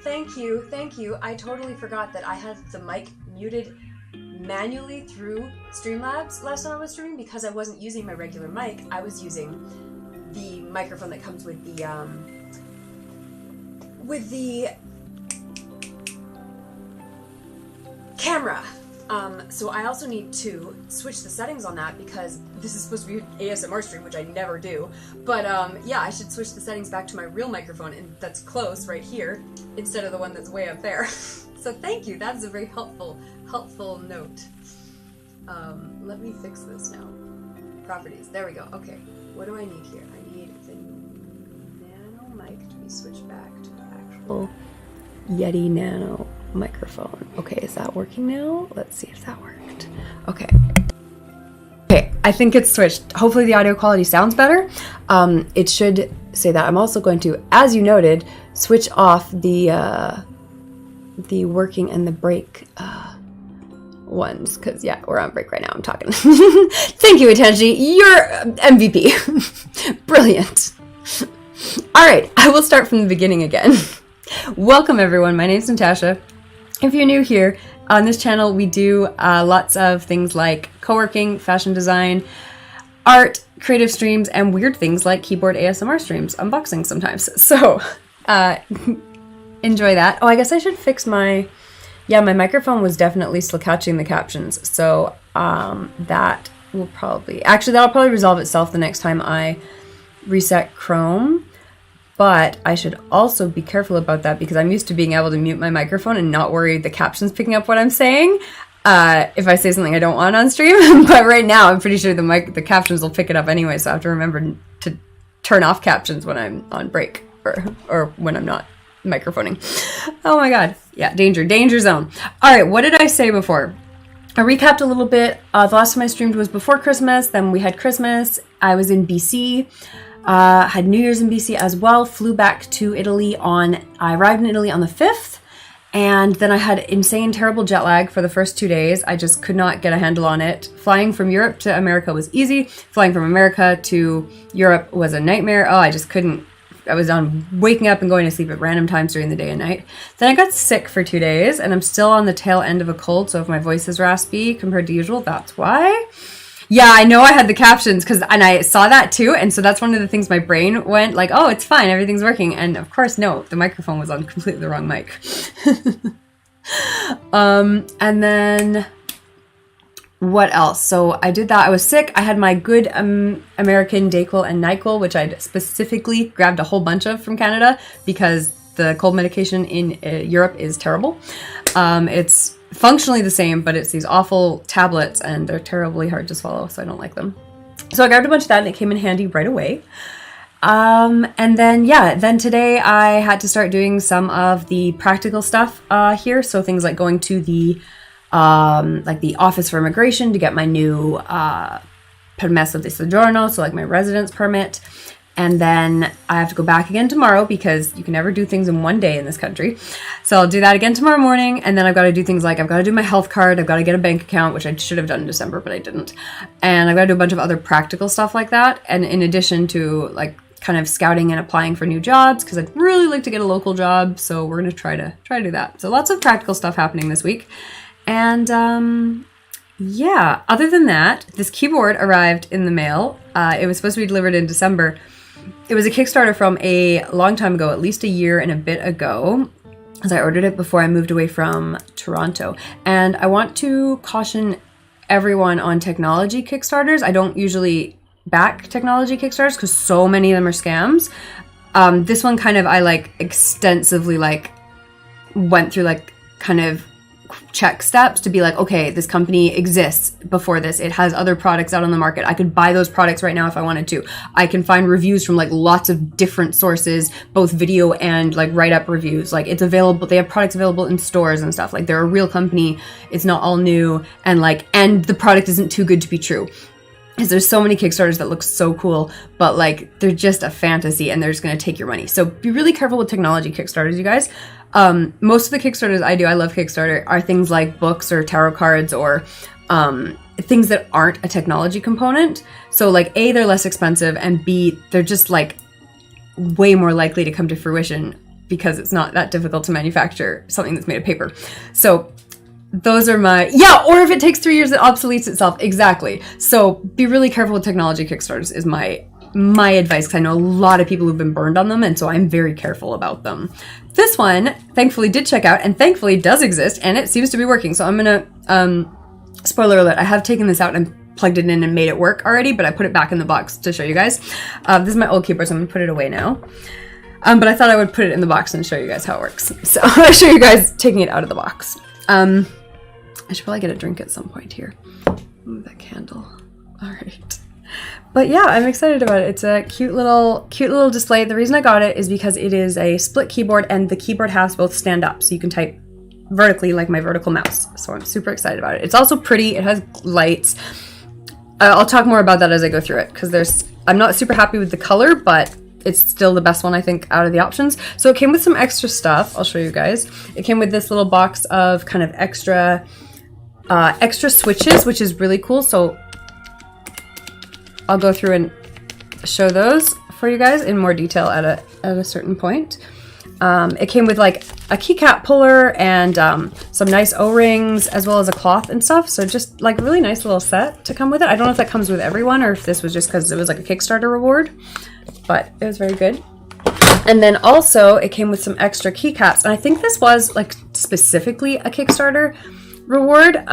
Thank you, thank you. I totally forgot that I had the mic muted manually through Streamlabs last time I was streaming because I wasn't using my regular mic. I was using the microphone that comes with the camera. So I also need to switch the settings on that because this is supposed to be an ASMR stream, which I never do. But yeah, I should switch the settings back to my real microphone, and that's close right here instead of the one that's way up there. So thank you. That is a very helpful note. Let me fix this now. Properties. There we go. Okay. What do I need here? I need the nano mic to be switched back to the actual Yeti Nano microphone. Okay, is that working now? Let's see if that worked. Okay. Okay, I think it's switched. Hopefully the audio quality sounds better. It should say that. I'm also going to, as you noted, switch off the working and the break ones, because yeah, we're on break right now. I'm talking. Thank you, Atenji. You're MVP. Brilliant. All right, I will start from the beginning again. Welcome everyone. My name's Natasha. If you're new here, on this channel we do lots of things like co-working, fashion design, art, creative streams, and weird things like keyboard ASMR streams, unboxing sometimes. So enjoy that. Oh, I guess I should fix my microphone was definitely still catching the captions. So that will probably, actually that'll probably resolve itself the next time I reset Chrome. But I should also be careful about that because I'm used to being able to mute my microphone and not worry the captions picking up what I'm saying if I say something I don't want on stream. But right now, I'm pretty sure the captions will pick it up anyway, so I have to remember to turn off captions when I'm on break or when I'm not microphoning. Oh my god. Yeah, danger zone. All right, what did I say before? I recapped a little bit. The last time I streamed was before Christmas, then we had Christmas. I was in BC. Had New Year's in BC as well, flew back to Italy I arrived in Italy on the 5th, and then I had insane, terrible jet lag for the first 2 days. I just could not get a handle on it. Flying from Europe to America was easy. Flying from America to Europe was a nightmare. Oh, I just couldn't. I was on waking up and going to sleep at random times during the day and night. Then I got sick for 2 days, and I'm still on the tail end of a cold, so if my voice is raspy compared to usual, that's why. Yeah, I know I had the captions and I saw that too. And so that's one of the things my brain went like, oh, it's fine. Everything's working. And of course, no, the microphone was on completely the wrong mic. And then what else? So I did that. I was sick. I had my good American Dayquil and NyQuil, which I'd specifically grabbed a whole bunch of from Canada because the cold medication in Europe is terrible. It's functionally the same, but it's these awful tablets and they're terribly hard to swallow, so I don't like them. So I grabbed a bunch of that and it came in handy right away. And then today I had to start doing some of the practical stuff here. So things like going to the Office for Immigration to get my new permesso di soggiorno, so like my residence permit. And then I have to go back again tomorrow because you can never do things in one day in this country. So I'll do that again tomorrow morning. And then I've got to do things like I've got to do my health card. I've got to get a bank account, which I should have done in December, but I didn't. And I've got to do a bunch of other practical stuff like that. And in addition to like kind of scouting and applying for new jobs, because I'd really like to get a local job. So we're going to try to do that. So lots of practical stuff happening this week. And yeah, other than that, this keyboard arrived in the mail. It was supposed to be delivered in December. It was a Kickstarter from a long time ago, at least a year and a bit ago, as I ordered it before I moved away from Toronto. And I want to caution everyone on technology Kickstarters. I don't usually back technology Kickstarters because so many of them are scams. This one kind of, I like extensively like went through like kind of check steps to be like, okay, this company exists before this. It has other products out on the market. I could buy those products right now if I wanted to. I can find reviews from like lots of different sources, both video and like write-up reviews. Like it's available. They have products available in stores and stuff. Like they're a real company. It's not all new. And the product isn't too good to be true. Because there's so many Kickstarters that look so cool, but like they're just a fantasy and they're just going to take your money. So be really careful with technology Kickstarters, you guys. Most of the Kickstarters I love Kickstarter, are things like books or tarot cards or things that aren't a technology component. So like A, they're less expensive, and B, they're just like way more likely to come to fruition because it's not that difficult to manufacture something that's made of paper. So those are my, yeah, or if it takes 3 years, it obsoletes itself. Exactly. So be really careful with technology Kickstarters is my advice, because I know a lot of people who've been burned on them, and so I'm very careful about them. This one, thankfully, did check out, and thankfully does exist, and it seems to be working. So I'm gonna, spoiler alert, I have taken this out and plugged it in and made it work already, but I put it back in the box to show you guys. This is my old keyboard, so I'm gonna put it away now. But I thought I would put it in the box and show you guys how it works. So I'll show you guys taking it out of the box. I should probably get a drink at some point here. Ooh, that candle. All right. But yeah, I'm excited about it. It's a cute little display. The reason I got it is because it is a split keyboard, and the keyboard halves both stand up, so you can type vertically like my vertical mouse. So I'm super excited about it. It's also pretty. It has lights. I'll talk more about that as I go through it, because I'm not super happy with the color, but it's still the best one, I think, out of the options. So it came with some extra stuff. I'll show you guys. It came with this little box of kind of extra switches, which is really cool. So I'll go through and show those for you guys in more detail at a certain point. It came with like a keycap puller and some nice O-rings, as well as a cloth and stuff. So just like really nice little set to come with it. I don't know if that comes with everyone or if this was just because it was like a Kickstarter reward, but it was very good. And then also it came with some extra keycaps, and I think this was like specifically a Kickstarter reward.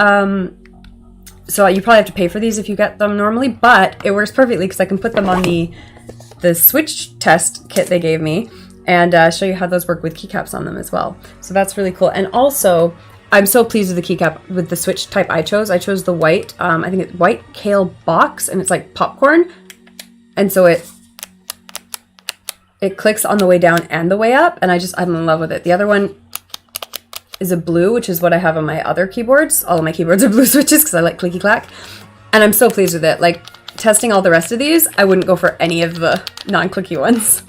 So you probably have to pay for these if you get them normally, but it works perfectly because I can put them on the switch test kit they gave me, and show you how those work with keycaps on them as well. So that's really cool. And also, I'm so pleased with the keycap, with the switch type I chose. I chose the white, I think it's white Kailh Box, and it's like popcorn. And so it clicks on the way down and the way up, and I'm in love with it. The other one is a blue, which is what I have on my other keyboards. All of my keyboards are blue switches because I like clicky clack. And I'm so pleased with it. Like, testing all the rest of these, I wouldn't go for any of the non-clicky ones.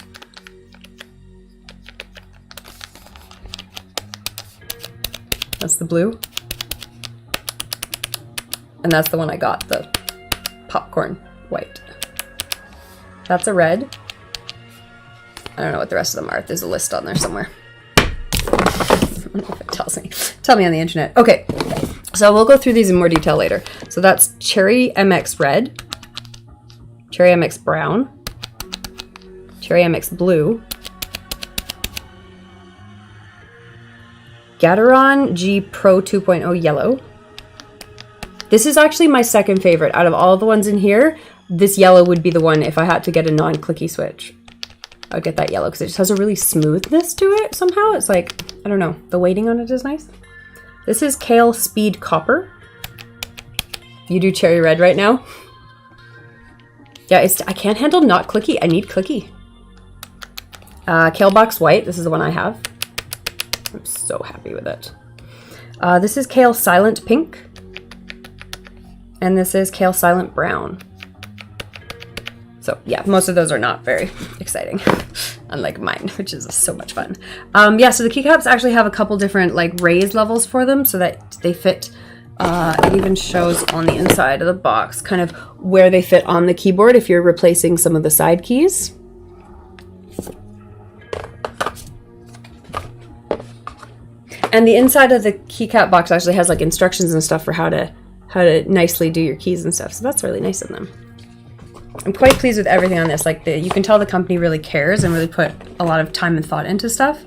That's the blue. And that's the one I got, the popcorn white. That's a red. I don't know what the rest of them are. There's a list on there somewhere. I don't know if it tells me. Tell me on the internet. Okay, so we'll go through these in more detail later. So that's Cherry MX Red, Cherry MX Brown, Cherry MX Blue, Gateron G Pro 2.0 Yellow. This is actually my second favorite. Out of all the ones in here, this yellow would be the one if I had to get a non-clicky switch. I'll get that yellow because it just has a really smoothness to it somehow. It's like, I don't know, the weighting on it is nice. This is Kailh Speed Copper. You do cherry red right now? Yeah, I can't handle not clicky. I need clicky. Kailh Box White. This is the one I have. I'm so happy with it. This is Kailh Silent Pink. And this is Kailh Silent Brown. So yeah, most of those are not very exciting, unlike mine, which is so much fun. Yeah, so the keycaps actually have a couple different like raise levels for them so that they fit. It even shows on the inside of the box kind of where they fit on the keyboard if you're replacing some of the side keys. And the inside of the keycap box actually has like instructions and stuff for how to nicely do your keys and stuff. So that's really nice of them. I'm quite pleased with everything on this. Like, you can tell the company really cares and really put a lot of time and thought into stuff.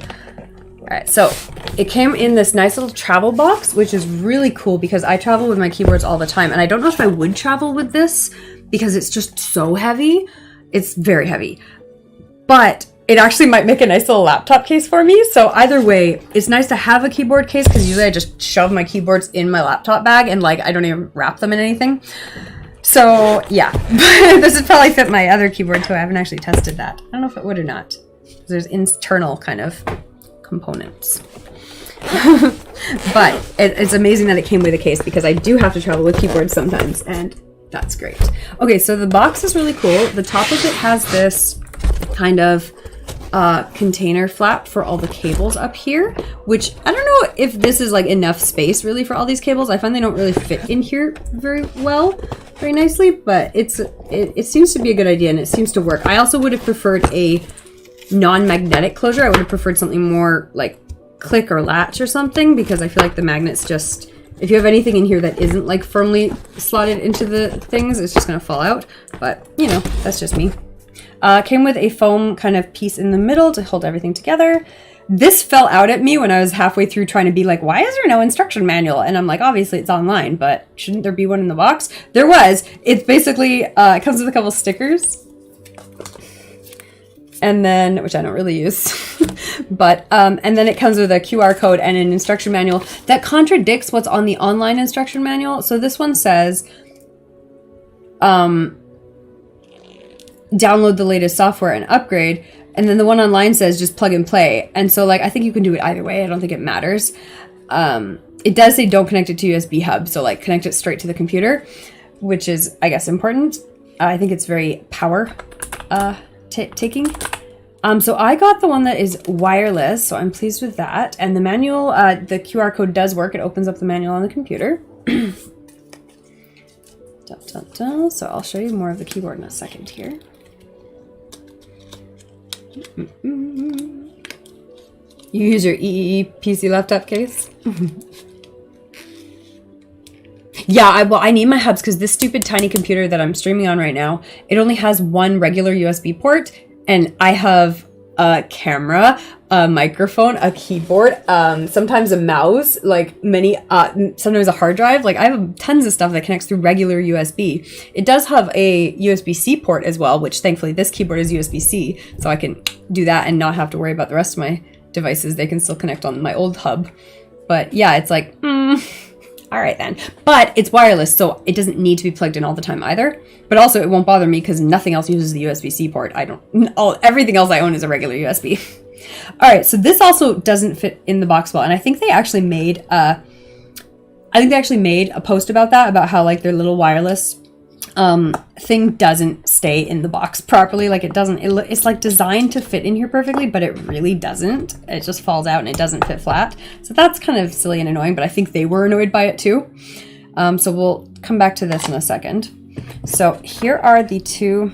All right, so it came in this nice little travel box, which is really cool because I travel with my keyboards all the time, and I don't know if I would travel with this because it's just so heavy. It's very heavy, but it actually might make a nice little laptop case for me. So either way, it's nice to have a keyboard case because usually I just shove my keyboards in my laptop bag and like I don't even wrap them in anything. So yeah, this would probably fit my other keyboard too. I haven't actually tested that. I don't know if it would or not. There's internal kind of components. But it's amazing that it came with a case because I do have to travel with keyboards sometimes, and that's great. Okay, so the box is really cool. The top of it has this kind of container flap for all the cables up here, which I don't know if this is like enough space really for all these cables. I find they don't really fit in here very nicely, but it seems to be a good idea and it seems to work. I also would have preferred a non-magnetic closure. I would have preferred something more like click or latch or something, because I feel like the magnets just, if you have anything in here that isn't like firmly slotted into the things, it's just gonna fall out. But you know, that's just me. Came with a foam kind of piece in the middle to hold everything together. This fell out at me when I was halfway through trying to be like, why is there no instruction manual? And I'm like, obviously it's online, but shouldn't there be one in the box? There was. It's basically, it comes with a couple stickers. And then, which I don't really use, but, and then it comes with a QR code and an instruction manual that contradicts what's on the online instruction manual. So this one says, download the latest software and upgrade. And then the one online says just plug and play. And so like, I think you can do it either way. I don't think it matters. It does say don't connect it to USB hub. So like connect it straight to the computer, which is, I guess, important. I think it's very power taking. So I got the one that is wireless, so I'm pleased with that. And the manual, the QR code does work. It opens up the manual on the computer. Dun, dun, dun. So I'll show you more of the keyboard in a second here. You use your EEE PC laptop case? Yeah, I need my hubs because this stupid tiny computer that I'm streaming on right now, it only has one regular USB port, and I have a camera, a microphone, a keyboard, sometimes a mouse, like many, sometimes a hard drive. Like I have tons of stuff that connects through regular USB. It does have a USB-C port as well, which thankfully this keyboard is USB-C, so I can do that and not have to worry about the rest of my devices. They can still connect on my old hub. But yeah, it's like, all right then. But it's wireless, so it doesn't need to be plugged in all the time either. But also it won't bother me because nothing else uses the USB-C port. Everything else I own is a regular USB. All right, so this also doesn't fit in the box well. And I think they actually made a post about that, about how like their little wireless thing doesn't stay in the box properly. Like it doesn't, it's like designed to fit in here perfectly, but it really doesn't. It just falls out and it doesn't fit flat. So that's kind of silly and annoying, but I think they were annoyed by it too. So we'll come back to this in a second. So here are the two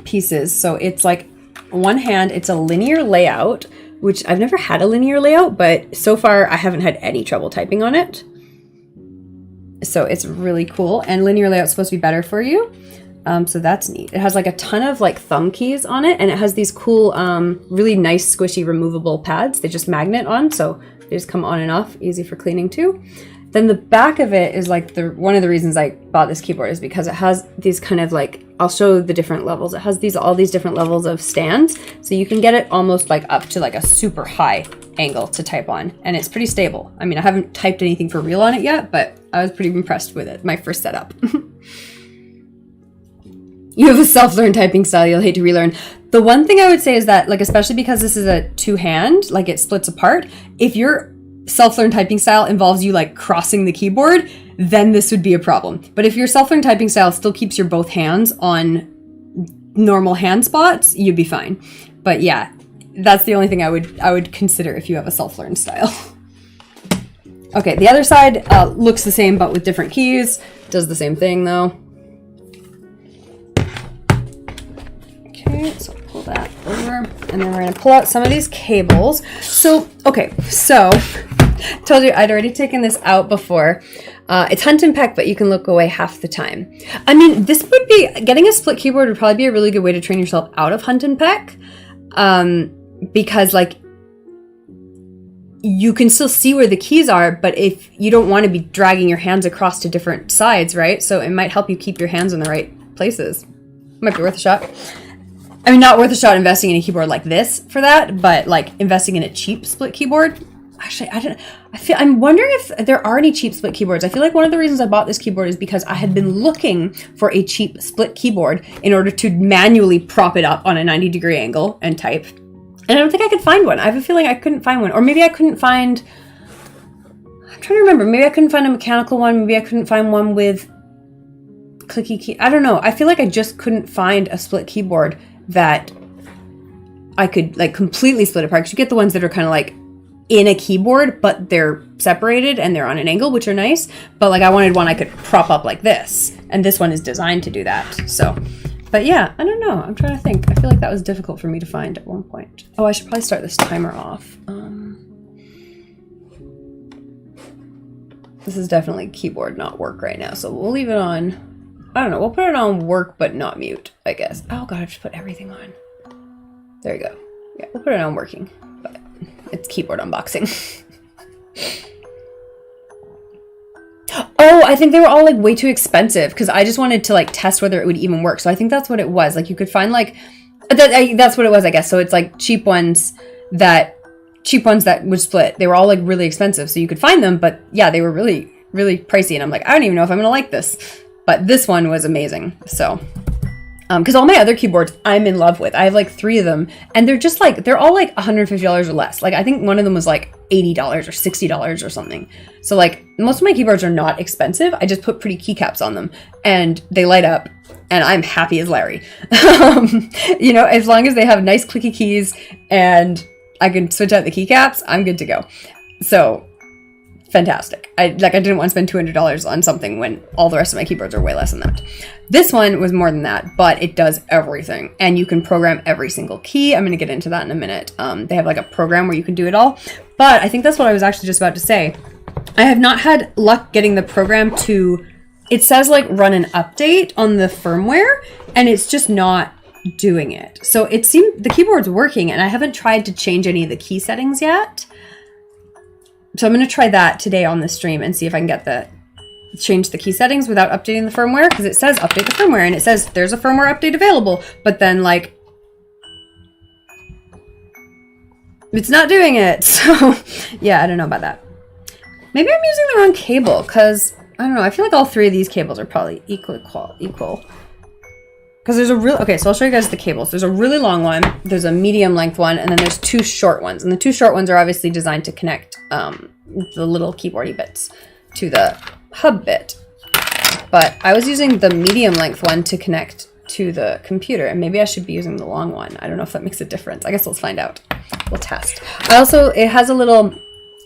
pieces. So it's like one hand, it's a linear layout, which I've never had a linear layout, but so far I haven't had any trouble typing on it. So it's really cool, and linear layout's supposed to be better for you. So that's neat. It has like a ton of like thumb keys on it, and it has these cool, really nice squishy removable pads. They just magnet on, so they just come on and off, easy for cleaning too. Then the back of it is like one of the reasons I bought this keyboard is because it has these kind of like, I'll show the different levels. It has all these different levels of stands, so you can get it almost like up to like a super high angle to type on, and it's pretty stable. I mean, I haven't typed anything for real on it yet, but I was pretty impressed with it, my first setup. You have a self-learned typing style you'll hate to relearn. The one thing I would say is that, like, especially because this is a two-hand, like it splits apart, if your self-learned typing style involves you like crossing the keyboard, then this would be a problem. But if your self-learned typing style still keeps your both hands on normal hand spots, you'd be fine. But yeah, that's the only thing I would consider if you have a self-learned style. Okay, the other side looks the same but with different keys. Does the same thing though. Okay, so pull that over, and then we're gonna pull out some of these cables. So, okay, so told you I'd already taken this out before. It's hunt and peck, but you can look away half the time. I mean, this would be, getting a split keyboard would probably be a really good way to train yourself out of hunt and peck. Because like, you can still see where the keys are, but if you don't want to be dragging your hands across to different sides, right? So it might help you keep your hands in the right places. Might be worth a shot. I mean, not worth a shot investing in a keyboard like this for that, but like investing in a cheap split keyboard. Actually, I'm wondering if there are any cheap split keyboards. I feel like one of the reasons I bought this keyboard is because I had been looking for a cheap split keyboard in order to manually prop it up on a 90-degree angle and type. And I don't think I could find one. I have a feeling I couldn't find one. Or maybe I couldn't find, I'm trying to remember. Maybe I couldn't find a mechanical one. Maybe I couldn't find one with clicky key. I don't know. I feel like I just couldn't find a split keyboard that I could like completely split apart. Because you get the ones that are kind of like in a keyboard, but they're separated and they're on an angle, which are nice. But like I wanted one I could prop up like this. And this one is designed to do that. So But yeah, I don't know. I'm trying to think. I feel like that was difficult for me to find at one point. Oh, I should probably start this timer off. This is definitely keyboard not work right now, so we'll leave it on. I don't know. We'll put it on work, but not mute, I guess. Oh god, I have to put everything on. There you go. Yeah, we'll put it on working, but it's keyboard unboxing. Oh, I think they were all like way too expensive because I just wanted to like test whether it would even work. So I think that's what it was. Like you could find like that's what it was, I guess. So it's like cheap ones that would split. They were all like really expensive, so you could find them. But yeah, they were really, really pricey. And I'm like, I don't even know if I'm gonna like this. But this one was amazing. So. Because all my other keyboards I'm in love with. I have like 3 of them and they're just like, they're all like $150 or less. Like I think one of them was like $80 or $60 or something. So like most of my keyboards are not expensive. I just put pretty keycaps on them and they light up and I'm happy as Larry. You know, as long as they have nice clicky keys and I can switch out the keycaps, I'm good to go. So fantastic. I didn't want to spend $200 on something when all the rest of my keyboards are way less than that. This one was more than that, but it does everything and you can program every single key. I'm going to get into that in a minute. They have like a program where you can do it all, but I think that's what I was actually just about to say. I have not had luck getting the program to, it says like run an update on the firmware and it's just not doing it. So it seemed the keyboard's working and I haven't tried to change any of the key settings yet. So I'm going to try that today on the stream and see if I can change the key settings without updating the firmware, because it says update the firmware and it says there's a firmware update available, but then like it's not doing it. So yeah, I don't know about that. Maybe I'm using the wrong cable because I don't know. I feel like all 3 of these cables are probably equal. Because there's a real, okay, so I'll show you guys the cables. There's a really long one, there's a medium length one, and then there's 2 short ones. And the 2 short ones are obviously designed to connect the little keyboardy bits to the hub bit. But I was using the medium length one to connect to the computer, and maybe I should be using the long one. I don't know if that makes a difference. I guess let's find out. We'll test. It has a little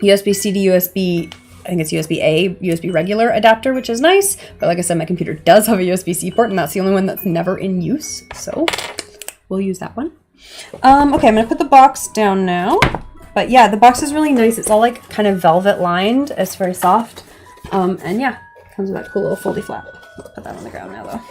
USB-C to USB, I think it's USB-A, USB regular adapter, which is nice. But like I said, my computer does have a USB-C port, and that's the only one that's never in use. So we'll use that one. Okay, I'm gonna put the box down now. But yeah, the box is really nice. It's all like kind of velvet lined. It's very soft. And yeah, comes with that cool little foldy flap. Put that on the ground now though.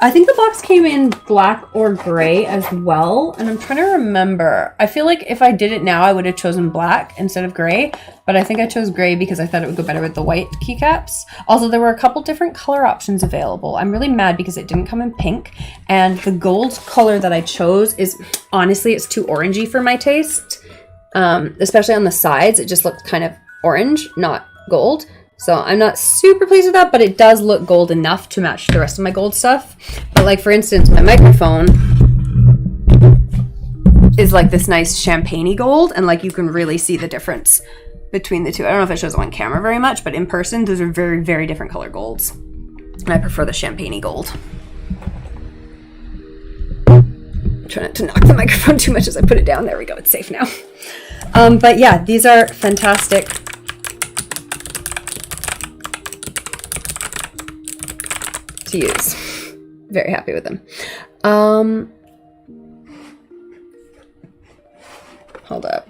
I think the box came in black or gray as well, and I'm trying to remember. I feel like if I did it now, I would have chosen black instead of gray, but I think I chose gray because I thought it would go better with the white keycaps. Also, there were a couple different color options available. I'm really mad because it didn't come in pink, and the gold color that I chose is, honestly, it's too orangey for my taste, especially on the sides. It just looked kind of orange, not gold. So I'm not super pleased with that, but it does look gold enough to match the rest of my gold stuff. But like, for instance, my microphone is like this nice champagne-y gold, and like you can really see the difference between the two. I don't know if it shows on camera very much, but in person, those are very, very different color golds. And I prefer the champagne-y gold. I'm trying not to knock the microphone too much as I put it down. There we go, it's safe now. But yeah, these are fantastic. To use. Very happy with them. Hold up.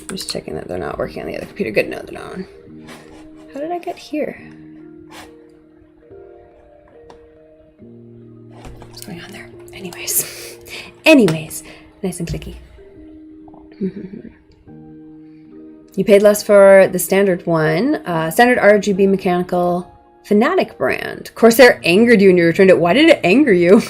I'm just checking that they're not working on the other computer. Good, no, they're not on. How did I get here? What's going on there? Anyways, nice and clicky. You paid less for the standard one. Standard RGB mechanical Fanatic brand. Corsair angered you when you returned it. Why did it anger you?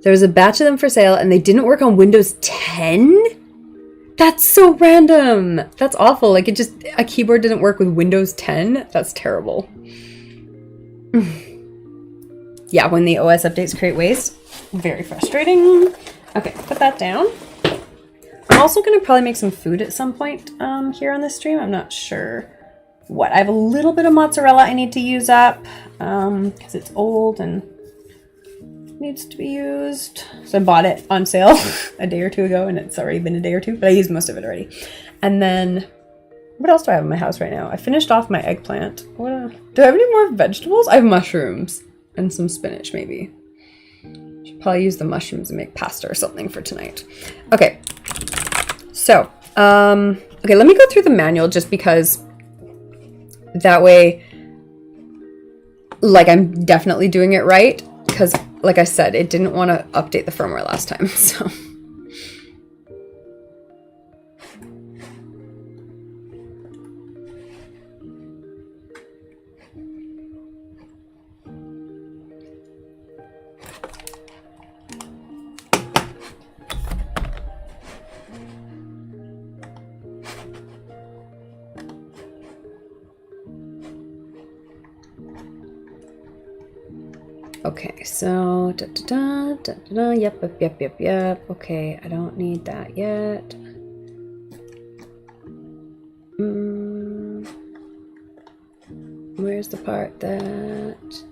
There was a batch of them for sale and they didn't work on Windows 10? That's so random. That's awful. Like a keyboard didn't work with Windows 10? That's terrible. Yeah, when the OS updates create waste. Very frustrating. Okay, put that down. I'm also going to probably make some food at some point here on this stream. I'm not sure what. I have a little bit of mozzarella I need to use up because it's old and needs to be used. So I bought it on sale a day or two ago and it's already been a day or two, but I used most of it already. And then What else do I have in my house right now? I finished off my eggplant. Do I have any more vegetables? I have mushrooms and some spinach maybe. Should probably use the mushrooms and make pasta or something for tonight. Okay. So, okay, let me go through the manual just because that way, like, I'm definitely doing it right. Because, like I said, it didn't want to update the firmware last time, so... Okay, so yep. Okay, I don't need that yet. Where's the part that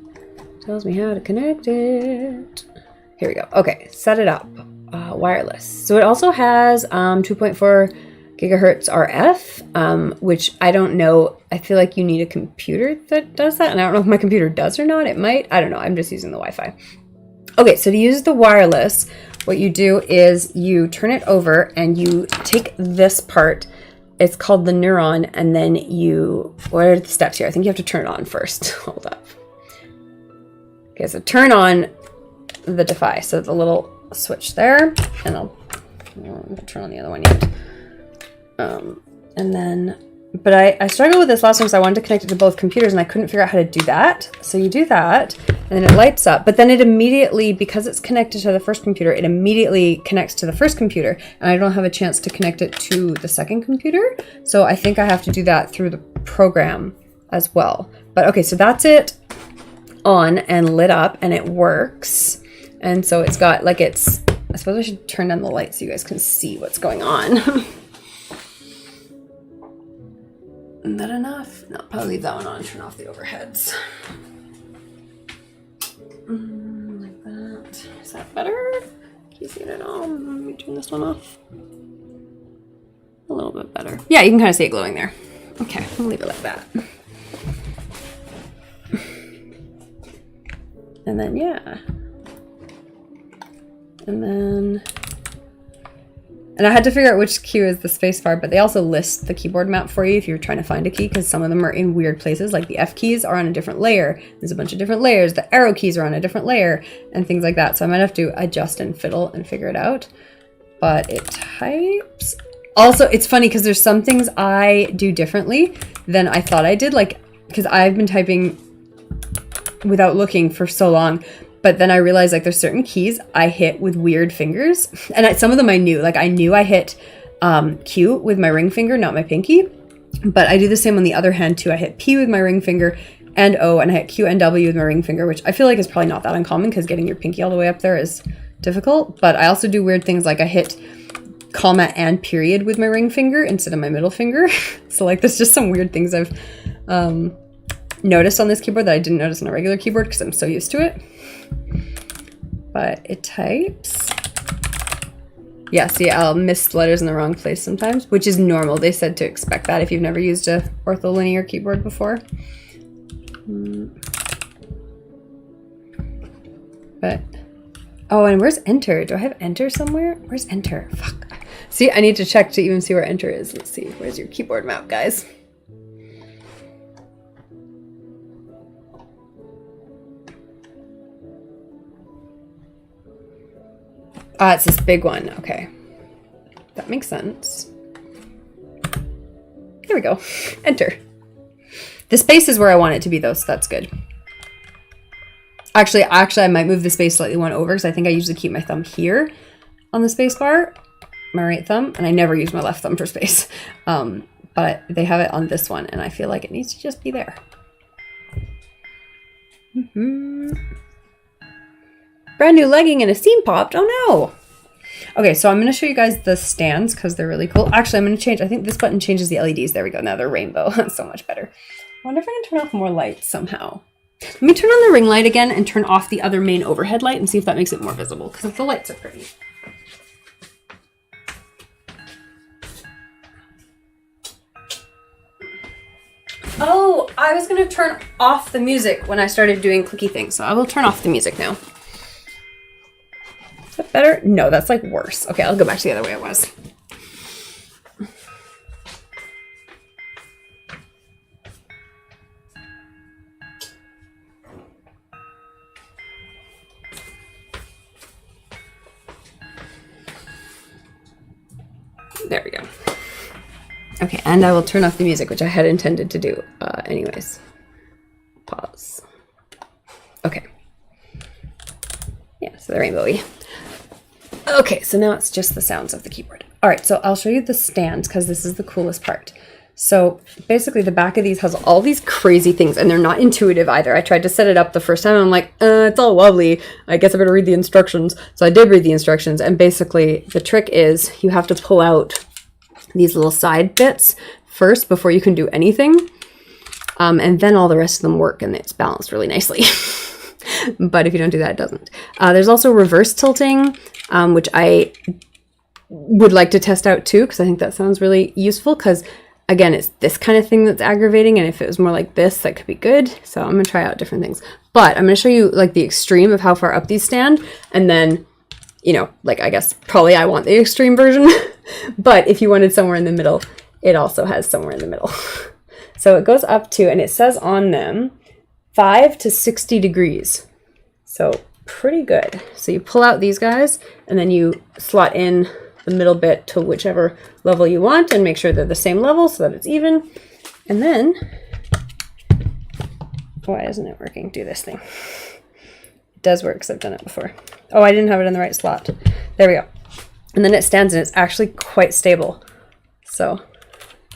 tells me how to connect it? Here we go. Okay, set it up. Wireless. So it also has 2.4 gigahertz RF, which I don't know. I feel like you need a computer that does that. And I don't know if my computer does or not. It might. I don't know. I'm just using the Wi-Fi. Okay, so to use the wireless, what you do is you turn it over and you take this part. It's called the neuron. And then what are the steps here? I think you have to turn it on first. Hold up. Okay, so turn on the Defy. So the little switch there. And I'll turn on the other one yet. And then, but I struggled with this last time because I wanted to connect it to both computers and I couldn't figure out how to do that. So you do that and then it lights up, but then it immediately, because it's connected to the first computer, it immediately connects to the first computer and I don't have a chance to connect it to the second computer. So I think I have to do that through the program as well. But okay, so that's it on and lit up and it works. And so it's got like I suppose I should turn down the light so you guys can see what's going on. Isn't that enough? No, probably leave that one on and turn off the overheads. Like that. Is that better? Can you see it at all? Let me turn this one off. A little bit better. Yeah, you can kind of see it glowing there. Okay, I'll leave it like that. And then, yeah. And I had to figure out which key is the spacebar, but they also list the keyboard map for you if you're trying to find a key, because some of them are in weird places, like the F keys are on a different layer. There's a bunch of different layers. The arrow keys are on a different layer and things like that. So I might have to adjust and fiddle and figure it out. But it types. Also, it's funny because there's some things I do differently than I thought I did, like, because I've been typing without looking for so long. But then I realized, like, there's certain keys I hit with weird fingers. And some of them I knew. Like, I knew I hit Q with my ring finger, not my pinky. But I do the same on the other hand, too. I hit P with my ring finger and O, and I hit Q and W with my ring finger, which I feel like is probably not that uncommon because getting your pinky all the way up there is difficult. But I also do weird things like I hit comma and period with my ring finger instead of my middle finger. So, like, there's just some weird things I've noticed on this keyboard that I didn't notice on a regular keyboard because I'm so used to it. But it types. Yeah, see, I'll miss letters in the wrong place sometimes, which is normal. They said to expect that if you've never used a ortholinear keyboard before. But, oh, and where's enter? Do I have enter somewhere? Where's enter? Fuck. See, I need to check to even see where enter is. Let's see. Where's your keyboard map, guys? Ah, it's this big one. Okay. That makes sense. There we go. Enter. The space is where I want it to be, though, so that's good. Actually, I might move the space slightly one over because I think I usually keep my thumb here on the space bar, my right thumb, and I never use my left thumb for space. But they have it on this one, and I feel like it needs to just be there. Brand new legging and a seam popped. Oh no. Okay, so I'm going to show you guys the stands because they're really cool. Actually, I'm going to change. I think this button changes the LEDs. There we go. Now they're rainbow. That's so much better. I wonder if I can turn off more lights somehow. Let me turn on the ring light again and turn off the other main overhead light and see if that makes it more visible because the lights are pretty. Oh, I was gonna turn off the music when I started doing clicky things, so I will turn off the music now. Is that better? No, that's like worse. Okay, I'll go back to the other way it was. There we go. Okay, and I will turn off the music, which I had intended to do anyways. Pause. Okay. Yeah, so they're rainbowy. Okay, so now it's just the sounds of the keyboard. All right, so I'll show you the stands because this is the coolest part. So basically the back of these has all these crazy things and they're not intuitive either. I tried to set it up the first time and I'm like, it's all wobbly. I guess I better read the instructions. So I did read the instructions, and basically the trick is you have to pull out these little side bits first before you can do anything. And then all the rest of them work and it's balanced really nicely. But if you don't do that, it doesn't. There's also reverse tilting, which I would like to test out too, because I think that sounds really useful, because again, it's this kind of thing that's aggravating, and if it was more like this, that could be good. So I'm gonna try out different things. But I'm gonna show you like the extreme of how far up these stand, and then, you know, like I guess probably I want the extreme version, but if you wanted somewhere in the middle, it also has somewhere in the middle. So it goes up to, and it says on them, 5 to 60 degrees. So pretty good. So you pull out these guys, and then you slot in the middle bit to whichever level you want and make sure they're the same level so that it's even. And then, why isn't it working? Do this thing. It does work because I've done it before. Oh, I didn't have it in the right slot. There we go. And then it stands and it's actually quite stable. So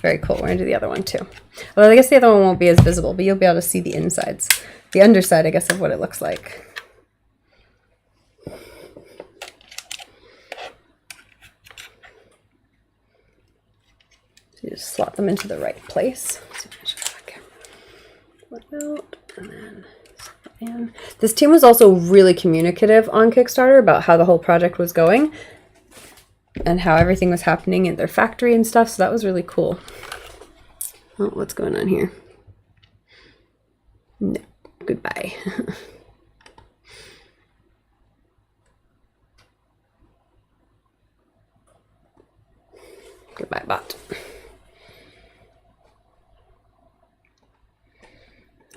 very cool. We're gonna do the other one too. Well, I guess the other one won't be as visible, but you'll be able to see the insides. The underside, I guess, of what it looks like. You just slot them into the right place. And then in. This team was also really communicative on Kickstarter about how the whole project was going and how everything was happening in their factory and stuff. So that was really cool. Oh, what's going on here? No, goodbye. Goodbye, bot.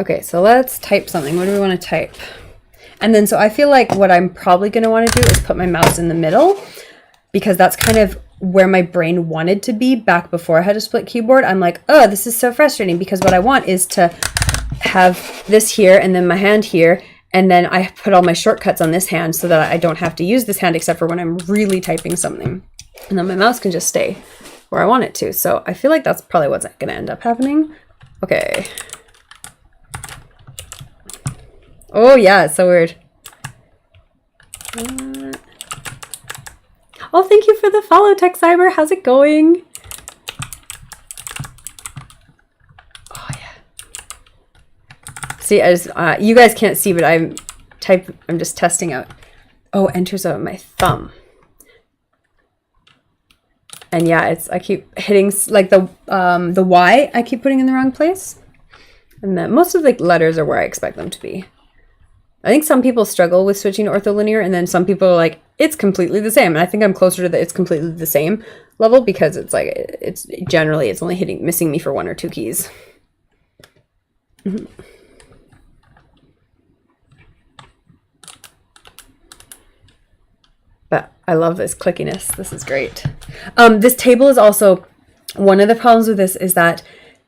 Okay, so let's type something. What do we want to type? And then, so I feel like what I'm probably going to want to do is put my mouse in the middle, because that's kind of where my brain wanted to be back before I had a split keyboard. I'm like, oh, this is so frustrating, because what I want is to have this here and then my hand here, and then I put all my shortcuts on this hand so that I don't have to use this hand except for when I'm really typing something. And then my mouse can just stay where I want it to. So I feel like that's probably what's going to end up happening. Okay. Oh yeah, it's so weird. Oh, thank you for the follow, Tech Cyber. How's it going? Oh yeah. See, I just you guys can't see, but I'm just testing out. Oh, enters out my thumb. And yeah, I keep hitting like the Y I keep putting in the wrong place. And then most of the letters are where I expect them to be. I think some people struggle with switching to ortholinear, and then some people are like, it's completely the same. And I think I'm closer to the it's completely the same level, because it's like, it's generally, it's only missing me for 1 or 2 keys. Mm-hmm. But I love this clickiness. This is great. This table is also, one of the problems with this is that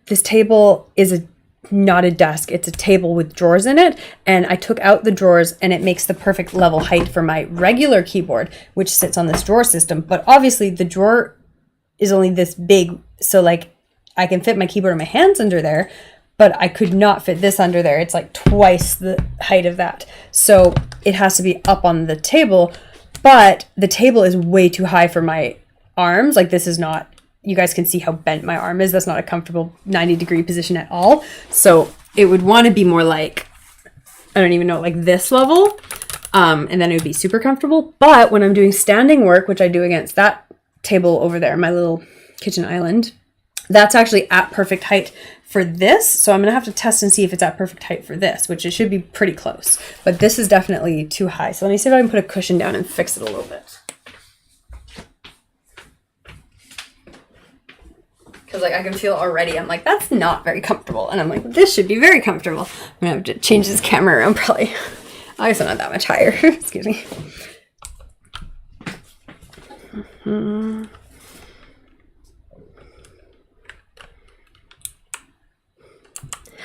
this table is not a desk, it's a table with drawers in it, and I took out the drawers and it makes the perfect level height for my regular keyboard, which sits on this drawer system. But obviously the drawer is only this big, so like I can fit my keyboard and my hands under there, but I could not fit this under there. It's like twice the height of that, so it has to be up on the table. But the table is way too high for my arms. Like, this is not, you guys can see how bent my arm is. That's not a comfortable 90-degree position at all. So it would want to be more like, I don't even know, like this level. And then it would be super comfortable. But when I'm doing standing work, which I do against that table over there, my little kitchen island, That's actually at perfect height for this. So I'm going to have to test and see if it's at perfect height for this, which it should be pretty close. But this is definitely too high. So let me see if I can put a cushion down and fix it a little bit. Because like I can feel already, I'm like, that's not very comfortable. And I'm like, this should be very comfortable. I'm going to have to change this camera around probably. I guess I'm not that much higher. Excuse me.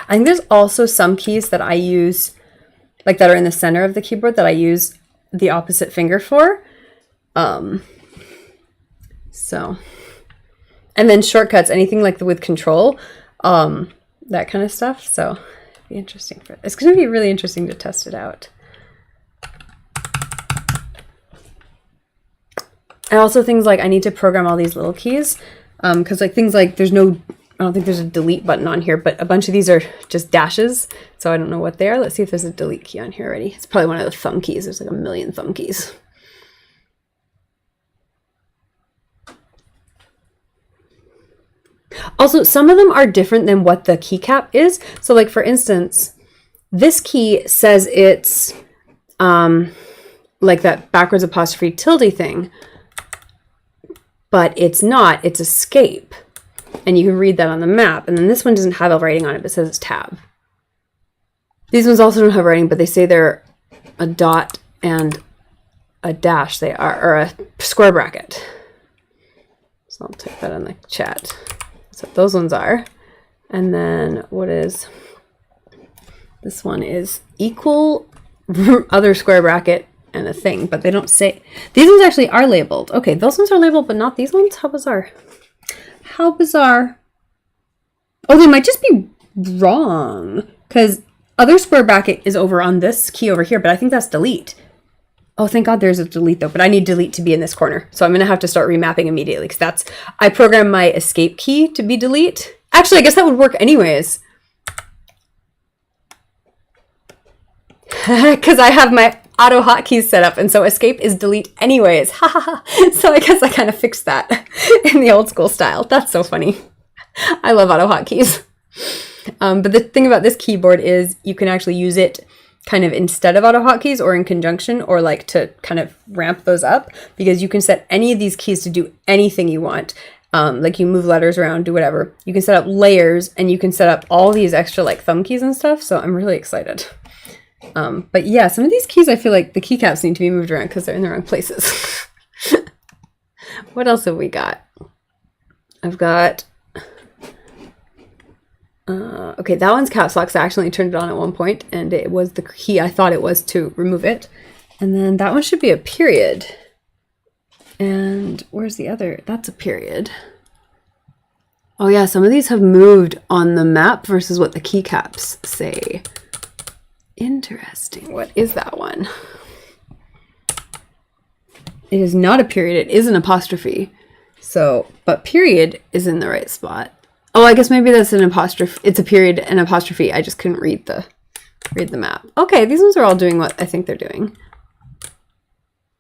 I think there's also some keys that I use, like that are in the center of the keyboard that I use the opposite finger for. So, and then shortcuts, anything like with control, that kind of stuff. So it'd be interesting it's going to be really interesting to test it out. And also things like I need to program all these little keys, because like things like I don't think there's a delete button on here, but a bunch of these are just dashes, so I don't know what they are. Let's see if there's a delete key on here already. It's probably one of the thumb keys. There's like a million thumb keys. Also, some of them are different than what the keycap is. So like for instance, this key says it's like that backwards apostrophe tilde thing, but it's not, it's escape. And you can read that on the map. And then this one doesn't have a writing on it, but it says it's tab. These ones also don't have writing, but they say they're a dot and a dash. They are, or a square bracket. So I'll type that in the chat. So those ones are. And then what is, this one is equal other square bracket and a thing, but they don't say, these ones actually are labeled. Okay, those ones are labeled, but not these ones? How bizarre. How bizarre. Oh, they might just be wrong, because other square bracket is over on this key over here, but I think that's delete. Oh, thank God there's a delete though, but I need delete to be in this corner. So I'm going to have to start remapping immediately, because that's, I programmed my escape key to be delete. Actually, I guess that would work anyways. Because I have my auto hotkeys set up, and so escape is delete anyways. So I guess I kind of fixed that in the old school style. That's so funny. I love auto hotkeys. But the thing about this keyboard is you can actually use it kind of instead of auto hotkeys or in conjunction, or like to kind of ramp those up, because you can set any of these keys to do anything you want. Like you move letters around, do whatever. You can set up layers, and you can set up all these extra like thumb keys and stuff. So I'm really excited. But yeah, some of these keys, I feel like the keycaps need to be moved around because they're in the wrong places. What else have we got? I've got, okay, that one's caps lock. So I accidentally turned it on at one point, and it was the key I thought it was to remove it. And then that one should be a period. And where's the other? That's a period. Oh yeah, some of these have moved on the map versus what the keycaps say. Interesting. What is that one? It is not a period. It is an apostrophe. So, but period is in the right spot. Oh, I guess maybe that's an apostrophe. It's a period and apostrophe. I just couldn't read the map. Okay, these ones are all doing what I think they're doing.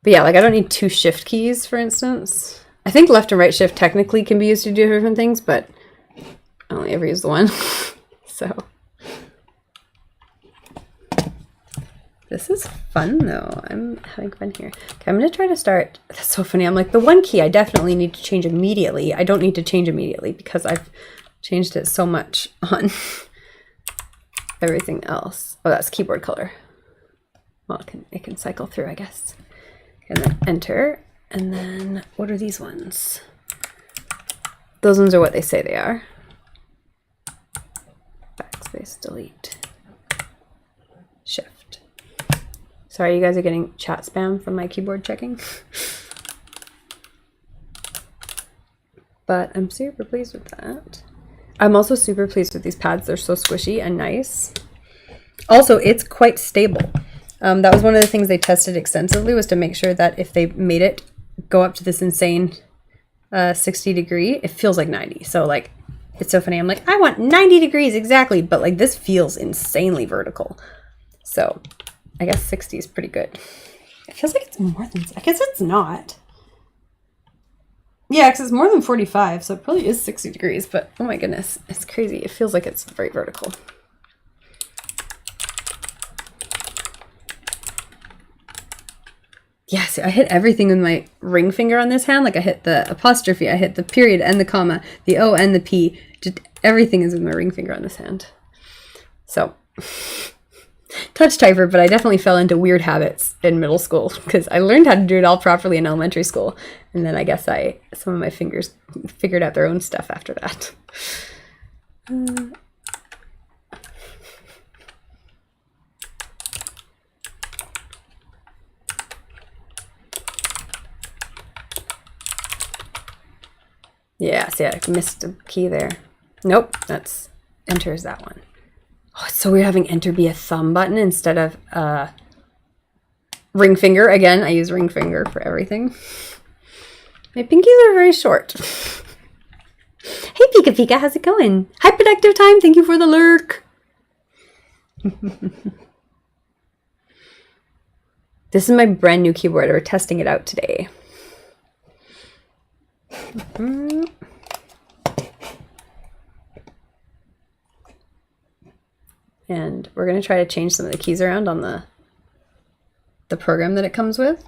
But yeah, like I don't need two shift keys, for instance. I think left and right shift technically can be used to do different things, but I only ever use the one. So this is fun though. I'm having fun here. Okay, I'm gonna try to start. That's so funny. I'm like, the one key I definitely need to change immediately. I don't need to change immediately because I've changed it so much on everything else. Oh, that's keyboard color. Well, it can cycle through, I guess. And then enter. And then what are these ones? Those ones are what they say they are. Backspace, delete, shift. Sorry, you guys are getting chat spam from my keyboard checking. But I'm super pleased with that. I'm also super pleased with these pads. They're so squishy and nice. Also, it's quite stable. That was one of the things they tested extensively, was to make sure that if they made it go up to this insane 60 degree, it feels like 90. So like, it's so funny. I'm like, I want 90 degrees exactly, but like this feels insanely vertical. So I guess 60 is pretty good. It feels like it's more than, I guess it's not. Yeah, because it's more than 45, so it probably is 60 degrees, but oh my goodness, it's crazy. It feels like it's very vertical. Yeah, see, I hit everything with my ring finger on this hand. Like I hit the apostrophe, I hit the period and the comma, the O and the P. Just everything is with my ring finger on this hand. So, touch typer, but I definitely fell into weird habits in middle school because I learned how to do it all properly in elementary school. And then I guess some of my fingers figured out their own stuff after that. Yeah, see, I missed a key there. Nope, that's enter is that one. Oh, it's so weird having enter be a thumb button instead of ring finger. Again, I use ring finger for everything. My pinkies are very short. Hey, Pika Pika, how's it going? Hi, Productive Time, thank you for the lurk. This is my brand new keyboard. We're testing it out today. And we're going to try to change some of the keys around on the program that it comes with.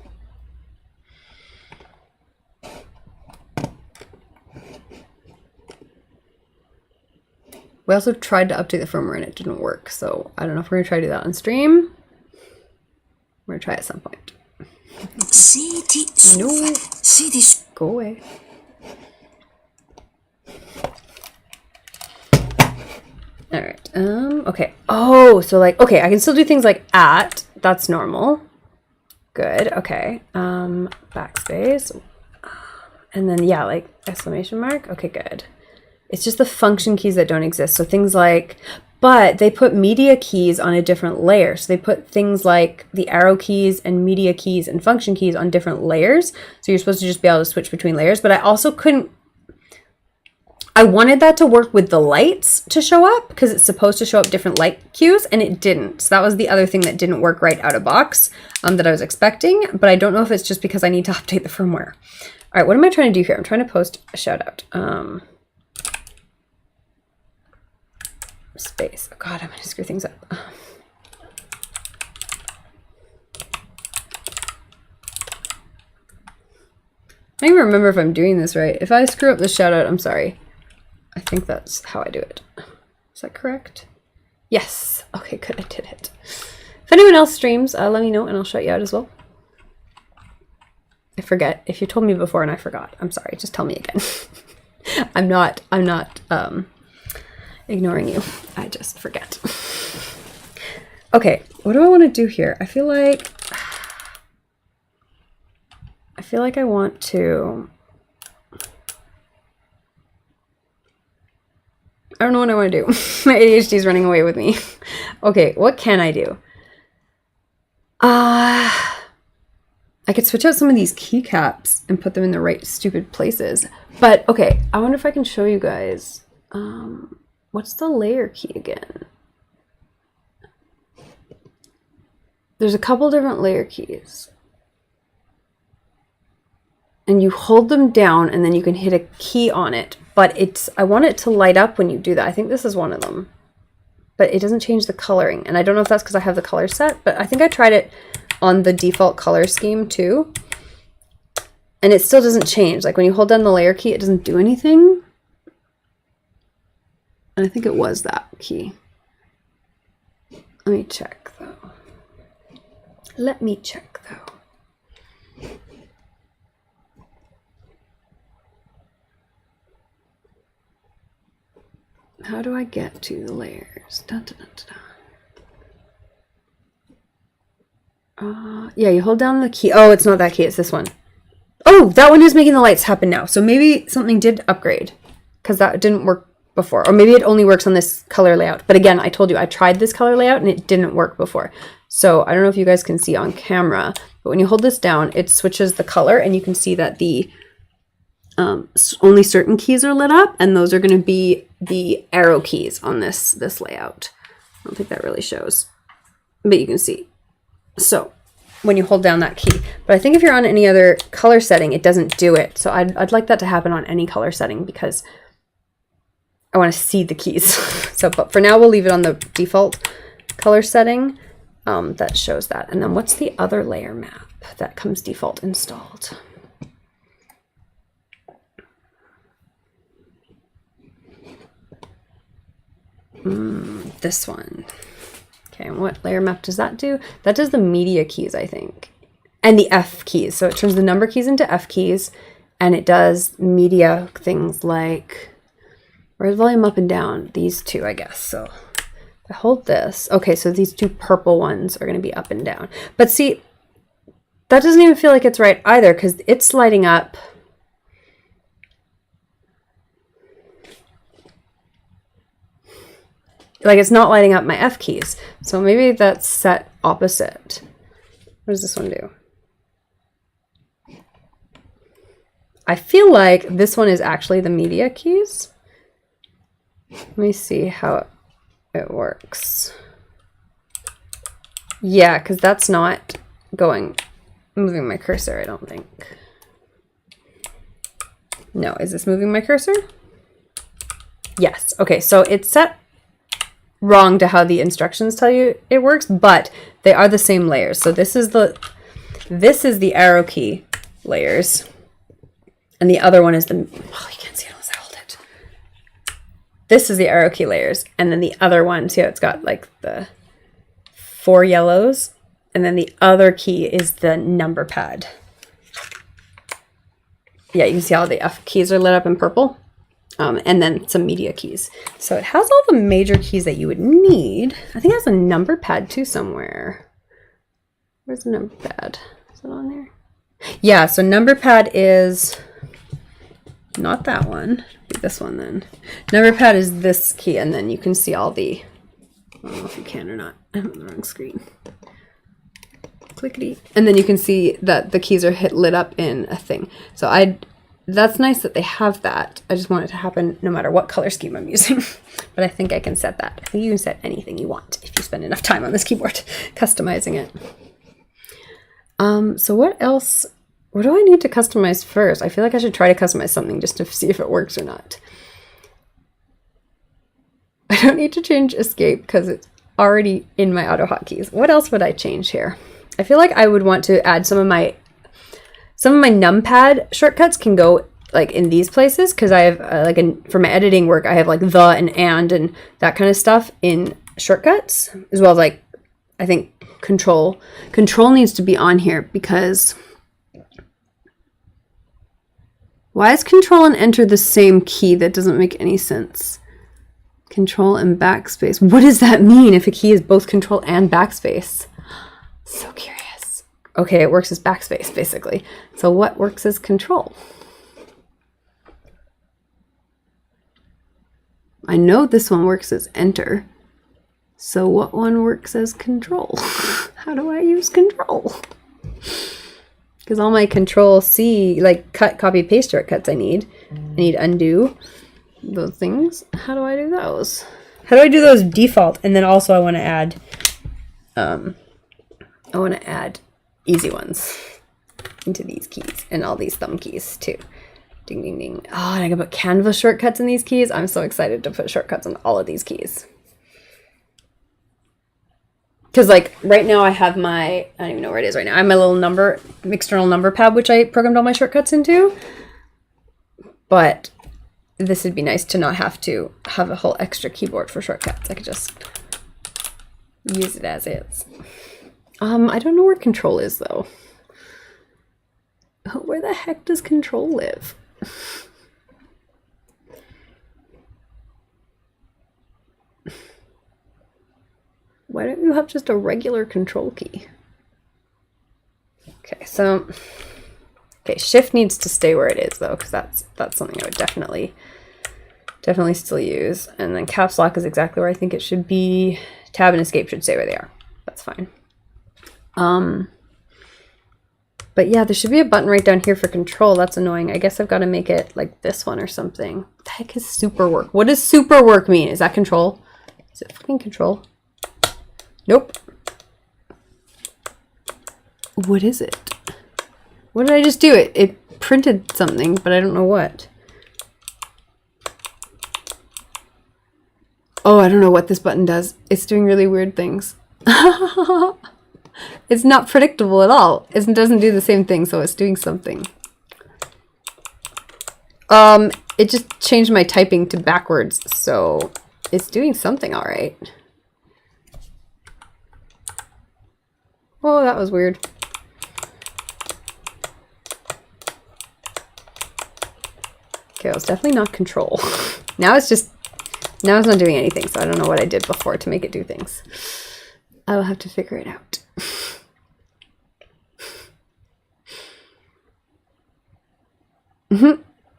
We also tried to update the firmware and it didn't work, so I don't know if we're going to try to do that on stream. We're going to try at some point. No. Go away. All right. Okay. Oh, so like, okay, I can still do things like at. That's normal. Good. Okay. Backspace. And then, yeah, like exclamation mark. Okay, good. It's just the function keys that don't exist. So things like, but they put media keys on a different layer. So they put things like the arrow keys and media keys and function keys on different layers. So you're supposed to just be able to switch between layers. But I also couldn't, I wanted that to work with the lights to show up because it's supposed to show up different light cues and it didn't. So that was the other thing that didn't work right out of box that I was expecting. But I don't know if it's just because I need to update the firmware. All right, what am I trying to do here? I'm trying to post a shout out. Space. Oh God, I'm going to screw things up. I don't even remember if I'm doing this right. If I screw up the shout out, I'm sorry. I think that's how I do it. Is that correct? Yes. Okay, good. I did it. If anyone else streams, let me know and I'll shout you out as well. I forget. If you told me before and I forgot, I'm sorry. Just tell me again. I'm not ignoring you. I just forget. Okay, what do I want to do here? I feel like I want to, I don't know what I want to do. My ADHD is running away with me. Okay, what can I do? I could switch out some of these keycaps and put them in the right stupid places. But okay, I wonder if I can show you guys. What's the layer key again? There's a couple different layer keys. And you hold them down and then you can hit a key on it. But I want it to light up when you do that. I think this is one of them. But it doesn't change the coloring. And I don't know if that's because I have the color set, but I think I tried it on the default color scheme too. And it still doesn't change. Like when you hold down the layer key, it doesn't do anything. And I think it was that key. Let me check though. Let me check though. How do I get to the layers? Dun, dun, dun, dun. Yeah, you hold down the key. Oh, it's not that key, it's this one. Oh, that one is making the lights happen now. So maybe something did upgrade because that didn't work before, or maybe it only works on this color layout. But again, I told you I tried this color layout and it didn't work before. So I don't know if you guys can see on camera, but when you hold this down, it switches the color and you can see that the only certain keys are lit up, and those are going to be the arrow keys on this layout. I don't think that really shows, but you can see. So when you hold down that key. But I think if you're on any other color setting, it doesn't do it. So I'd like that to happen on any color setting because I want to see the keys. So, but for now, we'll leave it on the default color setting that shows that. And then what's the other layer map that comes default installed? This one. Okay, and what layer map does that do? That does the media keys, I think, and the F keys. So it turns the number keys into F keys, and it does media things like, where's volume up and down? These two, I guess. So if I hold this, okay, so these two purple ones are going to be up and down. But see, that doesn't even feel like it's right either because it's lighting up. Like it's not lighting up my F keys. So maybe that's set opposite. What does this one do? I feel like this one is actually the media keys. Let me see how it works. Yeah, because that's not moving my cursor, I don't think. No, is this moving my cursor? Yes. Okay, so it's set wrong to how the instructions tell you it works, but they are the same layers. So this is the arrow key layers, and the other one is the, oh, you can't see it unless I hold it. This is the arrow key layers, and then the other one, see how it's got like the 4 yellows, and then the other key is the number pad. Yeah, you can see how the F keys are lit up in purple. And then some media keys. So it has all the major keys that you would need. I think it has a number pad too somewhere. Where's the number pad? Is it on there? Yeah, so number pad is not that one. This one then. Number pad is this key, and then you can see all the, I don't know if you can or not. I'm on the wrong screen. Clickety. And then you can see that the keys are lit up in a thing. So that's nice that they have that. I just want it to happen no matter what color scheme I'm using. But I think I can set that. I think you can set anything you want if you spend enough time on this keyboard customizing it. So what else? What do I need to customize first? I feel like I should try to customize something just to see if it works or not. I don't need to change escape because it's already in my auto hotkeys. What else would I change here? I feel like I would want to add some of my numpad shortcuts can go like in these places because I have for my editing work I have like the and that kind of stuff in shortcuts, as well as like I think control needs to be on here because why is control and enter the same key? That doesn't make any sense. Control and backspace. What does that mean if a key is both control and backspace? So curious. Okay, it works as backspace, basically. So what works as control? I know this one works as enter. So what one works as control? How do I use control? Because all my control C, like cut, copy, paste shortcuts I need undo, those things. How do I do those? How do I do those default? And then also I want to add easy ones into these keys and all these thumb keys too. Ding, ding, ding. Oh, and I can put canvas shortcuts in these keys. I'm so excited to put shortcuts on all of these keys. Because like right now I have I don't even know where it is right now. I have my little external number pad, which I programmed all my shortcuts into. But this would be nice to not have to have a whole extra keyboard for shortcuts. I could just use it as is. I don't know where control is though. Where the heck does control live? Why don't you have just a regular control key? Okay, so shift needs to stay where it is though, because that's something I would definitely still use. And then caps lock is exactly where I think it should be. Tab and escape should stay where they are. That's fine. But yeah, there should be a button right down here for control. That's annoying. I guess I've got to make it like this one or something. What the heck is super work? What does super work mean? Is that control? Is it fucking control? Nope. What is it? What did I just do? It printed something, but I don't know what. Oh, I don't know what this button does. It's doing really weird things. It's not predictable at all. It doesn't do the same thing, so it's doing something. It just changed my typing to backwards, so it's doing something all right. Oh, that was weird. Okay, it was definitely not control. Now it's not doing anything, so I don't know what I did before to make it do things. I will have to figure it out.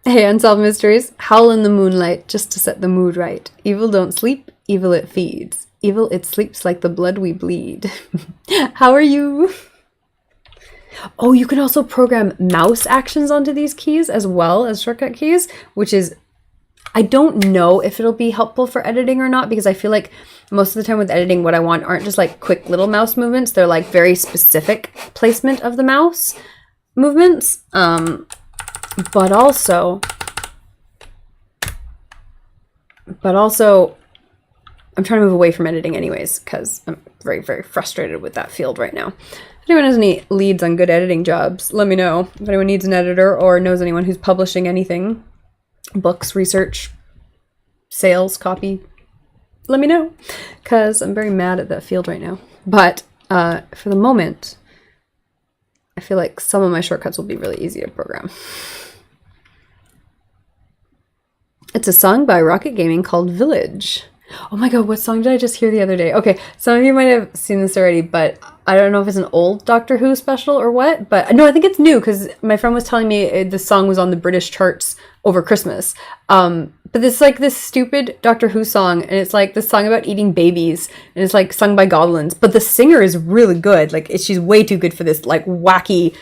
Hey, Unsolved Mysteries. Howl in the moonlight just to set the mood right. Evil don't sleep, evil it feeds. Evil it sleeps like the blood we bleed. How are you? Oh, you can also program mouse actions onto these keys as well as shortcut keys, which is, I don't know if it'll be helpful for editing or not, because I feel like most of the time with editing, what I want aren't just like quick little mouse movements. They're like very specific placement of the mouse movements. But also, I'm trying to move away from editing anyways, because I'm very, very frustrated with that field right now. If anyone has any leads on good editing jobs, let me know. If anyone needs an editor or knows anyone who's publishing anything, books, research, sales, copy, let me know, because I'm very mad at that field right now. But for the moment, I feel like some of my shortcuts will be really easy to program. It's a song by Rocket Gaming called Village. Oh my god, what song did I just hear the other day? Okay, some of you might have seen this already, but I don't know if it's an old Doctor Who special or what, but no, I think it's new, because my friend was telling me the song was on the British charts over Christmas. But it's like this stupid Doctor Who song, and it's like this song about eating babies, and it's like sung by goblins, but the singer is really good. Like, she's way too good for this like wacky,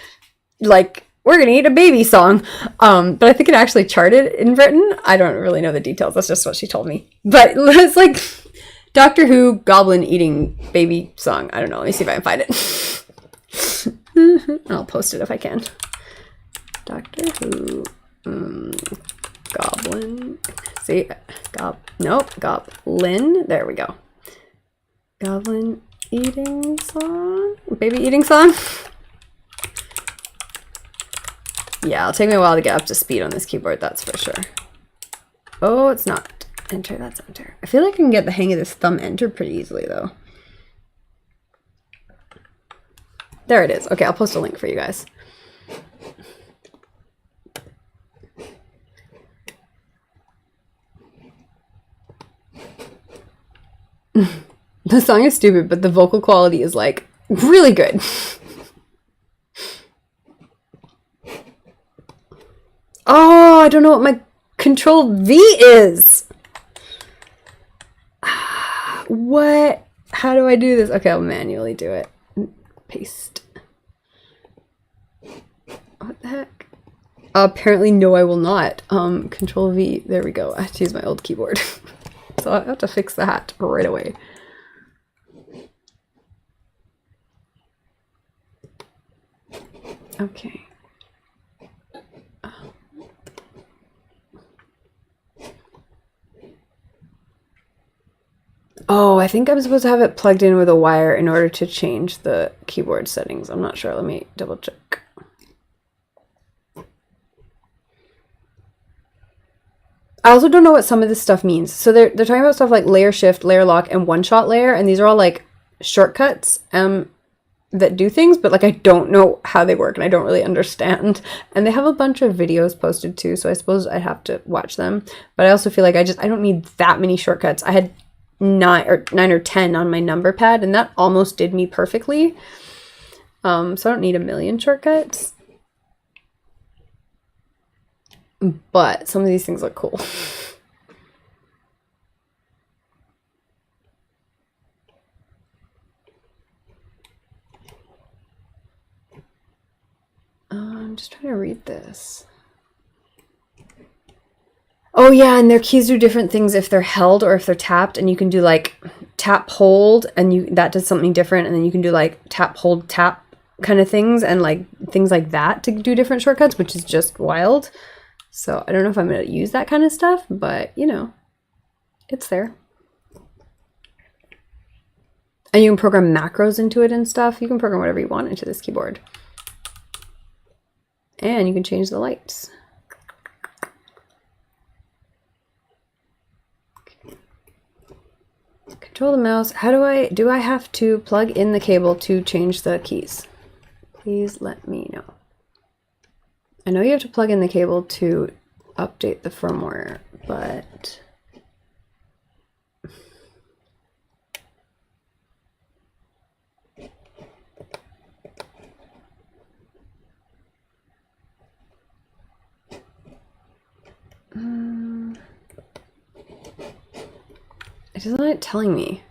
like, we're gonna eat a baby song. But I think it actually charted in Britain. I don't really know the details. That's just what she told me. But it's like Doctor Who goblin eating baby song. I don't know. Let me see if I can find it. I'll post it if I can. Doctor Who goblin. See, goblin. There we go. Goblin eating song. Baby eating song. Yeah, it'll take me a while to get up to speed on this keyboard, that's for sure. Oh, it's not. Enter, that's enter. I feel like I can get the hang of this thumb enter pretty easily, though. There it is. Okay, I'll post a link for you guys. The song is stupid, but the vocal quality is, like, really good. Oh, I don't know what my Control V is. What? How do I do this? Okay, I'll manually do it. Paste. What the heck? Apparently, no, I will not. Control V. There we go. I have to use my old keyboard. So I have to fix that right away. Okay. Oh, I think I'm supposed to have it plugged in with a wire in order to change the keyboard settings. I'm not sure. Let me double check. I also don't know what some of this stuff means. So they're talking about stuff like layer shift, layer lock, and one-shot layer, and these are all like shortcuts that do things, but like I don't know how they work and I don't really understand. And they have a bunch of videos posted too, so I suppose I'd have to watch them. But I also feel like I don't need that many shortcuts. I had 9 or 10 on my number pad, and that almost did me perfectly. So I don't need a million shortcuts. But some of these things look cool. I'm just trying to read this. Oh yeah, and their keys do different things if they're held or if they're tapped, and you can do like tap hold, and that does something different, and then you can do like tap hold tap kind of things and like things like that to do different shortcuts, which is just wild. So I don't know if I'm going to use that kind of stuff, but you know, it's there. And you can program macros into it and stuff. You can program whatever you want into this keyboard. And you can change the lights. Control the mouse. How do I have to plug in the cable to change the keys? Please let me know. I know you have to plug in the cable to update the firmware, but it isn't like telling me.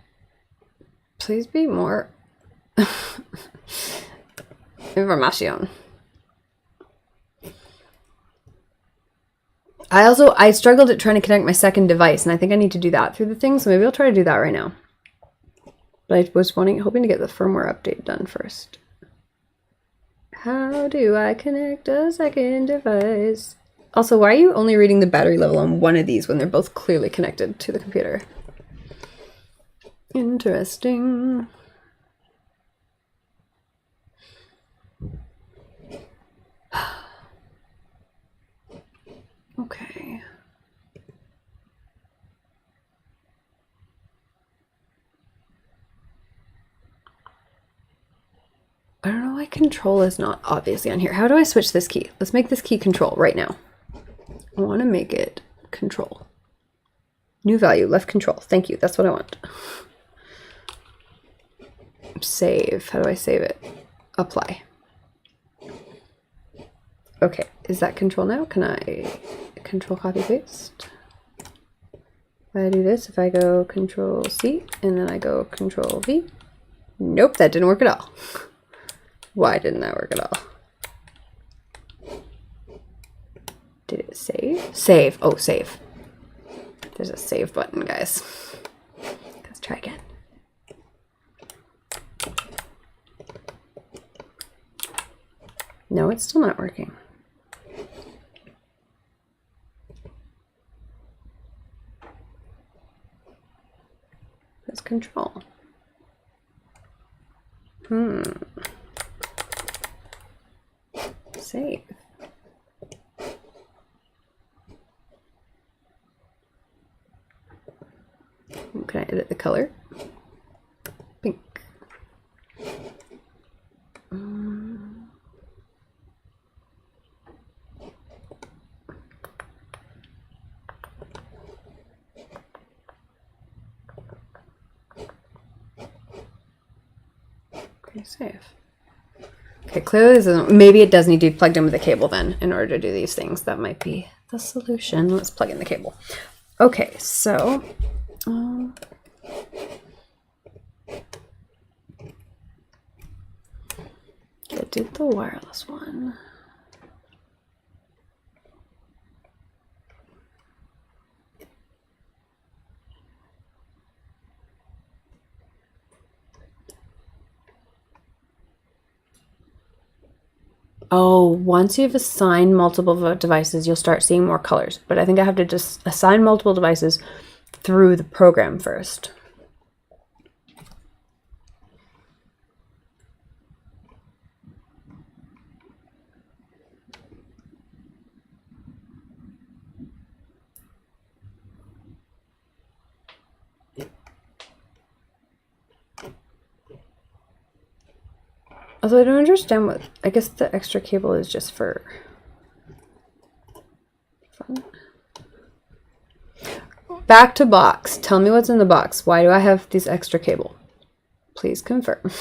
Please be more information. I struggled at trying to connect my second device, and I think I need to do that through the thing, so maybe I'll try to do that right now. But I was hoping to get the firmware update done first. How do I connect a second device? Also, why are you only reading the battery level on one of these when they're both clearly connected to the computer? Interesting. Okay. I don't know why control is not obviously on here. How do I switch this key? Let's make this key control right now. I want to make it control. New value, left control. Thank you. That's what I want. Save. How do I save it? Apply. Okay. Is that control now? Can I control copy paste? If I do this, if I go control C and then I go control V. Nope, that didn't work at all. Why didn't that work at all? Did it save? Save. Oh, save. There's a save button, guys. Let's try again. No, it's still not working. That's control. Save. Can I edit the color? Pink. Okay, save. Okay, clearly this isn't, maybe it does need to be plugged in with a cable then in order to do these things. That might be the solution. Let's plug in the cable. Okay, so I did the wireless one. Oh, once you've assigned multiple devices, you'll start seeing more colors. But I think I have to just assign multiple devices through the program first. Although I don't understand what, I guess the extra cable is just for fun. Back to box. Tell me what's in the box. Why do I have this extra cable? Please confirm.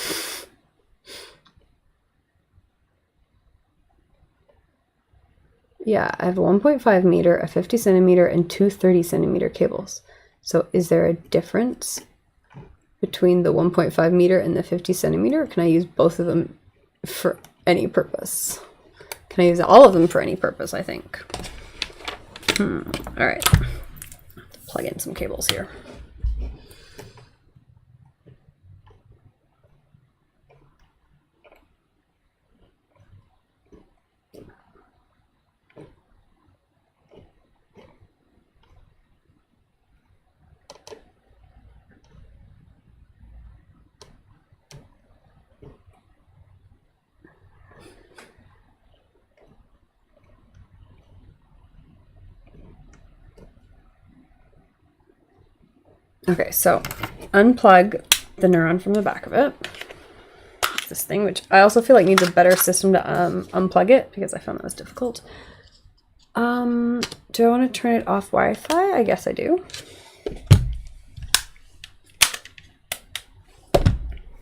Yeah, I have a 1.5 meter, a 50 centimeter, and two 30 centimeter cables. So is there a difference between the 1.5 meter and the 50 centimeter? Or can I use both of them for any purpose? Can I use all of them for any purpose, I think? All right. Plug in some cables here. Okay, so unplug the neuron from the back of it. This thing, which I also feel like needs a better system to unplug it because I found that was difficult. Do I want to turn it off Wi-Fi? I guess I do.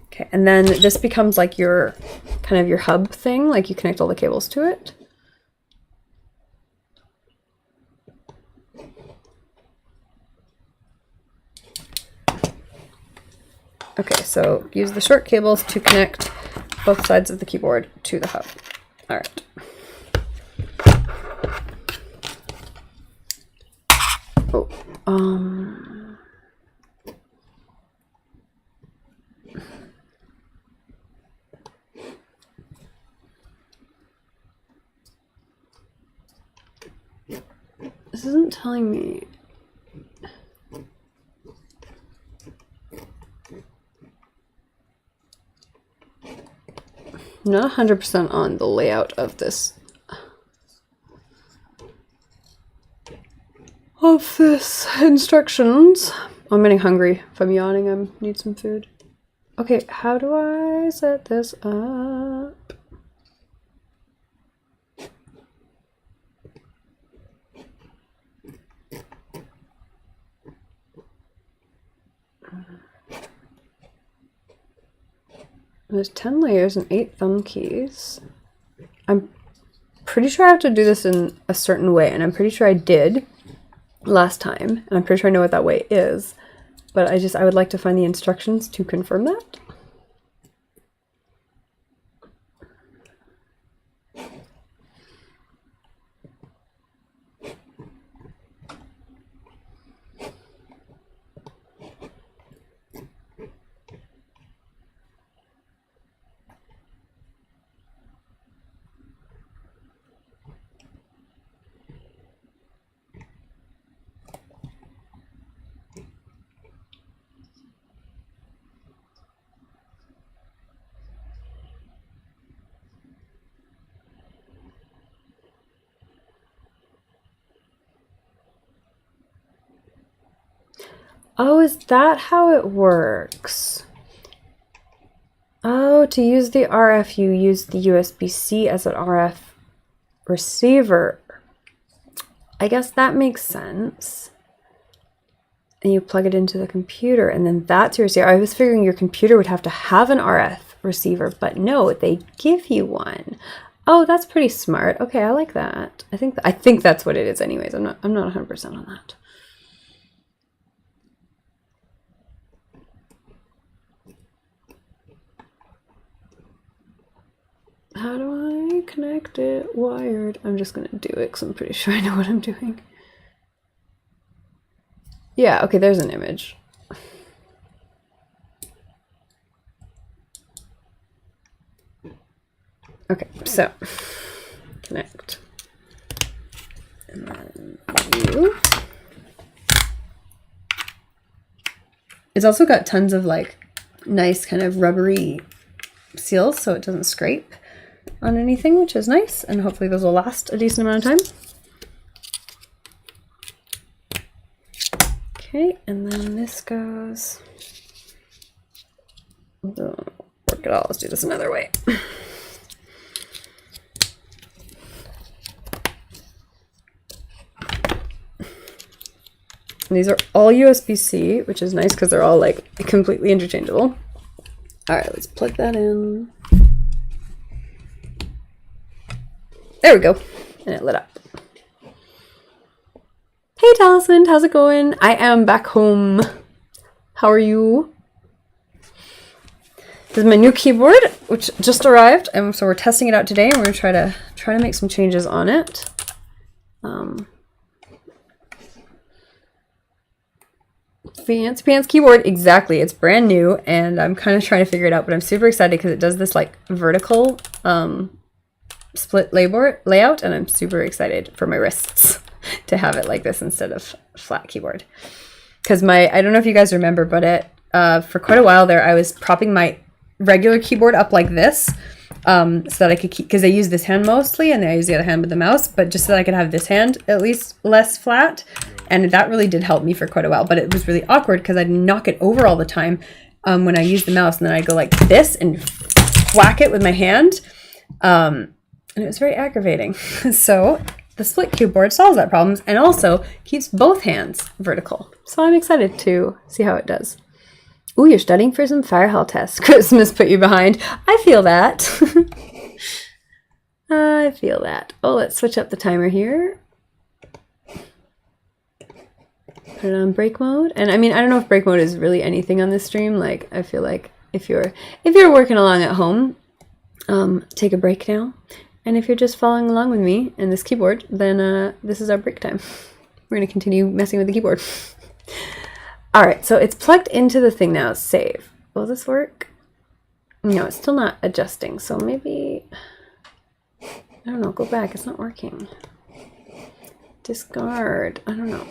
Okay, and then this becomes like your kind of your hub thing, like you connect all the cables to it. Okay, so use the short cables to connect both sides of the keyboard to the hub. All right. Oh, this isn't telling me. I'm not 100% on the layout of this. Instructions. I'm getting hungry. If I'm yawning, I need some food. Okay, how do I set this up? There's 10 layers and 8 thumb keys. I'm pretty sure I have to do this in a certain way, and I'm pretty sure I did last time, and I'm pretty sure I know what that way is, but I would like to find the instructions to confirm that. Oh, is that how it works? Oh, to use the RF, you use the USB-C as an RF receiver. I guess that makes sense. And you plug it into the computer, and then that's your receiver. I was figuring your computer would have to have an RF receiver, but no, they give you one. Oh, that's pretty smart. Okay, I like that. I think that's what it is anyways. I'm not 100% on that. How do I connect it wired? I'm just gonna do it because I'm pretty sure I know what I'm doing. Yeah, okay, there's an image. Okay, so connect. And then view. It's also got tons of like nice kind of rubbery seals so it doesn't scrape on anything, which is nice, and hopefully those will last a decent amount of time. Okay, and then this goes. Don't work it all. Let's do this another way. And these are all USB-C, which is nice because they're all like completely interchangeable. All right, let's plug that in. There we go, and it lit up. Hey Talisman, how's it going? I am back home. How are you? This is my new keyboard, which just arrived, and so we're testing it out today, and we're gonna try to make some changes on it. Fancy pants keyboard, exactly. It's brand new, and I'm kind of trying to figure it out, but I'm super excited because it does this like vertical split layout, and I'm super excited for my wrists to have it like this instead of flat keyboard. Because I don't know if you guys remember, but for quite a while there, I was propping my regular keyboard up like this so that I could keep, because I use this hand mostly, and I use the other hand with the mouse, but just so that I could have this hand at least less flat. and that really did help me for quite a while, but it was really awkward because I'd knock it over all the time when I used the mouse, and then I'd go like this and whack it with my hand, and it was very aggravating. So the split keyboard solves that problem and also keeps both hands vertical. So I'm excited to see how it does. Ooh, you're studying for some fire hall tests. Christmas put you behind. I feel that. I feel that. Oh, let's switch up the timer here. Put it on break mode. And I mean, I don't know if break mode is really anything on this stream. Like, I feel like if you're working along at home, take a break now. And if you're just following along with me and this keyboard, then this is our break time. We're going to continue messing with the keyboard. All right, so it's plugged into the thing now. Save. Will this work? No, it's still not adjusting. So maybe, I don't know, go back. It's not working. Discard. I don't know.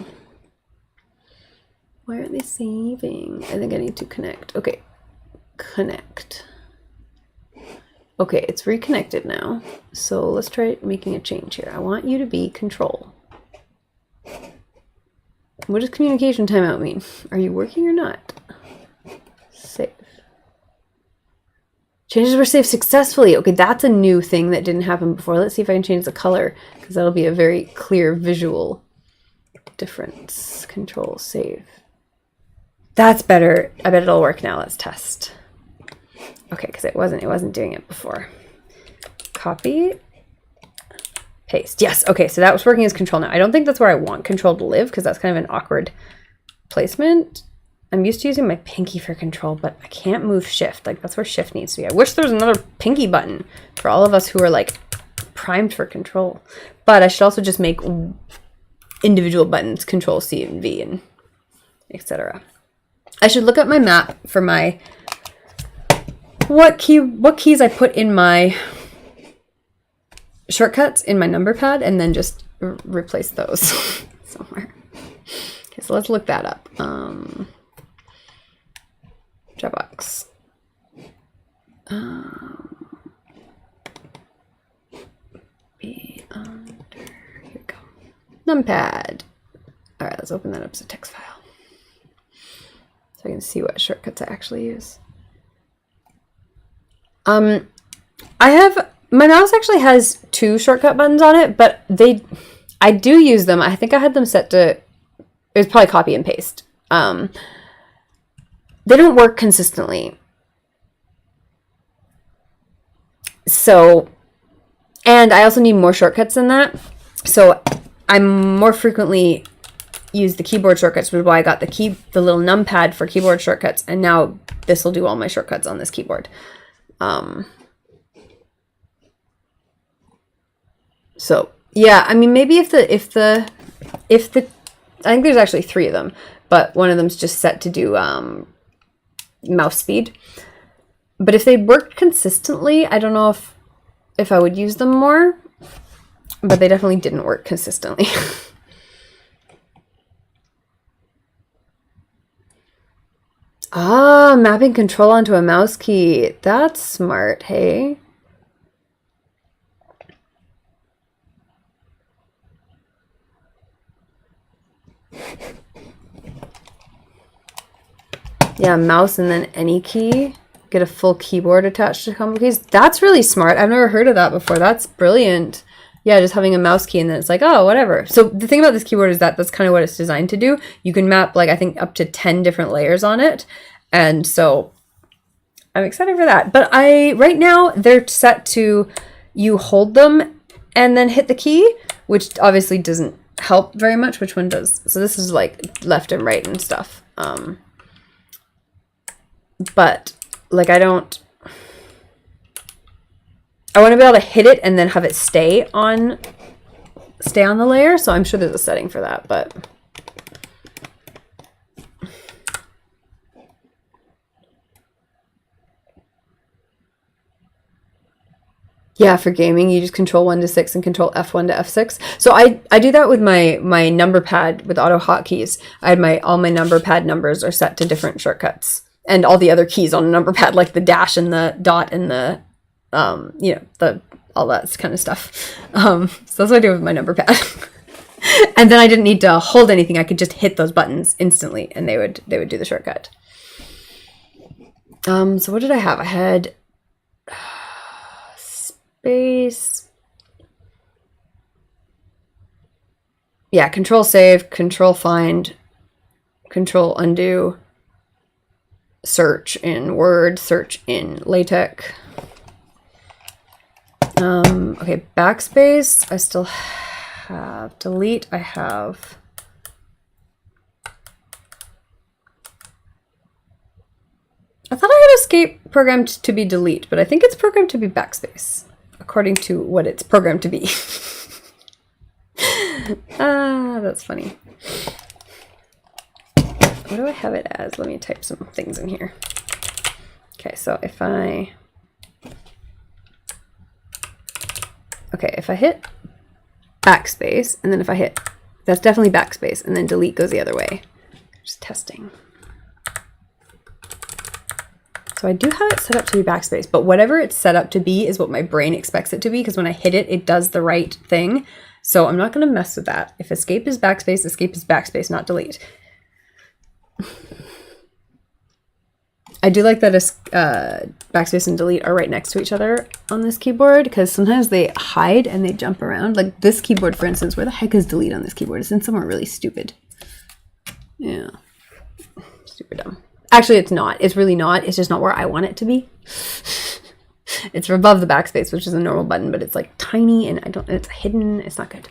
Why aren't they saving? I think I need to connect. Okay, connect. Okay, it's reconnected now. So let's try making a change here. I want you to be control. What does communication timeout mean? Are you working or not? Save. Changes were saved successfully. Okay, that's a new thing that didn't happen before. Let's see if I can change the color, because that'll be a very clear visual difference. Control, save. That's better. I bet it'll work now. Let's test. Okay, because it wasn't doing it before. Copy, paste. Yes, okay, so that was working as control now. I don't think that's where I want control to live, because that's kind of an awkward placement. I'm used to using my pinky for control, but I can't move shift. Like, that's where shift needs to be. I wish there was another pinky button for all of us who are like primed for control. But I should also just make individual buttons, control C and V and etc. I should look up my map for my what keys I put in my shortcuts in my number pad, and then just replace those somewhere. Okay, so let's look that up. Dropbox. Be under, here we go. Numpad. All right, let's open that up as a text file so I can see what shortcuts I actually use. My mouse actually has 2 shortcut buttons on it, but I do use them. I think I had them set to, it was probably copy and paste. They don't work consistently. So, and I also need more shortcuts than that. So I more frequently use the keyboard shortcuts, which is why I got the little numpad for keyboard shortcuts, and now this will do all my shortcuts on this keyboard. So yeah, I mean, maybe if the I think there's actually 3 of them, but one of them's just set to do mouse speed. But if they worked consistently, I don't know if I would use them more, but they definitely didn't work consistently. Ah, mapping control onto a mouse key. That's smart, hey? Yeah, mouse and then any key. Get a full keyboard attached to combo keys. That's really smart. I've never heard of that before. That's brilliant. Yeah, just having a mouse key and then it's like, oh, whatever. So the thing about this keyboard is that that's kind of what it's designed to do. You can map, like, I think up to 10 different layers on it. And so I'm excited for that. But right now they're set to, you hold them and then hit the key, which obviously doesn't help very much. Which one does? So this is like left and right and stuff. But like, I want to be able to hit it and then have it stay on the layer. So I'm sure there's a setting for that, but yeah, for gaming, you just control 1 to 6 and control F1 to F6. So I do that with my number pad with auto hotkeys. I had all my number pad numbers are set to different shortcuts, and all the other keys on a number pad, like the dash and the dot and the all that kind of stuff. So that's what I do with my number pad. And then I didn't need to hold anything. I could just hit those buttons instantly and they would do the shortcut. So what did I have? I had space. Yeah, control save, control find, control undo, search in Word, search in LaTeX. Okay, backspace, I still have. Delete, I have. I thought I had escape programmed to be delete, but I think it's programmed to be backspace, according to what it's programmed to be. That's funny. What do I have it as? Let me type some things in here. Okay, so if I... Okay, if I hit backspace, and then if I hit... That's definitely backspace, and then delete goes the other way. Just testing. So I do have it set up to be backspace, but whatever it's set up to be is what my brain expects it to be, because when I hit it, it does the right thing. So I'm not going to mess with that. If escape is backspace, not delete. I do like that backspace and delete are right next to each other on this keyboard, because sometimes they hide and they jump around. Like this keyboard, for instance, where the heck is delete on this keyboard? It's in somewhere really stupid. Yeah. Super dumb. Actually, it's not. It's really not. It's just not where I want it to be. It's above the backspace, which is a normal button, but it's like tiny and it's hidden. It's not good.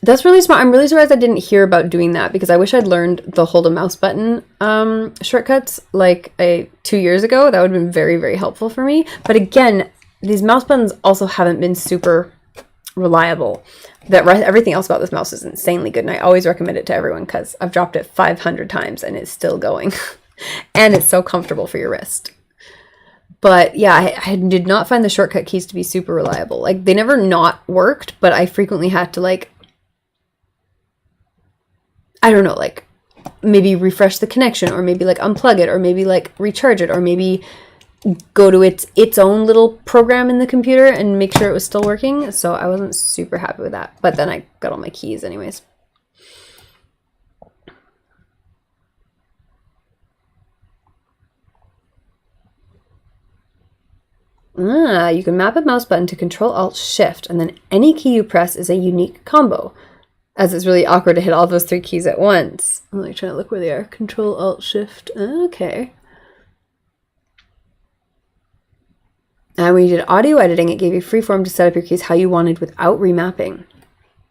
That's really smart. I'm really surprised I didn't hear about doing that, because I wish I'd learned the hold a mouse button shortcuts like 2 years ago. That would have been very, very helpful for me. But again, these mouse buttons also haven't been super reliable. Everything else about this mouse is insanely good, and I always recommend it to everyone because I've dropped it 500 times and it's still going. And it's so comfortable for your wrist. But yeah, I did not find the shortcut keys to be super reliable. Like, they never not worked, but I frequently had to, like, I don't know, like, maybe refresh the connection, or maybe, like, unplug it, or maybe, like, recharge it, or maybe go to its own little program in the computer and make sure it was still working. So I wasn't super happy with that. But then I got all my keys anyways. You can map a mouse button to Control-Alt-Shift, and then any key you press is a unique combo, as it's really awkward to hit all those 3 keys at once. I'm like trying to look where they are. Control-Alt-Shift. Okay. And when you did audio editing, it gave you free form to set up your keys how you wanted without remapping.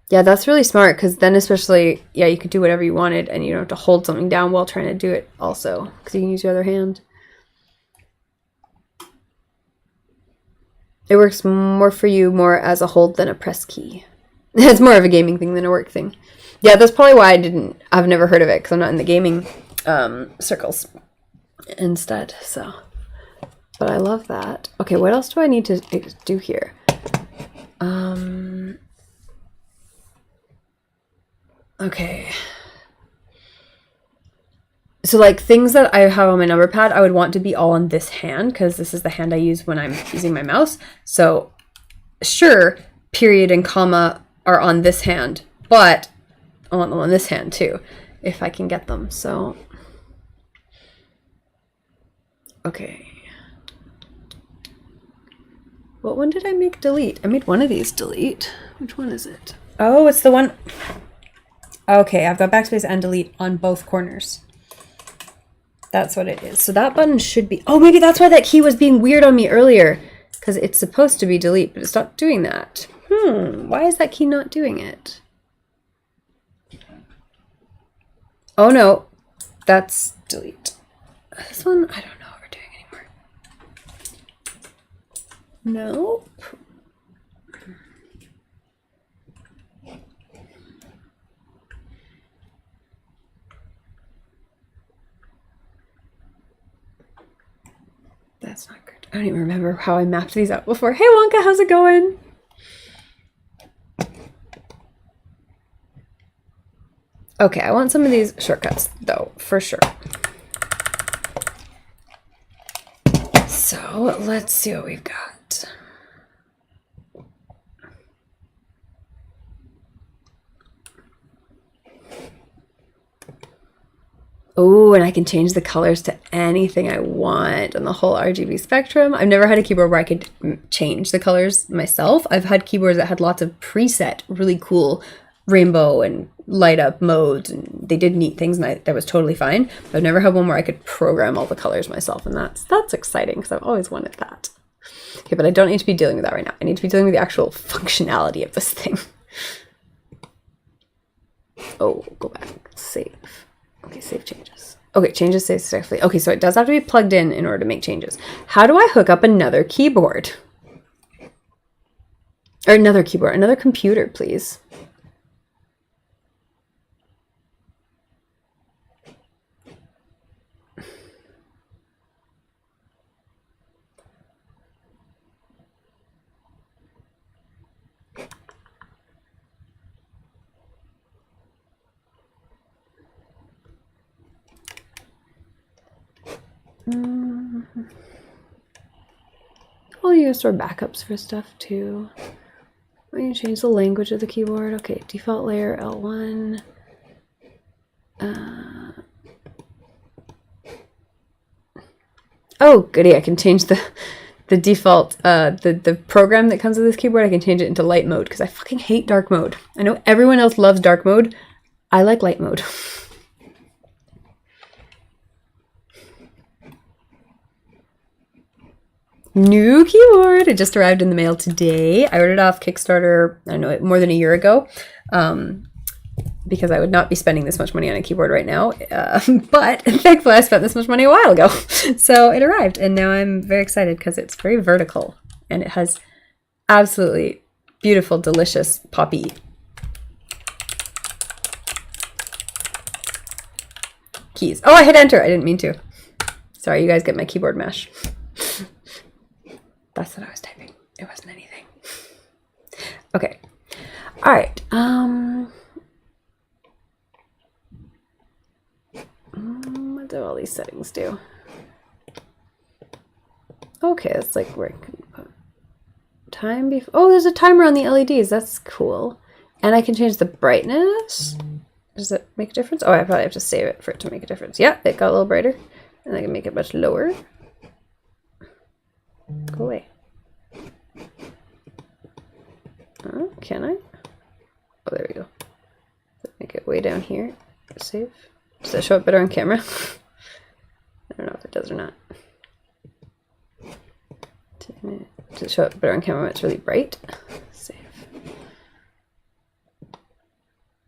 Yeah, that's really smart, because then especially, yeah, you could do whatever you wanted and you don't have to hold something down while trying to do it also, because you can use your other hand. It works more for you more as a hold than a press key. It's more of a gaming thing than a work thing. Yeah, that's probably why I've never heard of it, because I'm not in the gaming circles instead, so. But I love that. Okay, what else do I need to do here? Okay. So like things that I have on my number pad, I would want to be all on this hand, because this is the hand I use when I'm using my mouse. So sure, period and comma are on this hand, but I want them on this hand too, if I can get them. So, okay. What one did I make delete? I made one of these delete. Which one is it? Oh, it's the one. Okay, I've got backspace and delete on both corners. That's what it is. So that button should be... Oh, maybe that's why that key was being weird on me earlier. Because it's supposed to be delete, but it's not doing that. Why is that key not doing it? Oh, no. That's delete. This one, I don't know what we're doing anymore. Nope. That's not good. I don't even remember how I mapped these out before. Hey Wonka, how's it going? Okay, I want some of these shortcuts though, for sure. So let's see what we've got. Oh, and I can change the colors to anything I want on the whole RGB spectrum. I've never had a keyboard where I could change the colors myself. I've had keyboards that had lots of preset, really cool rainbow and light up modes, and they did neat things, and that was totally fine. But I've never had one where I could program all the colors myself, and that's exciting because I've always wanted that. Okay, but I don't need to be dealing with that right now. I need to be dealing with the actual functionality of this thing. Oh, go back, save. Okay, save changes. Okay, changes save safely. Okay, so it does have to be plugged in order to make changes. How do I hook up another keyboard? Or another keyboard, another computer, please. Oh, you can store backups for stuff too. Oh, you can change the language of the keyboard. Okay, default layer L1. Oh, goody! I can change the default the program that comes with this keyboard. I can change it into light mode because I fucking hate dark mode. I know everyone else loves dark mode. I like light mode. New keyboard! It just arrived in the mail today. I ordered off Kickstarter, I don't know, more than a year ago, because I would not be spending this much money on a keyboard right now. But thankfully I spent this much money a while ago. So it arrived, and now I'm very excited because it's very vertical, and it has absolutely beautiful, delicious poppy keys. Oh, I hit enter. I didn't mean to. Sorry, you guys get my keyboard mesh. That's what I was typing. It wasn't anything. Okay. All right. What do all these settings do? Okay, it's like where I can put time before. Oh, there's a timer on the LEDs. That's cool. And I can change the brightness. Does it make a difference? Oh, I probably have to save it for it to make a difference. Yeah, it got a little brighter. And I can make it much lower. Go away. Oh, can I? Oh, there we go. Make it way down here. Save. Does that show up better on camera? I don't know if it does or not. Does it show up better on camera when it's really bright? Save.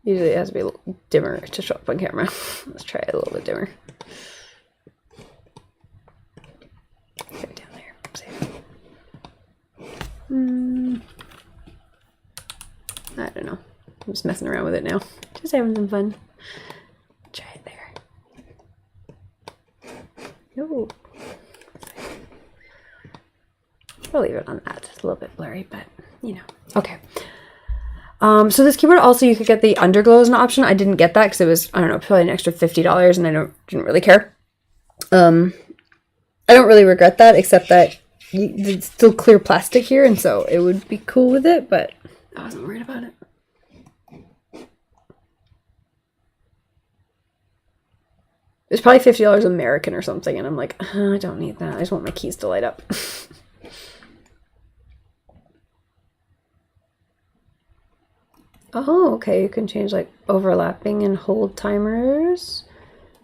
Usually it has to be a little dimmer to show up on camera. Let's try it a little bit dimmer. Okay, down there. Save. I don't know. I'm just messing around with it now. Just having some fun. Try it there. Ooh. I'll leave it on that. It's a little bit blurry, but you know. Okay. So this keyboard also, you could get the underglow as an option. I didn't get that because it was, I don't know, probably an extra $50, and I didn't really care. I don't really regret that, except that it's still clear plastic here, and so it would be cool with it, but I wasn't worried about it. It's probably $50 American or something, and I'm like, I don't need that. I just want my keys to light up. Oh, okay. You can change like overlapping and hold timers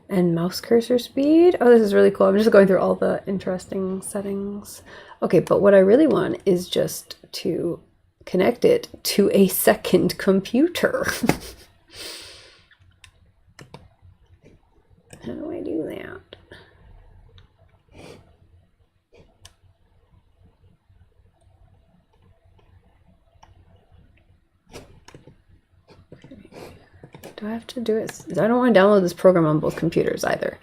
and mouse cursor speed. Oh, this is really cool. I'm just going through all the interesting settings. Okay, but what I really want is just to connect it to a second computer. How do I do that? Do I have to do it? I don't want to download this program on both computers either.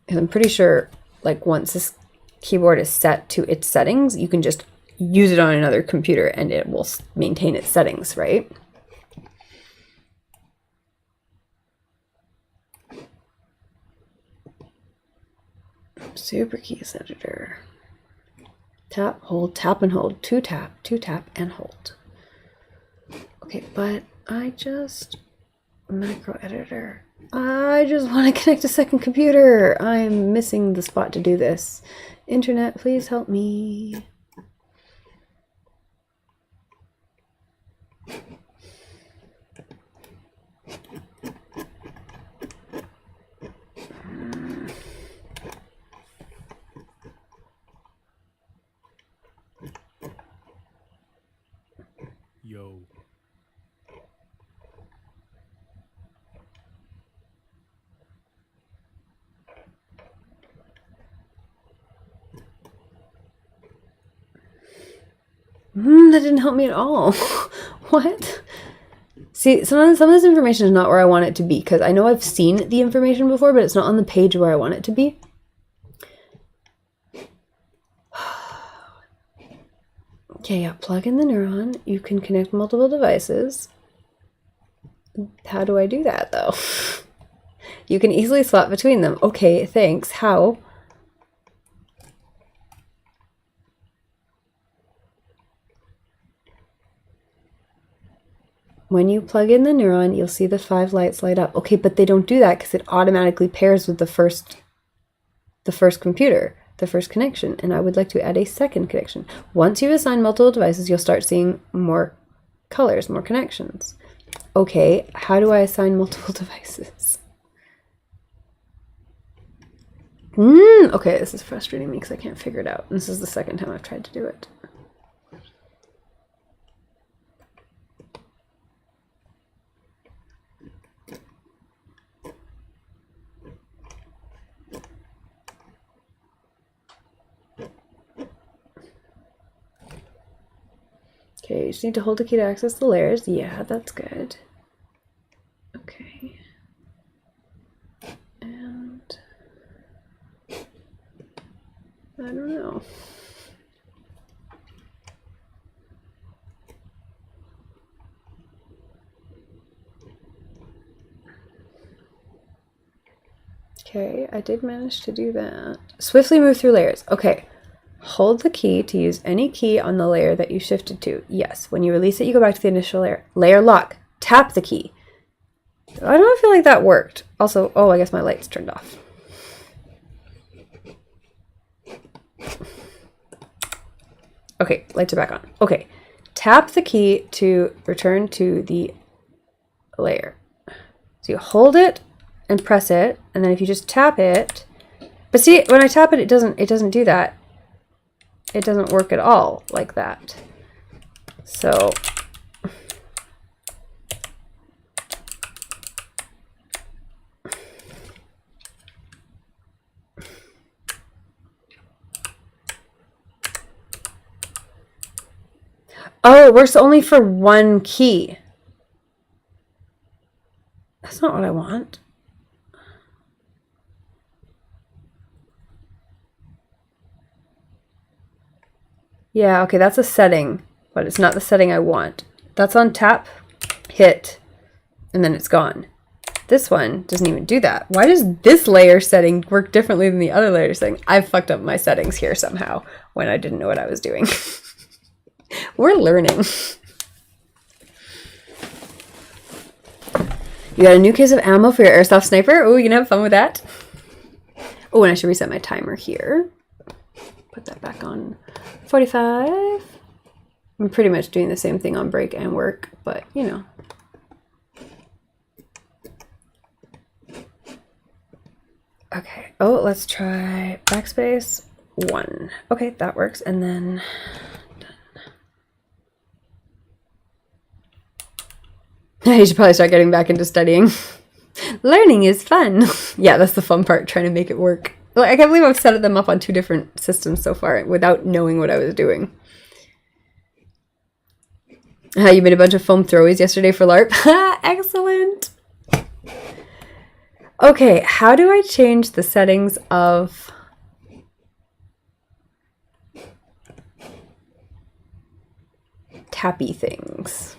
Because I'm pretty sure, like, once this keyboard is set to its settings, you can just use it on another computer and it will maintain its settings, right? Super keys editor. Tap, hold, tap and hold. Two tap and hold. Okay, but I just Macro editor. I just want to connect a second computer. I'm missing the spot to do this. Internet, please help me. Yo. That didn't help me at all. What? See, some of this information is not where I want it to be, because I know I've seen the information before, but it's not on the page where I want it to be. Okay, yeah, plug in the neuron. You can connect multiple devices. How do I do that, though? You can easily swap between them. Okay, thanks. How? When you plug in the neuron, you'll see the 5 lights light up. Okay, but they don't do that because it automatically pairs with the first computer, the first connection. And I would like to add a second connection. Once you assign multiple devices, you'll start seeing more colors, more connections. Okay, how do I assign multiple devices? Okay, this is frustrating me because I can't figure it out. This is the second time I've tried to do it. Okay, you just need to hold the key to access the layers. Yeah, that's good. Okay. And I don't know. Okay, I did manage to do that. Swiftly move through layers. Okay. Hold the key to use any key on the layer that you shifted to. Yes, when you release it, you go back to the initial layer. Layer lock. Tap the key. I don't feel like that worked. Also, oh, I guess my light's turned off. Okay, lights are back on. Okay, tap the key to return to the layer. So you hold it and press it, and then if you just tap it, but see, when I tap it, it doesn't do that. It doesn't work at all like that. So oh, it works only for one key. That's not what I want. Yeah, okay, that's a setting, but it's not the setting I want. That's on tap, hit, and then it's gone. This one doesn't even do that. Why does this layer setting work differently than the other layer setting? I've fucked up my settings here somehow when I didn't know what I was doing. We're learning. You got a new case of ammo for your airsoft sniper. Oh, you can have fun with that. Oh, and I should reset my timer here. Put that back on 45. I'm pretty much doing the same thing on break and work, but you know. Okay. Oh, let's try backspace 1. Okay, that works. And then done. You should probably start getting back into studying. Learning is fun. Yeah, that's the fun part, trying to make it work. Like, I can't believe I've set them up on 2 different systems so far without knowing what I was doing. You made a bunch of foam throwies yesterday for LARP. Excellent. Okay, how do I change the settings of tappy things?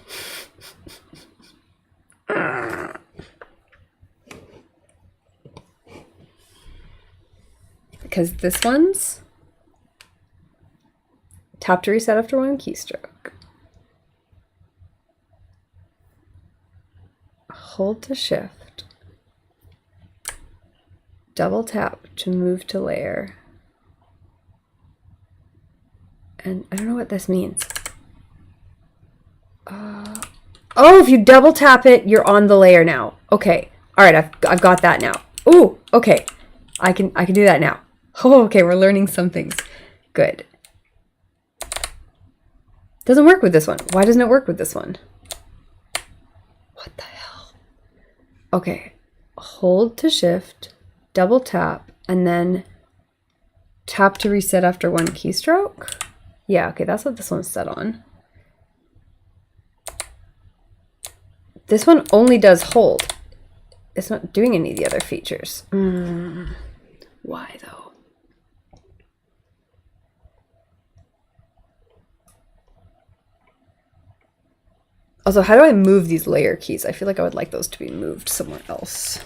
Because this one's tap to reset after 1 keystroke. hold to shift, double tap to move to layer. And I don't know what this means. Oh, if you double tap it, you're on the layer now. Okay. All right, I've got that now. Ooh, okay. I can do that now. Oh, okay, we're learning some things. Good. Doesn't work with this one. Why doesn't it work with this one? What the hell? Okay. Hold to shift, double tap, and then tap to reset after one keystroke. Yeah, okay, that's what this one's set on. This one only does hold. It's not doing any of the other features. Why though? Also, how do I move these layer keys? I feel like I would like those to be moved somewhere else.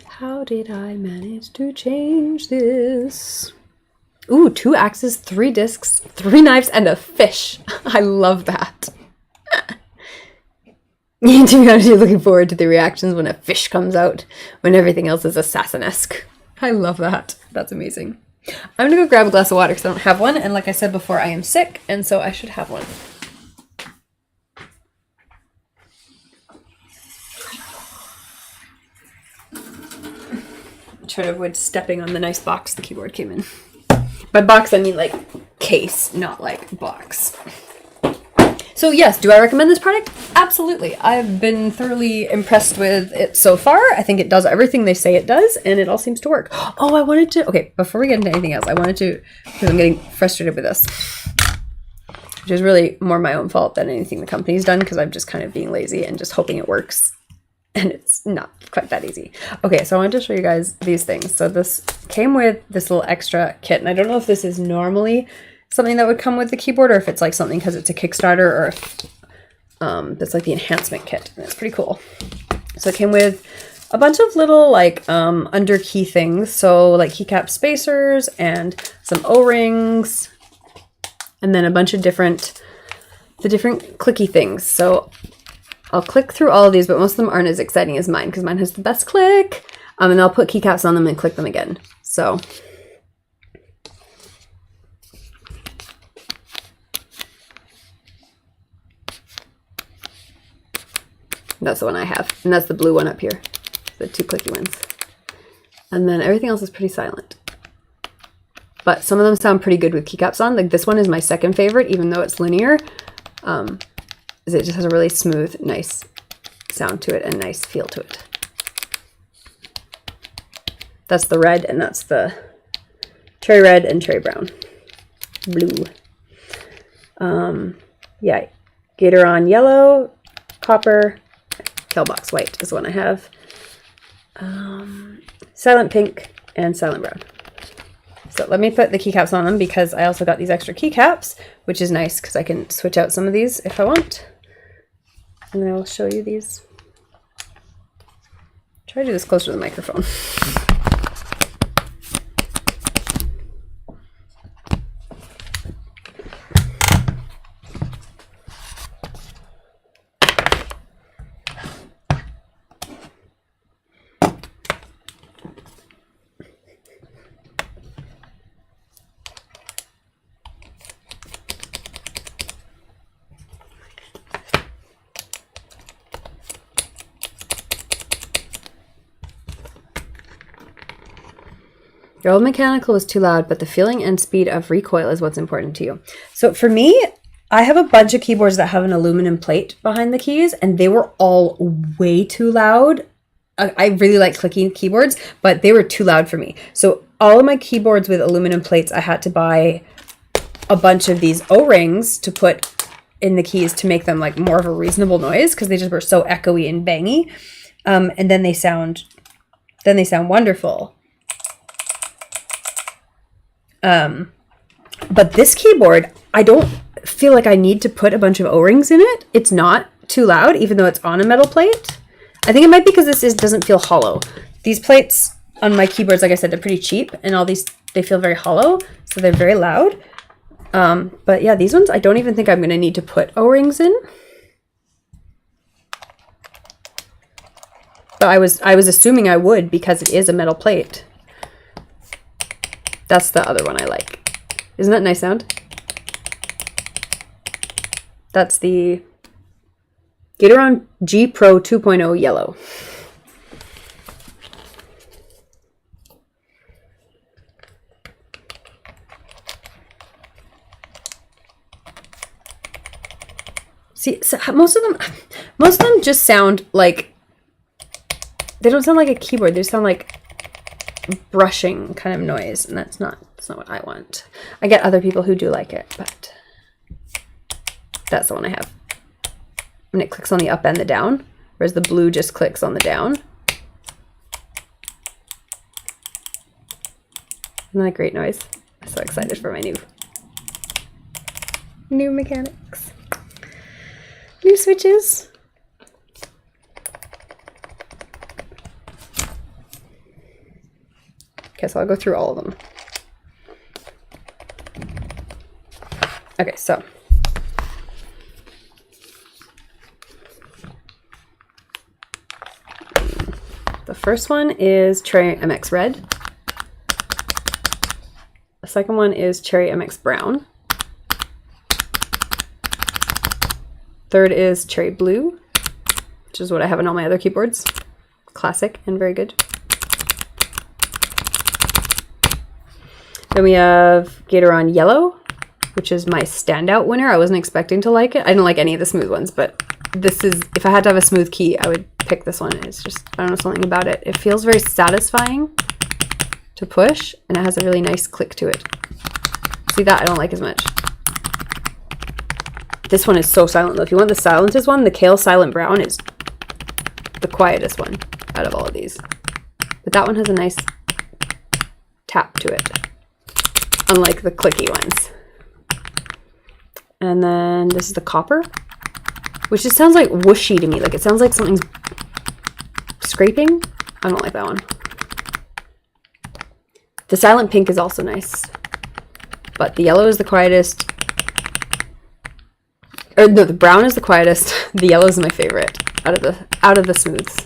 How did I manage to change this? Ooh, 2 axes, 3 discs, 3 knives, and a fish. I love that. To be honest, you're looking forward to the reactions when a fish comes out, when everything else is assassin-esque. I love that. That's amazing. I'm gonna go grab a glass of water because I don't have one, and like I said before, I am sick, and so I should have one. Try to avoid stepping on the nice box the keyboard came in. By box, I mean like case, not like box. So yes, do I recommend this product? Absolutely. I've been thoroughly impressed with it so far. I think it does everything they say it does, and it all seems to work. Oh, I wanted to, okay, before we get into anything else, I wanted to, because I'm getting frustrated with this, which is really more my own fault than anything the company's done, because I'm just kind of being lazy and just hoping it works. And it's not quite that easy. Okay, so I wanted to show you guys these things. So this came with this little extra kit, and I don't know if this is normally something that would come with the keyboard, or if it's like something because it's a Kickstarter, or if that's like the enhancement kit, and it's pretty cool. So it came with a bunch of little like under key things, so like keycap spacers and some O-rings, and then a bunch of different clicky things. So I'll click through all of these, but most of them aren't as exciting as mine because mine has the best click. And I'll put keycaps on them and click them again. So that's the one I have, and that's the blue one up here, the 2 clicky ones. And then everything else is pretty silent. But some of them sound pretty good with keycaps on. Like this one is my second favorite, even though it's linear. It just has a really smooth, nice sound to it and nice feel to it. That's the red, and that's the cherry red and cherry brown. Blue. Yeah, Gator-on yellow, copper, Kailh Box White is the one I have. Silent pink and silent brown. So let me put the keycaps on them because I also got these extra keycaps, which is nice because I can switch out some of these if I want. And then I will show you these. Try to do this closer to the microphone. Your old mechanical was too loud, but the feeling and speed of recoil is what's important to you. So for me, I have a bunch of keyboards that have an aluminum plate behind the keys, and they were all way too loud. I really like clicking keyboards, but they were too loud for me. So all of my keyboards with aluminum plates, I had to buy a bunch of these O-rings to put in the keys to make them like more of a reasonable noise, because they just were so echoey and bangy. And then they sound wonderful. But this keyboard, I don't feel like I need to put a bunch of O-rings in it. It's not too loud, even though it's on a metal plate. I think it might be because doesn't feel hollow. These plates on my keyboards, like I said, they're pretty cheap, and all these, they feel very hollow, so they're very loud. But yeah, these ones, I don't even think I'm going to need to put O-rings in. But I was assuming I would because it is a metal plate. That's the other one I like. Isn't that a nice sound? That's the Gateron G Pro 2.0 yellow. See, so most of them just sound like, they don't sound like a keyboard. They sound like brushing kind of noise, and that's not what I want. I get other people who do like it, but that's the one I have. And it clicks on the up and the down, whereas the blue just clicks on the down. Isn't that great noise? I'm so excited for my new mechanics. New switches. Okay, so I'll go through all of them. Okay, so the first one is Cherry MX Red. The second one is Cherry MX Brown. Third is Cherry Blue, which is what I have on all my other keyboards. Classic and very good. Then we have Gateron Yellow, which is my standout winner. I wasn't expecting to like it. I didn't like any of the smooth ones, but this is, if I had to have a smooth key, I would pick this one. It's just, I don't know, something about it. It feels very satisfying to push, and it has a really nice click to it. See, that I don't like as much. This one is so silent though. If you want the silentest one, the Kailh Silent Brown is the quietest one out of all of these. But that one has a nice tap to it, unlike the clicky ones. And then this is the Copper, which just sounds like whooshy to me. Like it sounds like something's scraping. I don't like that one. The Silent Pink is also nice, but the yellow is the quietest. Or no, the brown is the quietest. The yellow is my favorite out of the smooths.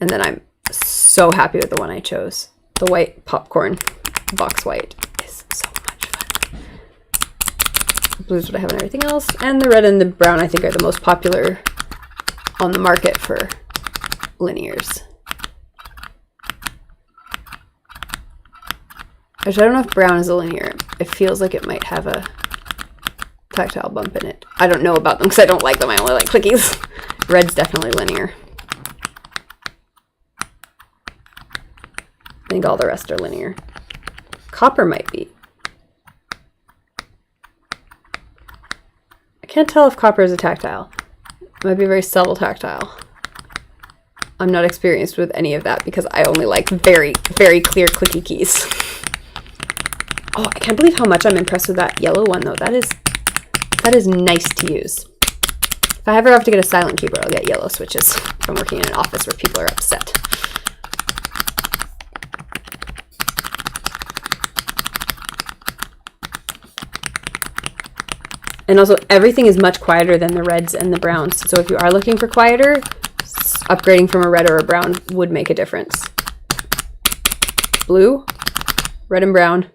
And then I'm so happy with the one I chose. The white popcorn box white is so much fun. The blue is what I have on everything else, and the red and the brown I think are the most popular on the market for linears. Which I don't know if brown is a linear. It feels like it might have a tactile bump in it. I don't know about them because I don't like them. I only like clickies. Red's definitely linear. I think all the rest are linear. Copper might be. I can't tell if copper is a tactile. It might be very subtle tactile. I'm not experienced with any of that because I only like very, very clear clicky keys. Oh, I can't believe how much I'm impressed with that yellow one though. That is nice to use. If I ever have to get a silent keyboard, I'll get yellow switches if I'm working in an office where people are upset. And also, everything is much quieter than the reds and the browns. So if you are looking for quieter, upgrading from a red or a brown would make a difference. Blue, red and brown.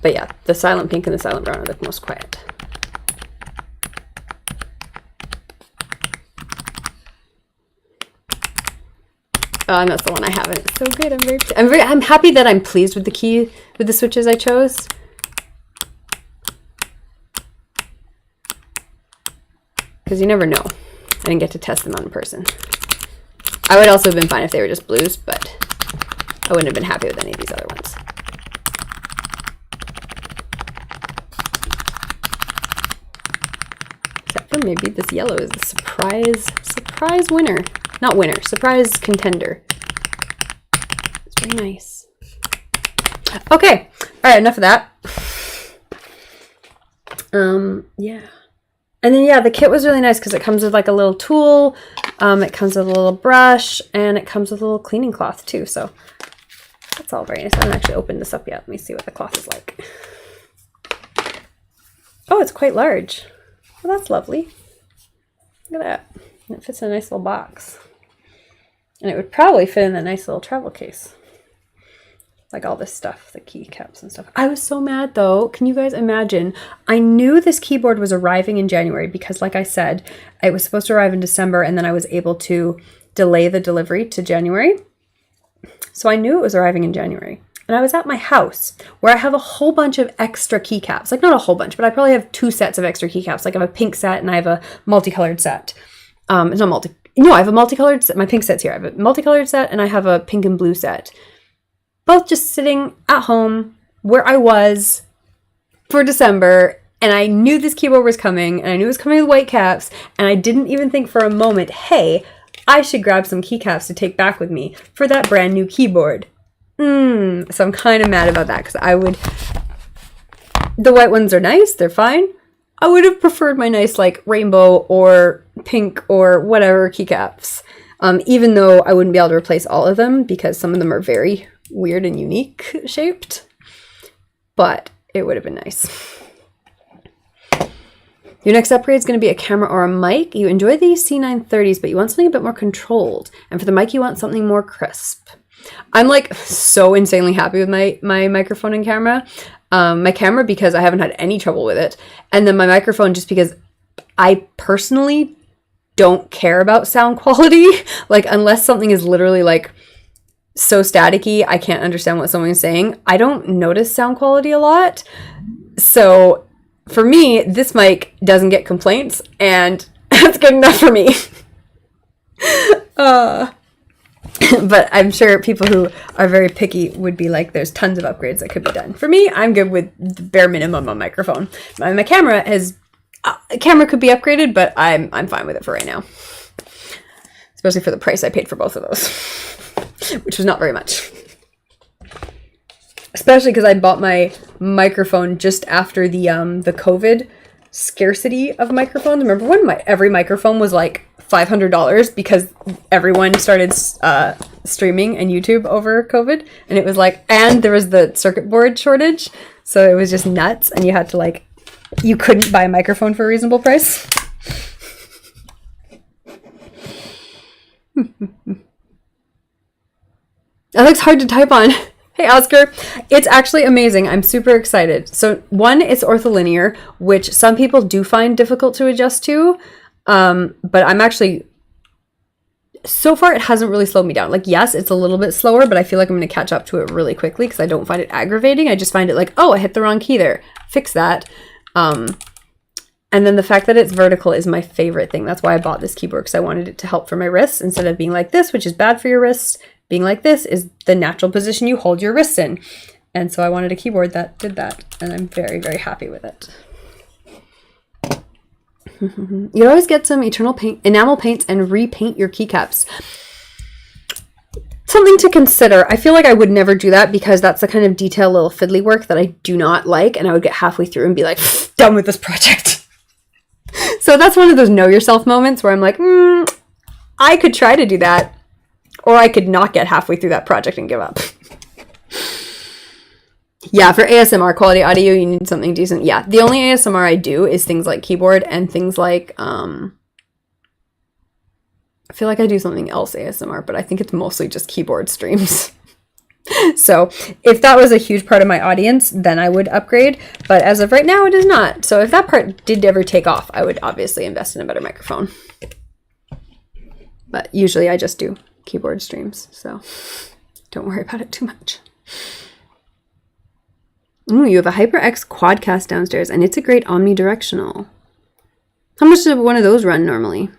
But yeah, the Silent Pink and the Silent Brown are the most quiet. Oh, and that's the one I have, and it's so good. I'm happy that I'm pleased with the switches I chose. Because you never know. I didn't get to test them on in person. I would also have been fine if they were just blues, but I wouldn't have been happy with any of these other ones. Except for maybe this yellow is a surprise winner. Not winner, surprise contender. It's very nice. Okay, all right, enough of that. Yeah. And then, yeah, the kit was really nice because it comes with like a little tool, it comes with a little brush, and it comes with a little cleaning cloth too. So That's all very nice. I haven't actually opened this up yet. Let me see what the cloth is like. Oh, it's quite large. Well, that's lovely. Look at that. It fits in a nice little box. And it would probably fit in a nice little travel case. Like all this stuff, the keycaps and stuff. I was so mad though. Can you guys imagine? I knew this keyboard was arriving in January because, like I said, it was supposed to arrive in December and then I was able to delay the delivery to January. So I knew it was arriving in January. And I was at my house where I have a whole bunch of extra keycaps. Like not a whole bunch, but I probably have 2 sets of extra keycaps. Like I have a pink set and I have a multicolored set. It's not multi. No, I have a multicolored set. My pink set's here. I have a multicolored set and I have a pink and blue set. Both just sitting at home where I was for December, and I knew this keyboard was coming, and I knew it was coming with white caps, and I didn't even think for a moment, hey, I should grab some keycaps to take back with me for that brand new keyboard. So I'm kind of mad about that, because the white ones are nice, they're fine. I would have preferred my nice, like, rainbow or pink or whatever keycaps, even though I wouldn't be able to replace all of them, because some of them are very weird and unique shaped, but it would have been nice. Your next upgrade is going to be a camera or a mic. You enjoy the C930s, but you want something a bit more controlled. And for the mic, you want something more crisp. I'm like so insanely happy with my microphone and camera. My camera because I haven't had any trouble with it. And then my microphone just because I personally don't care about sound quality. Like unless something is literally like so staticky, I can't understand what someone's saying. I don't notice sound quality a lot. So for me, this mic doesn't get complaints and that's good enough for me. But I'm sure people who are very picky would be like, there's tons of upgrades that could be done. For me, I'm good with the bare minimum on microphone. My camera camera could be upgraded, but I'm fine with it for right now. Especially for the price I paid for both of those. Which was not very much. Especially because I bought my microphone just after the COVID scarcity of microphones. Remember when every microphone was like $500 because everyone started streaming and YouTube over COVID, and it was like, and there was the circuit board shortage, so it was just nuts, and you had to like, you couldn't buy a microphone for a reasonable price. That looks hard to type on. Hey, Oscar. It's actually amazing. I'm super excited. So one, it's ortholinear, which some people do find difficult to adjust to. But I'm actually, so far it hasn't really slowed me down. Like, yes, it's a little bit slower, but I feel like I'm going to catch up to it really quickly because I don't find it aggravating. I just find it like, oh, I hit the wrong key there. Fix that. And then the fact that it's vertical is my favorite thing. That's why I bought this keyboard, because I wanted it to help for my wrists instead of being like this, which is bad for your wrists. Being like this is the natural position you hold your wrists in. And so I wanted a keyboard that did that. And I'm very, very happy with it. You'd always get some enamel paints and repaint your keycaps. Something to consider. I feel like I would never do that because that's the kind of detail little fiddly work that I do not like. And I would get halfway through and be like, done with this project. So that's one of those know yourself moments where I'm like, I could try to do that. Or I could not get halfway through that project and give up. Yeah, for ASMR quality audio, you need something decent. Yeah, the only ASMR I do is things like keyboard and things like, I feel like I do something else ASMR, but I think it's mostly just keyboard streams. So if that was a huge part of my audience, then I would upgrade. But as of right now, it is not. So if that part did ever take off, I would obviously invest in a better microphone. But usually I just do keyboard streams, so don't worry about it too much. Ooh, you have a HyperX Quadcast downstairs, and it's a great omnidirectional. How much does one of those run normally?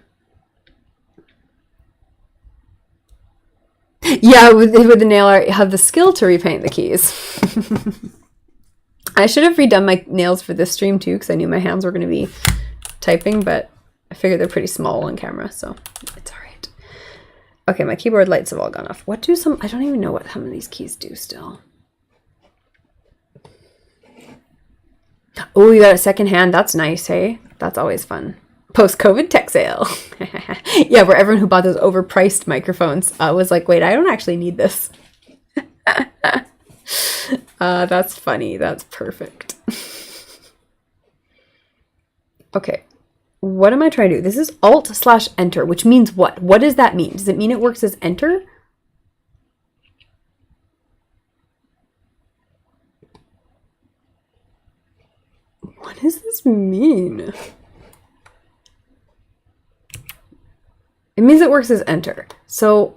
Yeah, with the nail art, you have the skill to repaint the keys. I should have redone my nails for this stream too, because I knew my hands were going to be typing, but I figured they're pretty small on camera, so it's all right. Okay, my keyboard lights have all gone off. What do I don't even know what some of these keys do still. Oh, you got a second hand. That's nice, hey? That's always fun. Post-COVID tech sale. Yeah, where everyone who bought those overpriced microphones was like, wait, I don't actually need this. That's funny. That's perfect. Okay. What am I trying to do? This is Alt/Enter, which means what? What does that mean? Does it mean it works as Enter? What does this mean? It means it works as Enter. So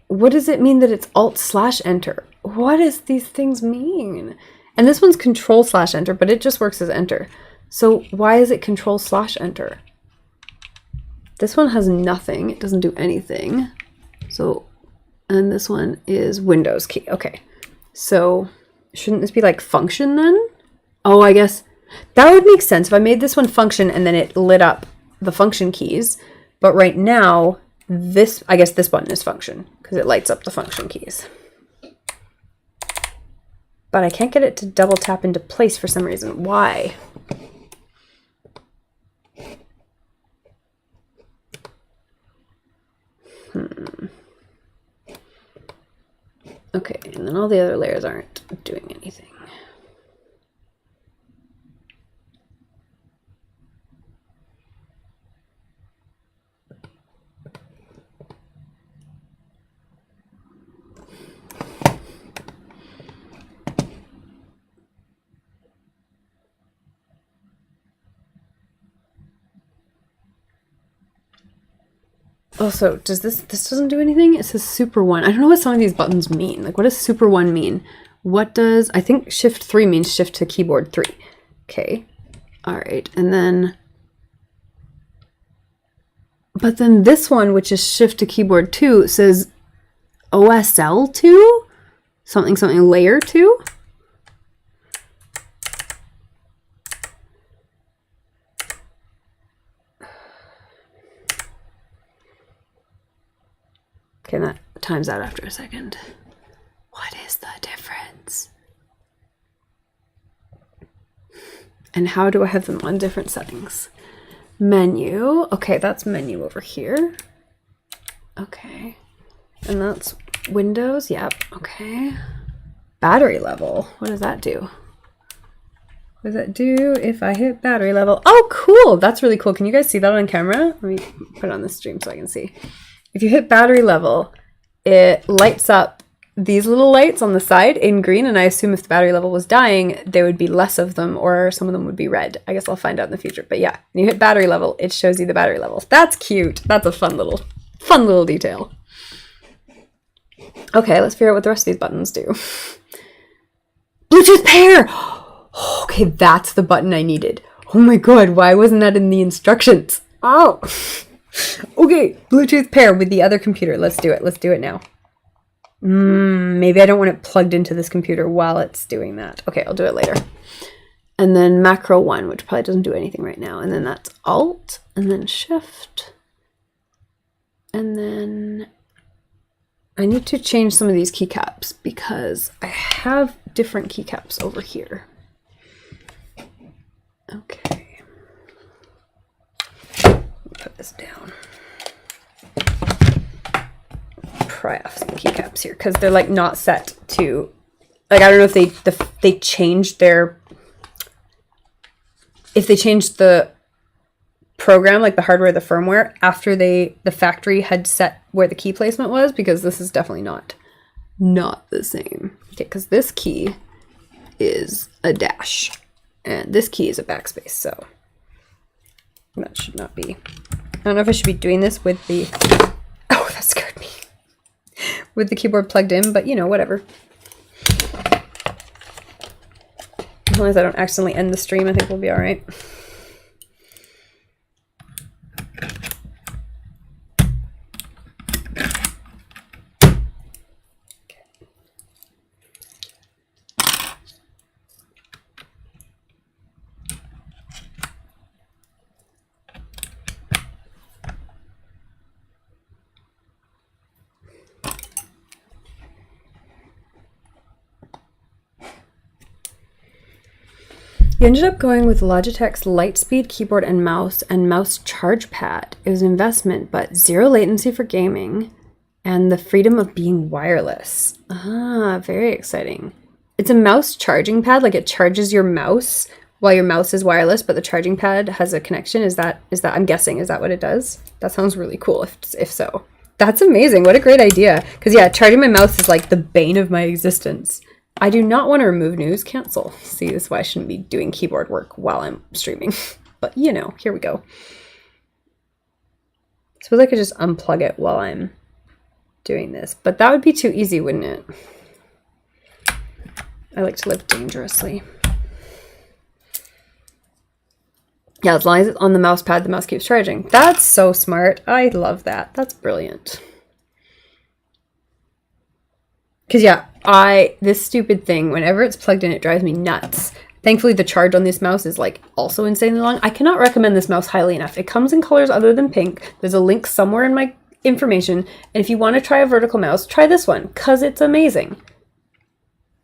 what does it mean that it's Alt/Enter? What does these things mean? And this one's Control/Enter, but it just works as Enter. So why is it Control/Enter? This one has nothing. It doesn't do anything. So, and this one is Windows key. Okay. So shouldn't this be like function then? Oh, I guess that would make sense if I made this one function and then it lit up the function keys. But right now, this, I guess this button is function because it lights up the function keys. But I can't get it to double tap into place for some reason. Why? Okay, and then all the other layers aren't doing anything. Also, does this doesn't do anything? It says Super 1. I don't know what some of these buttons mean. Like, what does Super 1 mean? What does, I think Shift 3 means Shift to keyboard 3. Okay. All right. And then, but then this one, which is Shift to keyboard 2, says OSL 2? Something layer 2? Okay, that times out after a second. What is the difference? And how do I have them on different settings? Menu. Okay, that's menu over here. Okay. And that's Windows. Yep. Okay. Battery level. What does that do? What does that do if I hit battery level? Oh, cool. That's really cool. Can you guys see that on camera? Let me put it on the stream so I can see. If you hit battery level, it lights up these little lights on the side in green, and I assume if the battery level was dying, there would be less of them, or some of them would be red. I guess I'll find out in the future. But yeah, when you hit battery level, it shows you the battery levels. That's cute. That's a fun little detail. Okay, let's figure out what the rest of these buttons do. Bluetooth pair! Okay, that's the button I needed. Oh my god, why wasn't that in the instructions? Oh! Okay, Bluetooth pair with the other computer. Let's do it. Let's do it now. Maybe I don't want it plugged into this computer while it's doing that. Okay, I'll do it later. And then macro 1, which probably doesn't do anything right now. And then that's Alt, and then Shift. And then I need to change some of these keycaps because I have different keycaps over here. Okay. Put this down. Pry off some keycaps here because they're like not set to, like, I don't know if they changed their, if they changed the program, like the hardware, the firmware, after the factory had set where the key placement was, because this is definitely not the same. Okay, because this key is a dash and this key is a backspace, so that should not be. I don't know if I should be doing this with the, oh, that scared me, with the keyboard plugged in, but you know, whatever. As long as I don't accidentally end the stream, I think we'll be all right. You ended up going with Logitech's Lightspeed keyboard and mouse charge pad. It was an investment, but zero latency for gaming and the freedom of being wireless. Ah, very exciting. It's a mouse charging pad, like it charges your mouse while your mouse is wireless, but the charging pad has a connection. Is that I'm guessing, is that what it does? That sounds really cool if so. That's amazing. What a great idea. Because yeah, charging my mouse is like the bane of my existence. I do not want to remove news. Cancel. See, this is why I shouldn't be doing keyboard work while I'm streaming. But you know, here we go. I suppose I could just unplug it while I'm doing this, but that would be too easy, wouldn't it? I like to live dangerously. Yeah, as long as it's on the mouse pad, the mouse keeps charging. That's so smart. I love that. That's brilliant. Because yeah, this stupid thing, whenever it's plugged in, it drives me nuts. Thankfully, the charge on this mouse is like also insanely long. I cannot recommend this mouse highly enough. It comes in colors other than pink. There's a link somewhere in my information. And if you want to try a vertical mouse, try this one because it's amazing.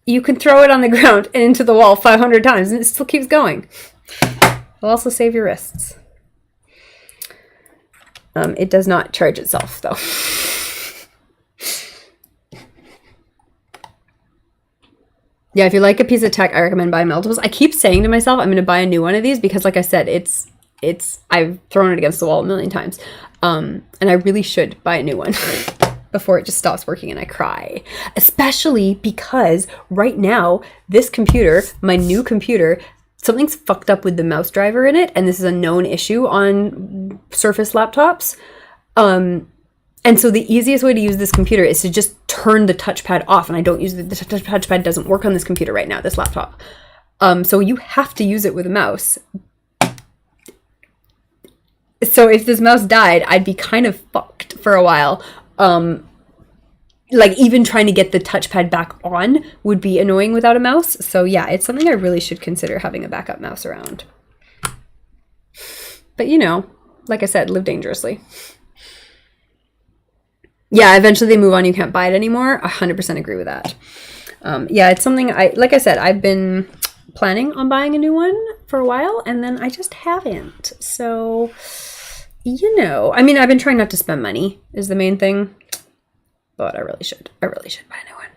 You can throw it on the ground and into the wall 500 times and it still keeps going. It'll also save your wrists. It does not charge itself though. Yeah, if you like a piece of tech, I recommend buying multiples. I keep saying to myself, I'm going to buy a new one of these because like I said, I've thrown it against the wall a million times. And I really should buy a new one before it just stops working and I cry. Especially because right now, this computer, my new computer, something's fucked up with the mouse driver in it. And this is a known issue on Surface laptops. And so the easiest way to use this computer is to just turn the touchpad off. And I don't use the touchpad doesn't work on this computer right now, this laptop. So you have to use it with a mouse. So if this mouse died, I'd be kind of fucked for a while. Like even trying to get the touchpad back on would be annoying without a mouse. So yeah, it's something I really should consider having a backup mouse around. But you know, like I said, live dangerously. Yeah, eventually they move on. You can't buy it anymore. 100% agree with that. Yeah, it's something like I said, I've been planning on buying a new one for a while and then I just haven't. So, you know, I mean, I've been trying not to spend money is the main thing, but I really should buy a new one.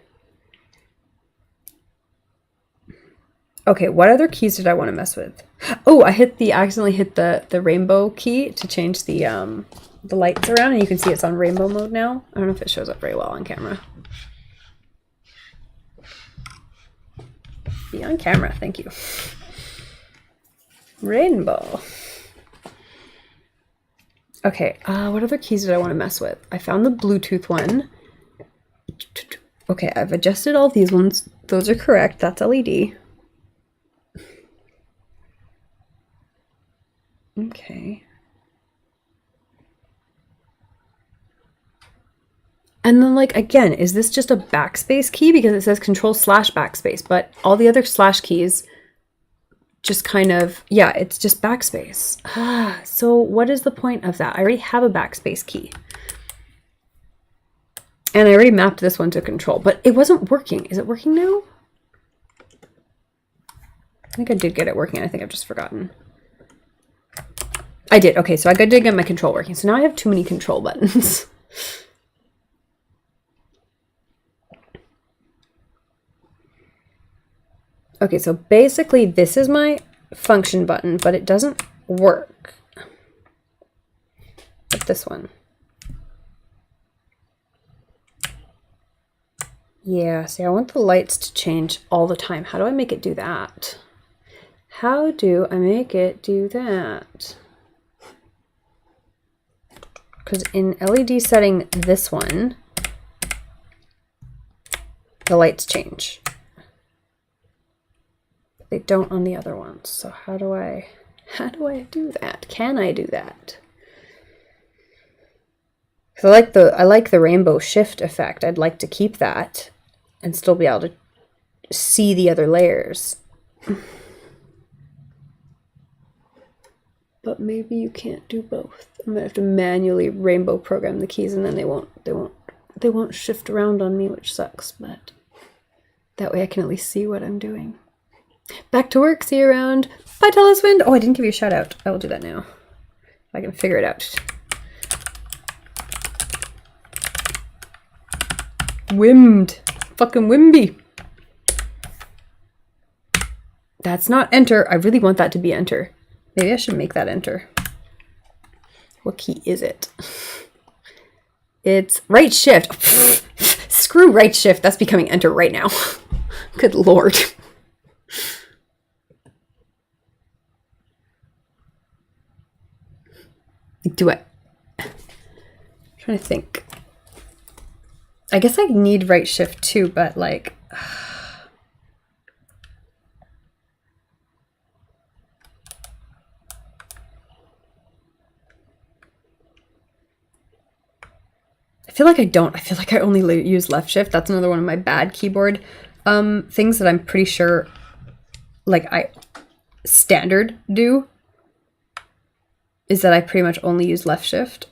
Okay, what other keys did I want to mess with? Oh, I accidentally hit the rainbow key to change the lights around, and you can see it's on rainbow mode now. I don't know if it shows up very well on camera. Be on camera, thank you. Rainbow. Okay, what other keys did I want to mess with? I found the Bluetooth one. Okay, I've adjusted all these ones. Those are correct. That's LED. Okay. And then like, again, is this just a backspace key? Because it says Control/backspace, but all the other slash keys just kind of, yeah, it's just backspace. So what is the point of that? I already have a backspace key. And I already mapped this one to Control, but it wasn't working. Is it working now? I think I did get it working. I think I've just forgotten. I did. Okay, so I did get my Control working. So now I have too many Control buttons. Okay, so basically this is my function button, but it doesn't work. But this one. Yeah, see, I want the lights to change all the time. How do I make it do that? How do I make it do that? Because in LED setting this one, the lights change. They don't on the other ones. So how do I do that? Can I do that? So I like the rainbow shift effect. I'd like to keep that and still be able to see the other layers. But maybe you can't do both. I'm gonna have to manually rainbow program the keys and then they won't shift around on me, which sucks, but that way I can at least see what I'm doing. Back to work, see you around. Bye, Teleswind. Oh, I didn't give you a shout out. I will do that now. If I can figure it out. Wimmed. Fucking Wimby. That's not enter. I really want that to be enter. Maybe I should make that enter. What key is it? It's right shift. Screw right shift. That's becoming enter right now. Good Lord. Do it. I'm trying to think. I guess I need right shift too, but like... I feel like I don't. I feel like I only use left shift. That's another one of my bad keyboard things that I'm pretty sure like I standard do, is that I pretty much only use left shift.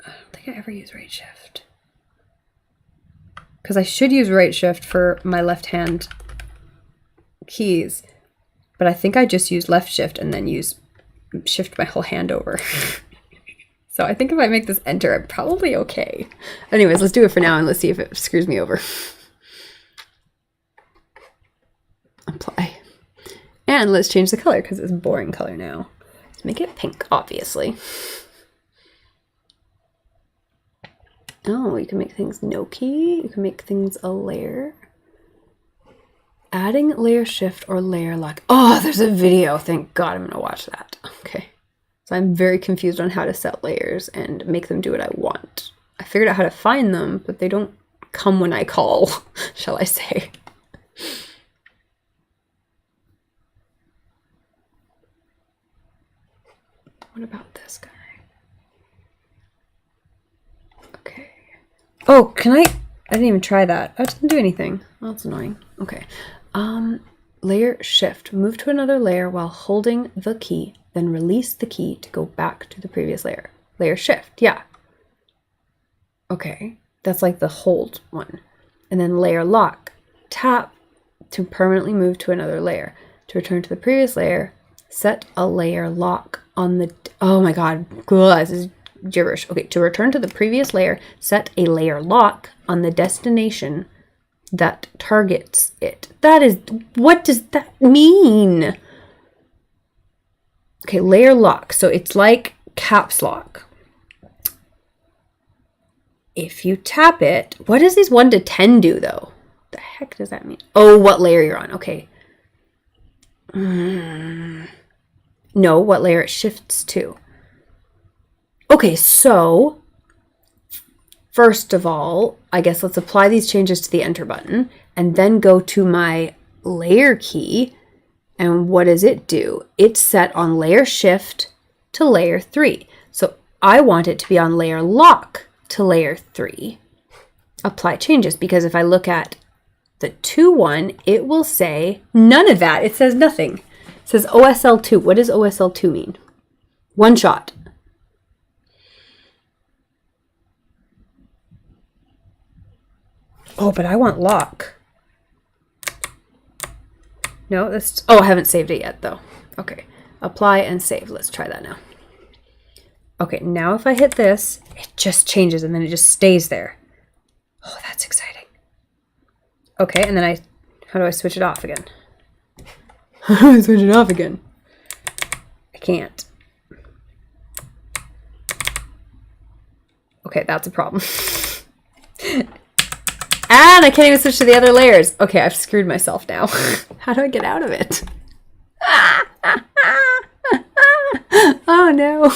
I don't think I ever use right shift. Because I should use right shift for my left hand keys, but I think I just use left shift and then shift my whole hand over. So I think if I make this enter, I'm probably okay. Anyways, let's do it for now and let's see if it screws me over. Apply. And let's change the color because it's a boring color now. Let's make it pink, obviously. Oh, you can make things no key. You can make things a layer. Adding layer shift or layer lock. Oh, there's a video. Thank God I'm going to watch that. Okay. So I'm very confused on how to set layers and make them do what I want. I figured out how to find them, but they don't come when I call, shall I say. What about this guy? Okay. Oh, can I didn't even try that. I didn't do anything. Oh, that's annoying. Okay. Layer shift. Move to another layer while holding the key, then release the key to go back to the previous layer. Layer shift, yeah. Okay, that's like the hold one. And then layer lock. Tap to permanently move to another layer. To return to the previous layer, set a layer lock on the... Oh my God, this is gibberish. Okay, to return to the previous layer, set a layer lock on the destination that targets it. That is... What does that mean? Okay, layer lock. So it's like caps lock. If you tap it, what does these 1 to 10 do though? The heck does that mean? Oh, what layer you're on. Okay. No, what layer it shifts to. Okay, so first of all, I guess let's apply these changes to the enter button and then go to my layer key. And what does it do? It's set on layer shift to layer 3. So I want it to be on layer lock to layer 3. Apply changes, because if I look at the 2-1, it will say none of that. It says nothing. It says OSL2. What does OSL2 mean? One shot. Oh, but I want lock. No, that's... Oh, I haven't saved it yet, though. Okay. Apply and save. Let's try that now. Okay, now if I hit this, it just changes and then it just stays there. Oh, that's exciting. Okay, and then how do I switch it off again? How do I switch it off again? I can't. Okay, that's a problem. And I can't even switch to the other layers. Okay, I've screwed myself now. How do I get out of it? Oh no.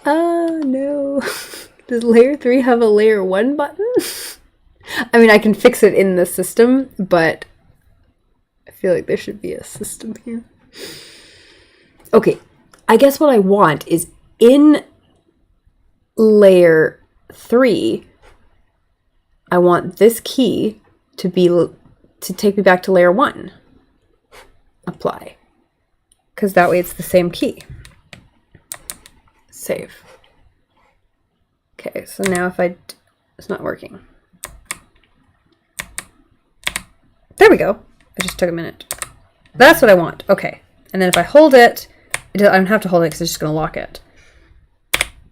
Oh no. Does layer 3 have a layer 1 button? I mean, I can fix it in the system, but I feel like there should be a system here. Okay, I guess what I want is in layer 3, I want this key to take me back to layer 1. Apply. Because that way it's the same key. Save. Okay, so now if it's not working. There we go. It just took a minute. That's what I want. Okay. And then if I hold it, I don't have to hold it because it's just going to lock it.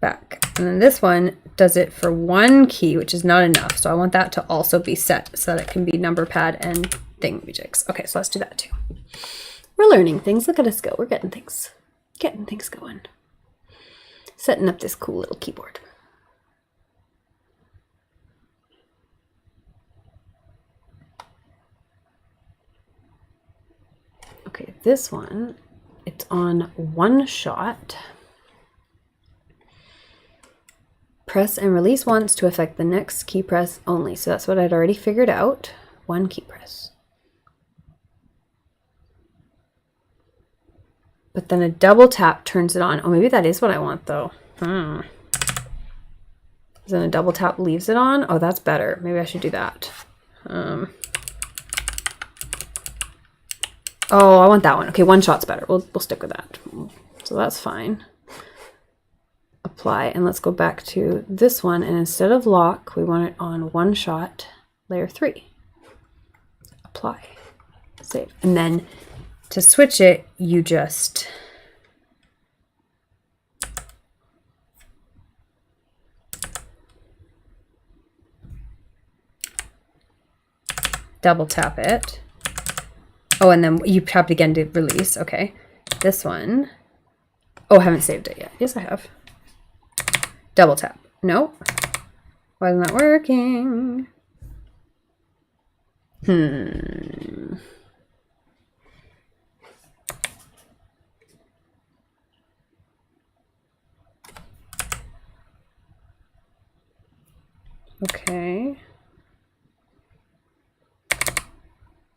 Back. And then this one does it for one key, which is not enough. So I want that to also be set so that it can be number pad and thingamajigs. Okay, so let's do that too. We're learning things. Look at us go. We're getting things going. Setting up this cool little keyboard. Okay, this one, it's on one shot. Press and release once to affect the next key press only. So that's what I'd already figured out. One key press. But then a double tap turns it on. Oh, maybe that is what I want though. Then a double tap leaves it on. Oh, that's better. Maybe I should do that. Oh, I want that one. Okay, one shot's better. We'll stick with that. So that's fine. Apply, and let's go back to this one, and instead of lock, we want it on one shot, layer 3. Apply, save. And then to switch it, you just double tap it. Oh, and then you tap it again to release. Okay. This one. Oh, I haven't saved it yet. Yes, I have. Double tap. No. Why isn't that working? Okay.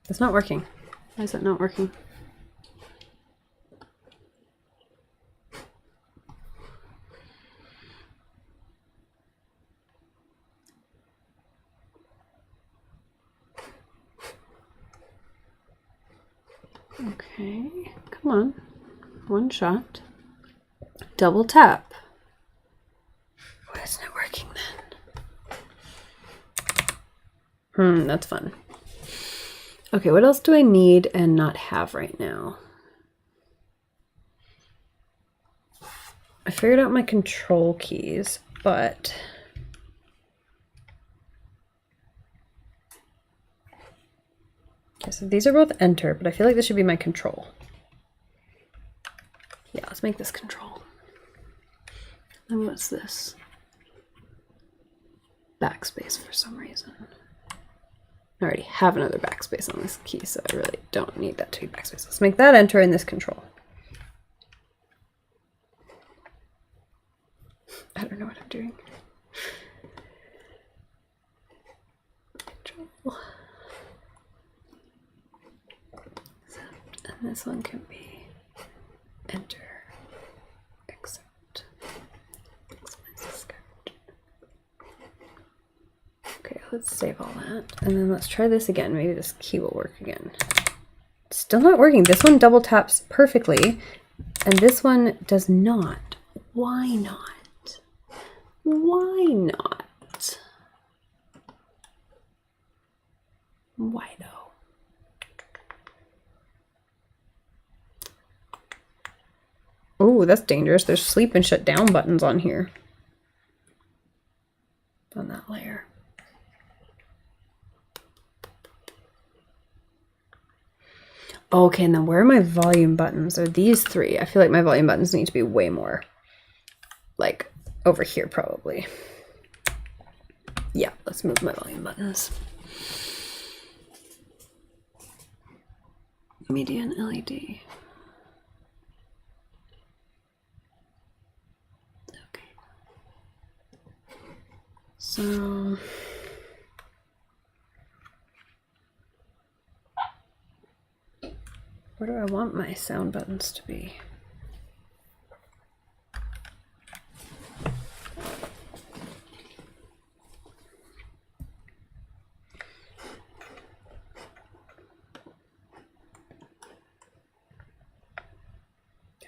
It's not working. Why is it not working? Okay, come on. One shot. Double tap. Why isn't it working then? That's fun. Okay, what else do I need and not have right now? I figured out my control keys, but okay, so these are both enter, but I feel like this should be my control. Yeah, let's make this control. And what's this? Backspace for some reason. I already have another backspace on this key, so I really don't need that to be backspace. Let's make that enter in this control. I don't know what I'm doing. Control. And this one can be enter, accept, okay, let's save all that. And then let's try this again. Maybe this key will work again. It's still not working. This one double taps perfectly, and this one does not. Why not? Why not? Why though? Oh, that's dangerous. There's sleep and shut down buttons on here. On that layer. Okay, and then where are my volume buttons? Are these three? I feel like my volume buttons need to be way more like over here probably. Yeah, let's move my volume buttons. Media and LED. So where do I want my sound buttons to be?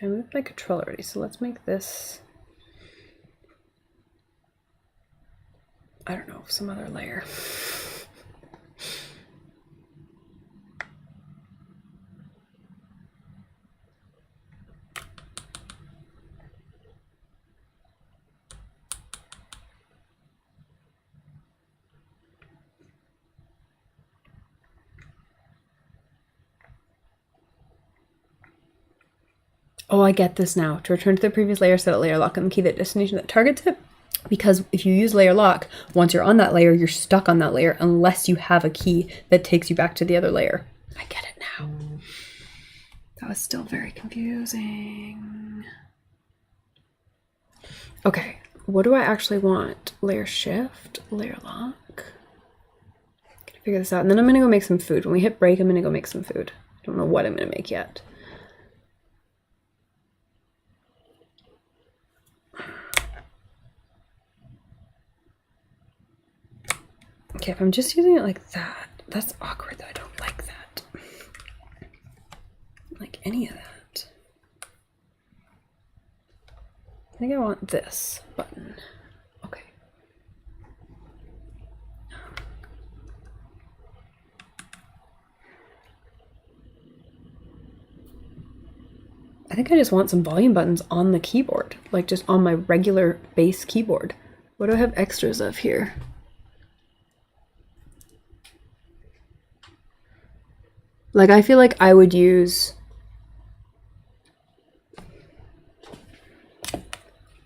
I moved my controller already, so let's make this, I don't know, some other layer. Oh, I get this now. To return to the previous layer, set a layer lock on the key that destination that targets it. Because if you use layer lock, once you're on that layer, you're stuck on that layer unless you have a key that takes you back to the other layer. I get it now. That was still very confusing. Okay, what do I actually want? Layer shift, layer lock. Gonna figure this out, and then I'm gonna go make some food. When we hit break, I'm gonna go make some food. Don't know what I'm gonna make yet. Okay, if I'm just using it like that, that's awkward though. I don't like that. I don't like any of that. I think I want this button. Okay. I think I just want some volume buttons on the keyboard, like just on my regular base keyboard. What do I have extras of here? Like, I feel like I would use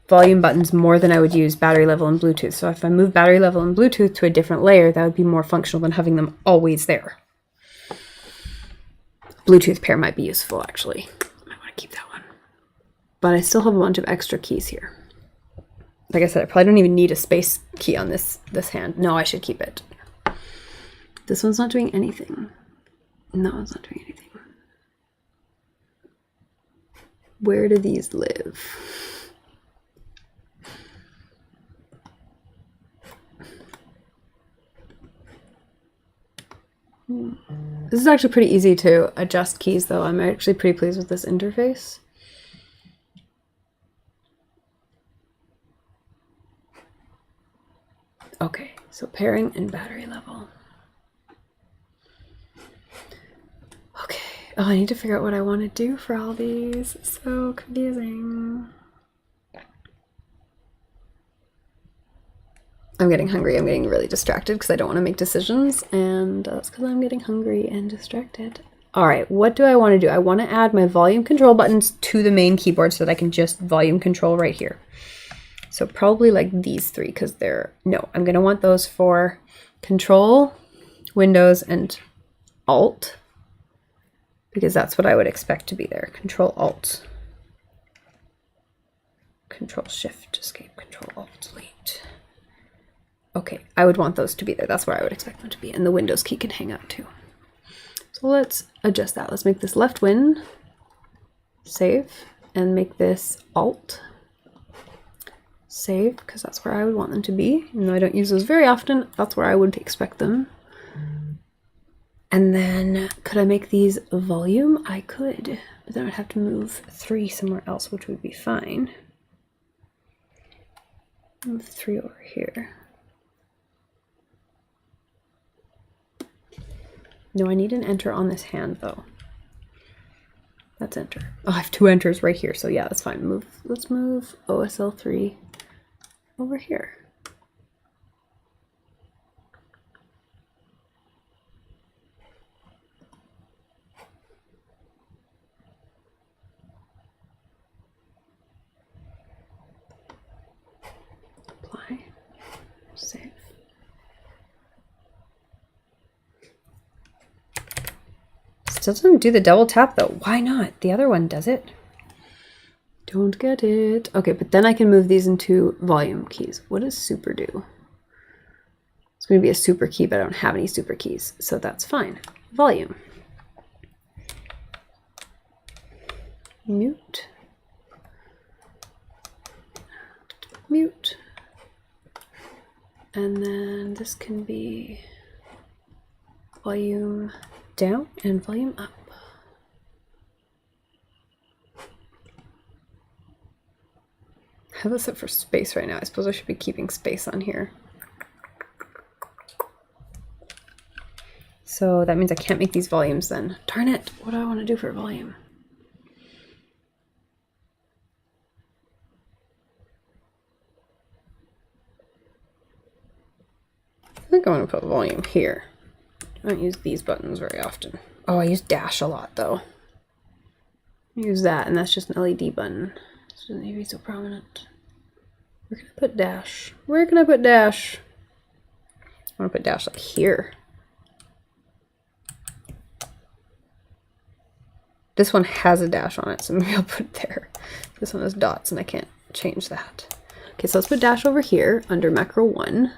volume buttons more than I would use battery level and Bluetooth. So if I move battery level and Bluetooth to a different layer, that would be more functional than having them always there. Bluetooth pair might be useful, actually. I want to keep that one. But I still have a bunch of extra keys here. Like I said, I probably don't even need a space key on this hand. No, I should keep it. This one's not doing anything. No, it's not doing anything. Where do these live? This is actually pretty easy to adjust keys though. I'm actually pretty pleased with this interface. Okay, so pairing and battery level. Okay, oh, I need to figure out what I want to do for all these. It's so confusing. I'm getting hungry. I'm getting really distracted because I don't want to make decisions, and that's because I'm getting hungry and distracted. All right, what do I want to do? I want to add my volume control buttons to the main keyboard so that I can just volume control right here. So probably like these three because they're, no, I'm going to want those for Control, Windows, and Alt, because that's what I would expect to be there. Control, Alt, Control, Shift, Escape, Control, Alt, Delete. Okay, I would want those to be there. That's where I would expect them to be. And the Windows key can hang out too. So let's adjust that. Let's make this left win, save, and make this Alt, save, because that's where I would want them to be. Even though I don't use those very often, that's where I would expect them. And then could I make these volume? I could, but then I'd have to move 3 somewhere else, which would be fine. Move 3 over here. No, I need an enter on this hand though. That's enter. Oh, I have 2 enters right here, so yeah, that's fine. Let's move OSL3 over here. Apply, save. Still doesn't do the double tap though. Why not? The other one does it. Don't get it. Okay, but then I can move these into volume keys. What does super do? It's going to be a super key, but I don't have any super keys, so that's fine. Volume. Mute. Mute. And then this can be volume down and volume up. I have this set for space right now. I suppose I should be keeping space on here. So that means I can't make these volumes then. Darn it, what do I want to do for volume? I think I want to put volume here. I don't use these buttons very often. Oh, I use dash a lot though. Use that, and that's just an LED button. It doesn't need to be so prominent. Where can I put dash? Where can I put dash? I want to put dash like here. This one has a dash on it, so maybe I'll put it there. This one has dots, and I can't change that. Okay, so let's put dash over here under macro 1.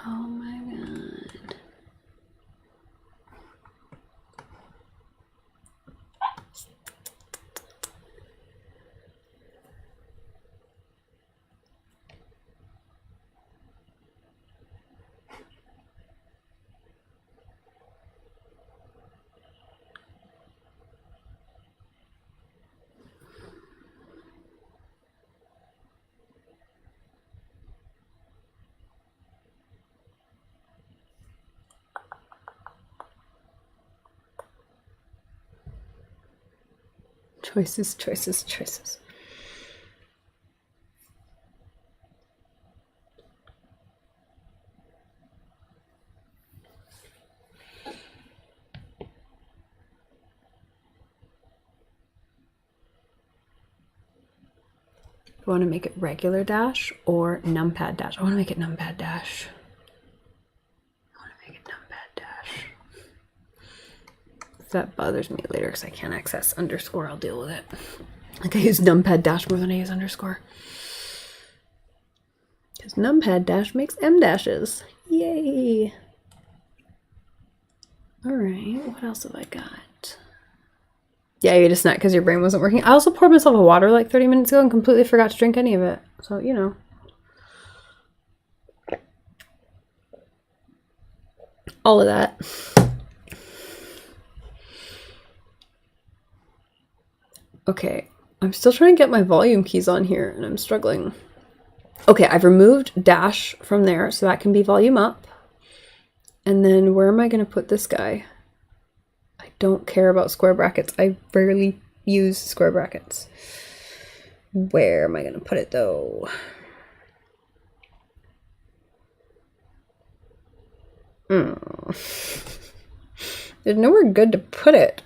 Oh my god. Choices, choices, choices. I want to make it regular dash or numpad dash. I want to make it numpad dash. I want to make it numpad dash. If that bothers me later because I can't access underscore, I'll deal with it. Like I use numpad dash more than I use underscore. Because numpad dash makes M dashes. Yay! Alright, what else have I got? Yeah, you just not because your brain wasn't working. I also poured myself a water like 30 minutes ago and completely forgot to drink any of it. So, you know. All of that. Okay, I'm still trying to get my volume keys on here and I'm struggling. Okay, I've removed dash from there so that can be volume up. And then where am I going to put this guy? I don't care about square brackets. I rarely use square brackets. Where am I going to put it though? There's nowhere good to put it.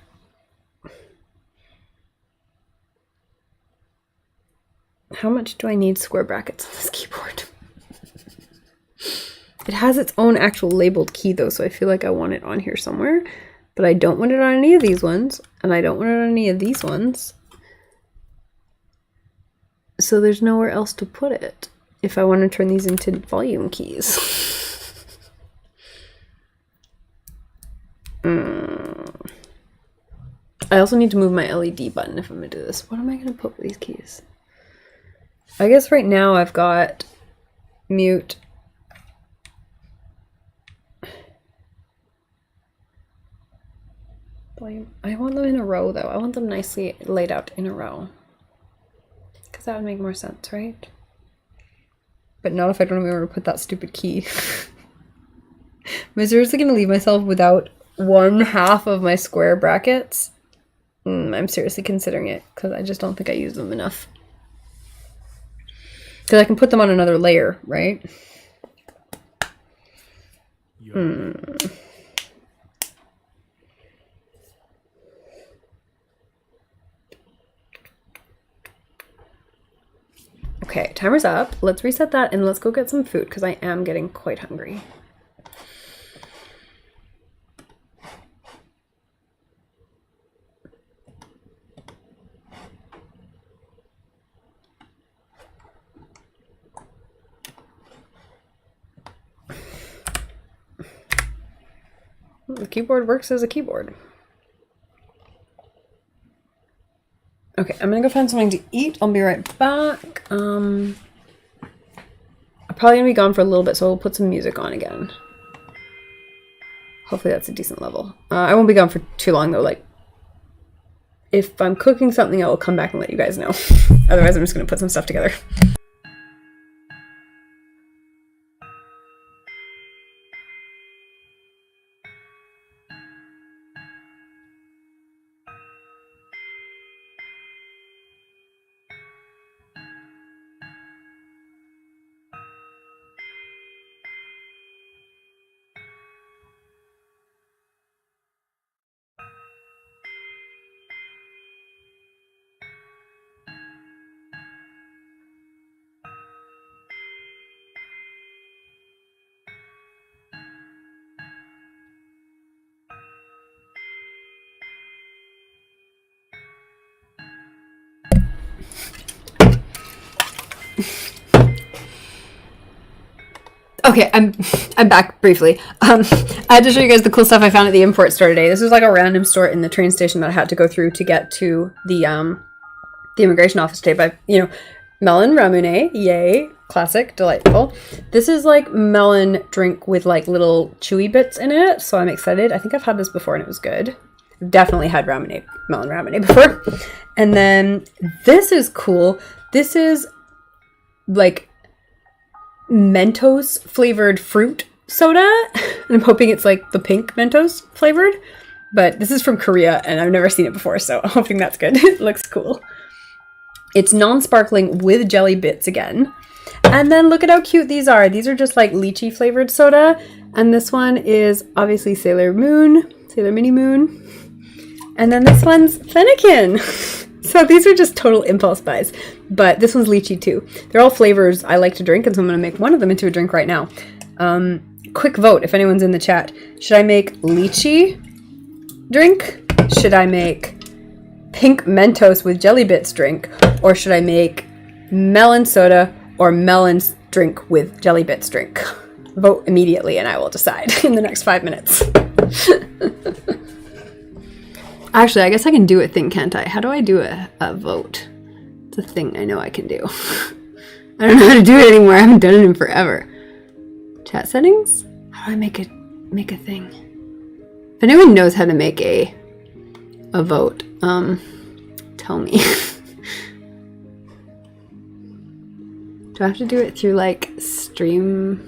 How much do I need square brackets on this keyboard? It has its own actual labeled key though, so I feel like I want it on here somewhere. But I don't want it on any of these ones, and I don't want it on any of these ones. So there's nowhere else to put it if I want to turn these into volume keys. I also need to move my LED button if I'm going to do this. What am I going to put with these keys? I guess right now I've got mute. I want them in a row though. I want them nicely laid out in a row. Because that would make more sense, right? But not if I don't remember to put that stupid key. Am I seriously going to leave myself without 1/2 of my square brackets? I'm seriously considering it because I just don't think I use them enough. Because I can put them on another layer, right? Okay, timer's up. Let's reset that and let's go get some food because I am getting quite hungry. The keyboard works as a keyboard. Okay, I'm gonna go find something to eat. I'll be right back. I'm probably gonna be gone for a little bit, so I'll put some music on again. Hopefully that's a decent level. I won't be gone for too long though. Like, if I'm cooking something, I will come back and let you guys know. Otherwise, I'm just gonna put some stuff together. Okay, I'm back briefly. I had to show you guys the cool stuff I found at the import store today. This was like a random store in the train station that I had to go through to get to the immigration office today. But you know, melon ramune, yay, classic, delightful. This is like melon drink with like little chewy bits in it, so I'm excited. I think I've had this before and it was good. I've definitely had melon ramune before. And then this is cool. This is like Mentos flavored fruit soda, and I'm hoping it's like the pink Mentos flavored, but this is from Korea and I've never seen it before, so I'm hoping that's good. It looks cool. It's non-sparkling with jelly bits again, and then look at how cute these are. These are just like lychee flavored soda, and this one is obviously Sailor Mini Moon, and then this one's Fennekin. So these are just total impulse buys, but this one's lychee too. They're all flavors I like to drink, and so I'm going to make one of them into a drink right now. Quick vote if anyone's in the chat. Should I make lychee drink? Should I make pink Mentos with jelly bits drink? Or should I make melon soda or melon drink with jelly bits drink? Vote immediately and I will decide in the next 5 minutes. Actually, I guess I can do a thing, can't I? How do I do a vote? It's a thing I know I can do. I don't know how to do it anymore. I haven't done it in forever. Chat settings? How do I make a thing? If anyone knows how to make a vote, tell me. Do I have to do it through like stream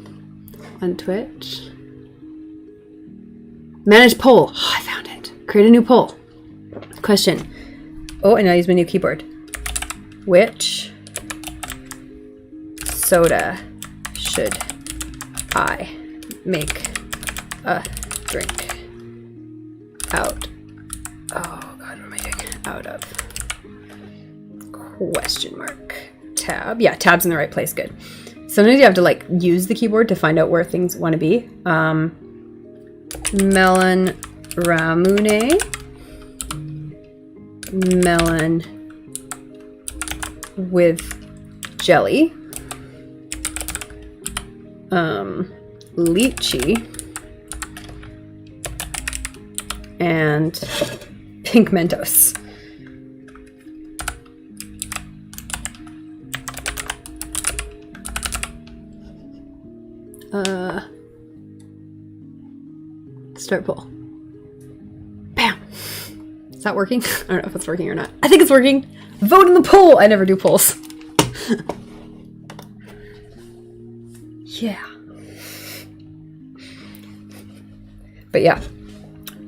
on Twitch? Manage poll. Oh, I found it. Create a new poll. Question. Oh, and I'll use my new keyboard. Which soda should I make a drink out? Oh God, what am I doing? Out of question mark. Tab. Yeah, tab's in the right place. Good. Sometimes you have to like use the keyboard to find out where things want to be. Melon ramune. Melon with jelly, lychee, and pink Mentos. Start poll. Bam. Is that working? I don't know if it's working or not. I think it's working. Vote in the poll. I never do polls. Yeah. But yeah,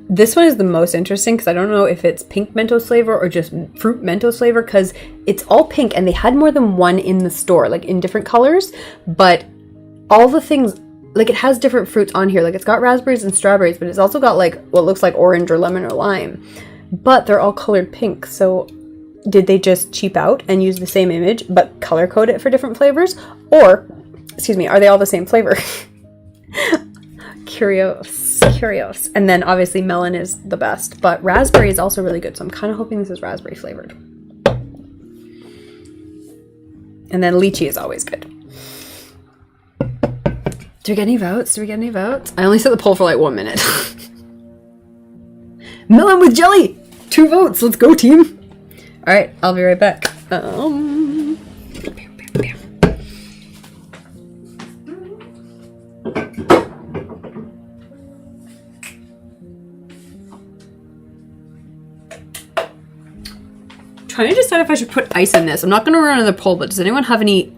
this one is the most interesting because I don't know if it's pink Mentos flavor or just fruit Mentos flavor, because it's all pink and they had more than one in the store, like in different colors, but all the things, like it has different fruits on here. Like it's got raspberries and strawberries, but it's also got like what looks like orange or lemon or lime, but they're all colored pink. So did they just cheap out and use the same image but color code it for different flavors? Or, excuse me, are they all the same flavor? Curious. And then obviously melon is the best, but raspberry is also really good. So I'm kind of hoping this is raspberry flavored. And then lychee is always good. Do we get any votes? I only set the poll for like 1 minute. Melon with jelly! 2 votes. Let's go, team. All right, I'll be right back. Trying to decide if I should put ice in this. I'm not going to run another poll, but does anyone have any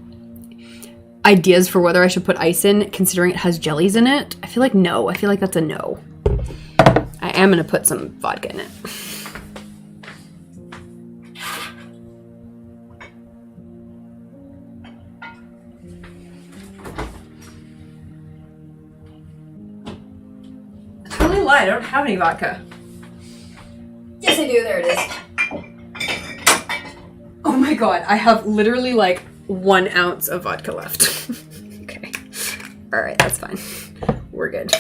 ideas for whether I should put ice in, considering it has jellies in it? I feel like no. I feel like that's a no. I am going to put some vodka in it. I totally lied. I don't have any vodka. Yes, I do. There it is. Oh my god, I have literally like 1 ounce of vodka left. Okay. Alright, that's fine. We're good.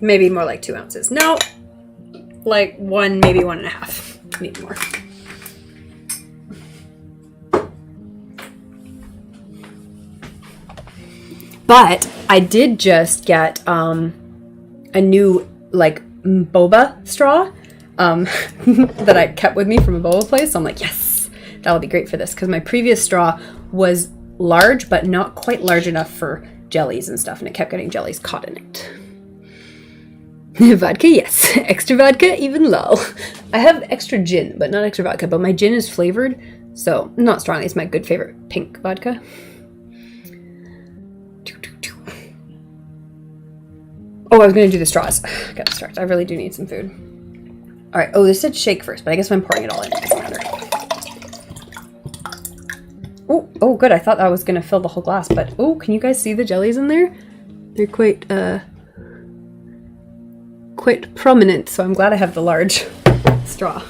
Maybe more like 2 ounces. No. Like 1, maybe 1.5. Need more. But I did just get a new like boba straw that I kept with me from a boba place. So I'm like, yes, that'll be great for this, because my previous straw was large, but not quite large enough for jellies and stuff, and it kept getting jellies caught in it. Vodka, yes. Extra vodka, even lol. I have extra gin, but not extra vodka, but my gin is flavored, so not strongly. It's my good favorite pink vodka. Oh, I was going to do the straws. Got distracted. I really do need some food. All right. Oh, this said shake first, but I guess if I'm pouring it all in, it doesn't matter. Oh, good. I thought I was going to fill the whole glass, but oh, can you guys see the jellies in there? They're quite prominent, so I'm glad I have the large straw.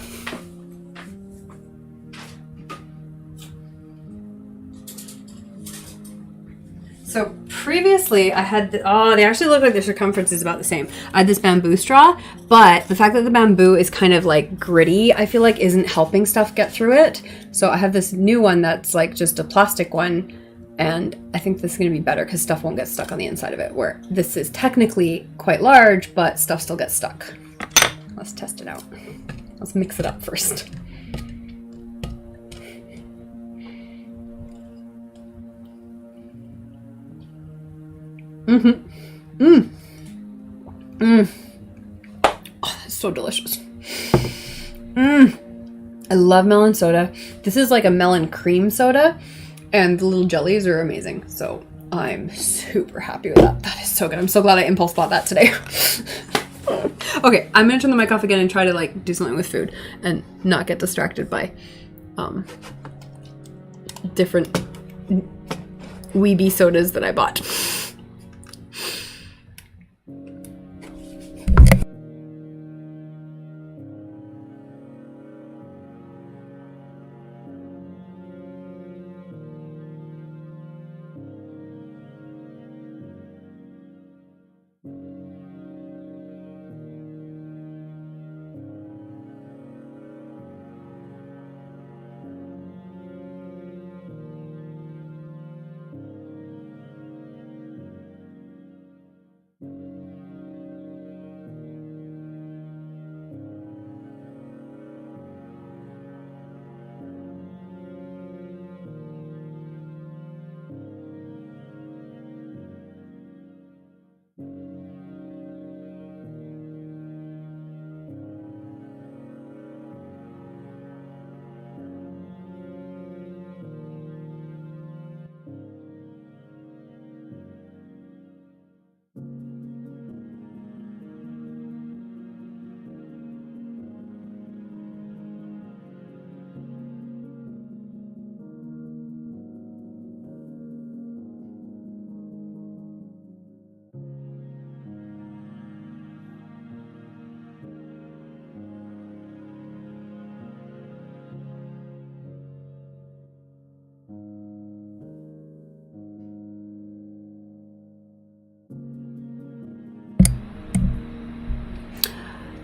So previously I had, they actually look like the circumference is about the same. I had this bamboo straw, but the fact that the bamboo is kind of like gritty, I feel like isn't helping stuff get through it. So I have this new one that's like just a plastic one, and I think this is going to be better because stuff won't get stuck on the inside of it, where this is technically quite large, but stuff still gets stuck. Let's test it out. Let's mix it up first. Oh, that's so delicious. I love melon soda. This is like a melon cream soda, and the little jellies are amazing. So I'm super happy with that. That is so good. I'm so glad I impulse bought that today. Okay, I'm gonna turn the mic off again and try to like do something with food and not get distracted by different weeby sodas that I bought.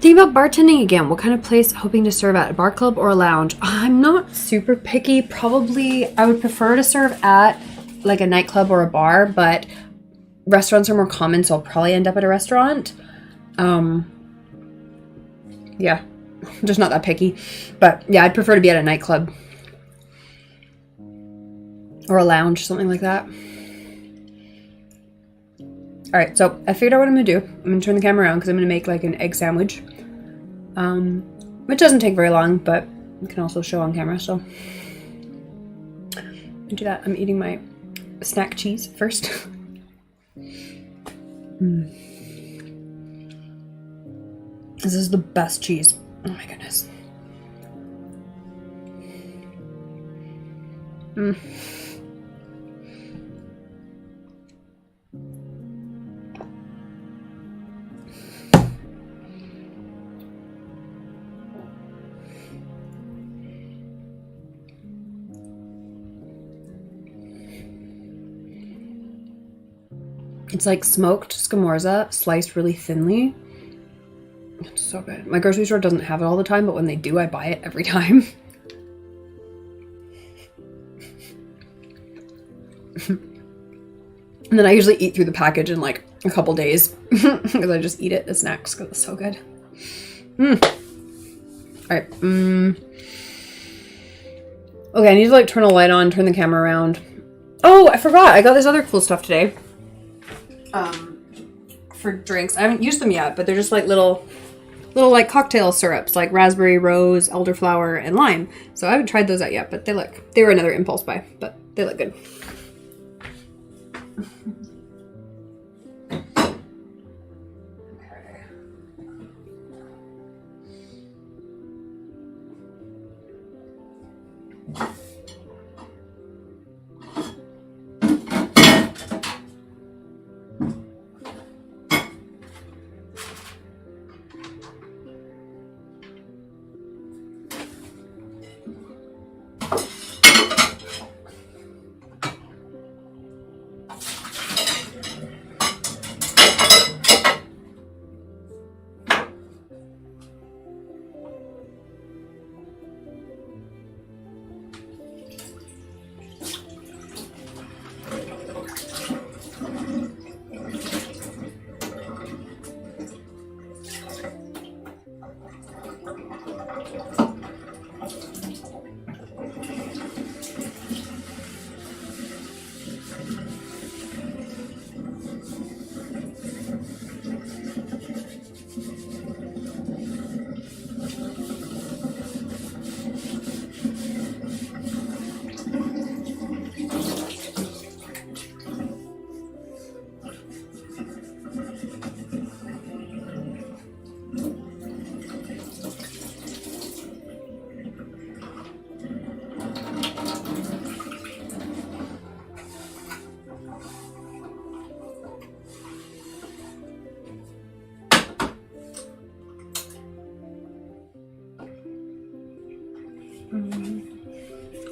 Think about bartending again. What kind of place hoping to serve at? A bar club or a lounge? I'm not super picky. Probably I would prefer to serve at like a nightclub or a bar, but restaurants are more common, so I'll probably end up at a restaurant. Yeah, just not that picky. But yeah, I'd prefer to be at a nightclub or a lounge, something like that. All right, so I figured out what I'm gonna do. I'm gonna turn the camera around because I'm gonna make like an egg sandwich, which doesn't take very long, but you can also show on camera. So I do that. I'm eating my snack cheese first. This is the best cheese. Oh my goodness. It's like smoked scamorza sliced really thinly. It's so good. My grocery store doesn't have it all the time, but when they do, I buy it every time. And then I usually eat through the package in like a couple days because I just eat it as snacks because it's so good. All right. Okay, I need to like turn a light on, turn the camera around. Oh, I forgot. I got this other cool stuff today. For drinks. I haven't used them yet, but they're just like little like cocktail syrups, like raspberry, rose, elderflower, and lime. So I haven't tried those out yet, but they were another impulse buy, but they look good.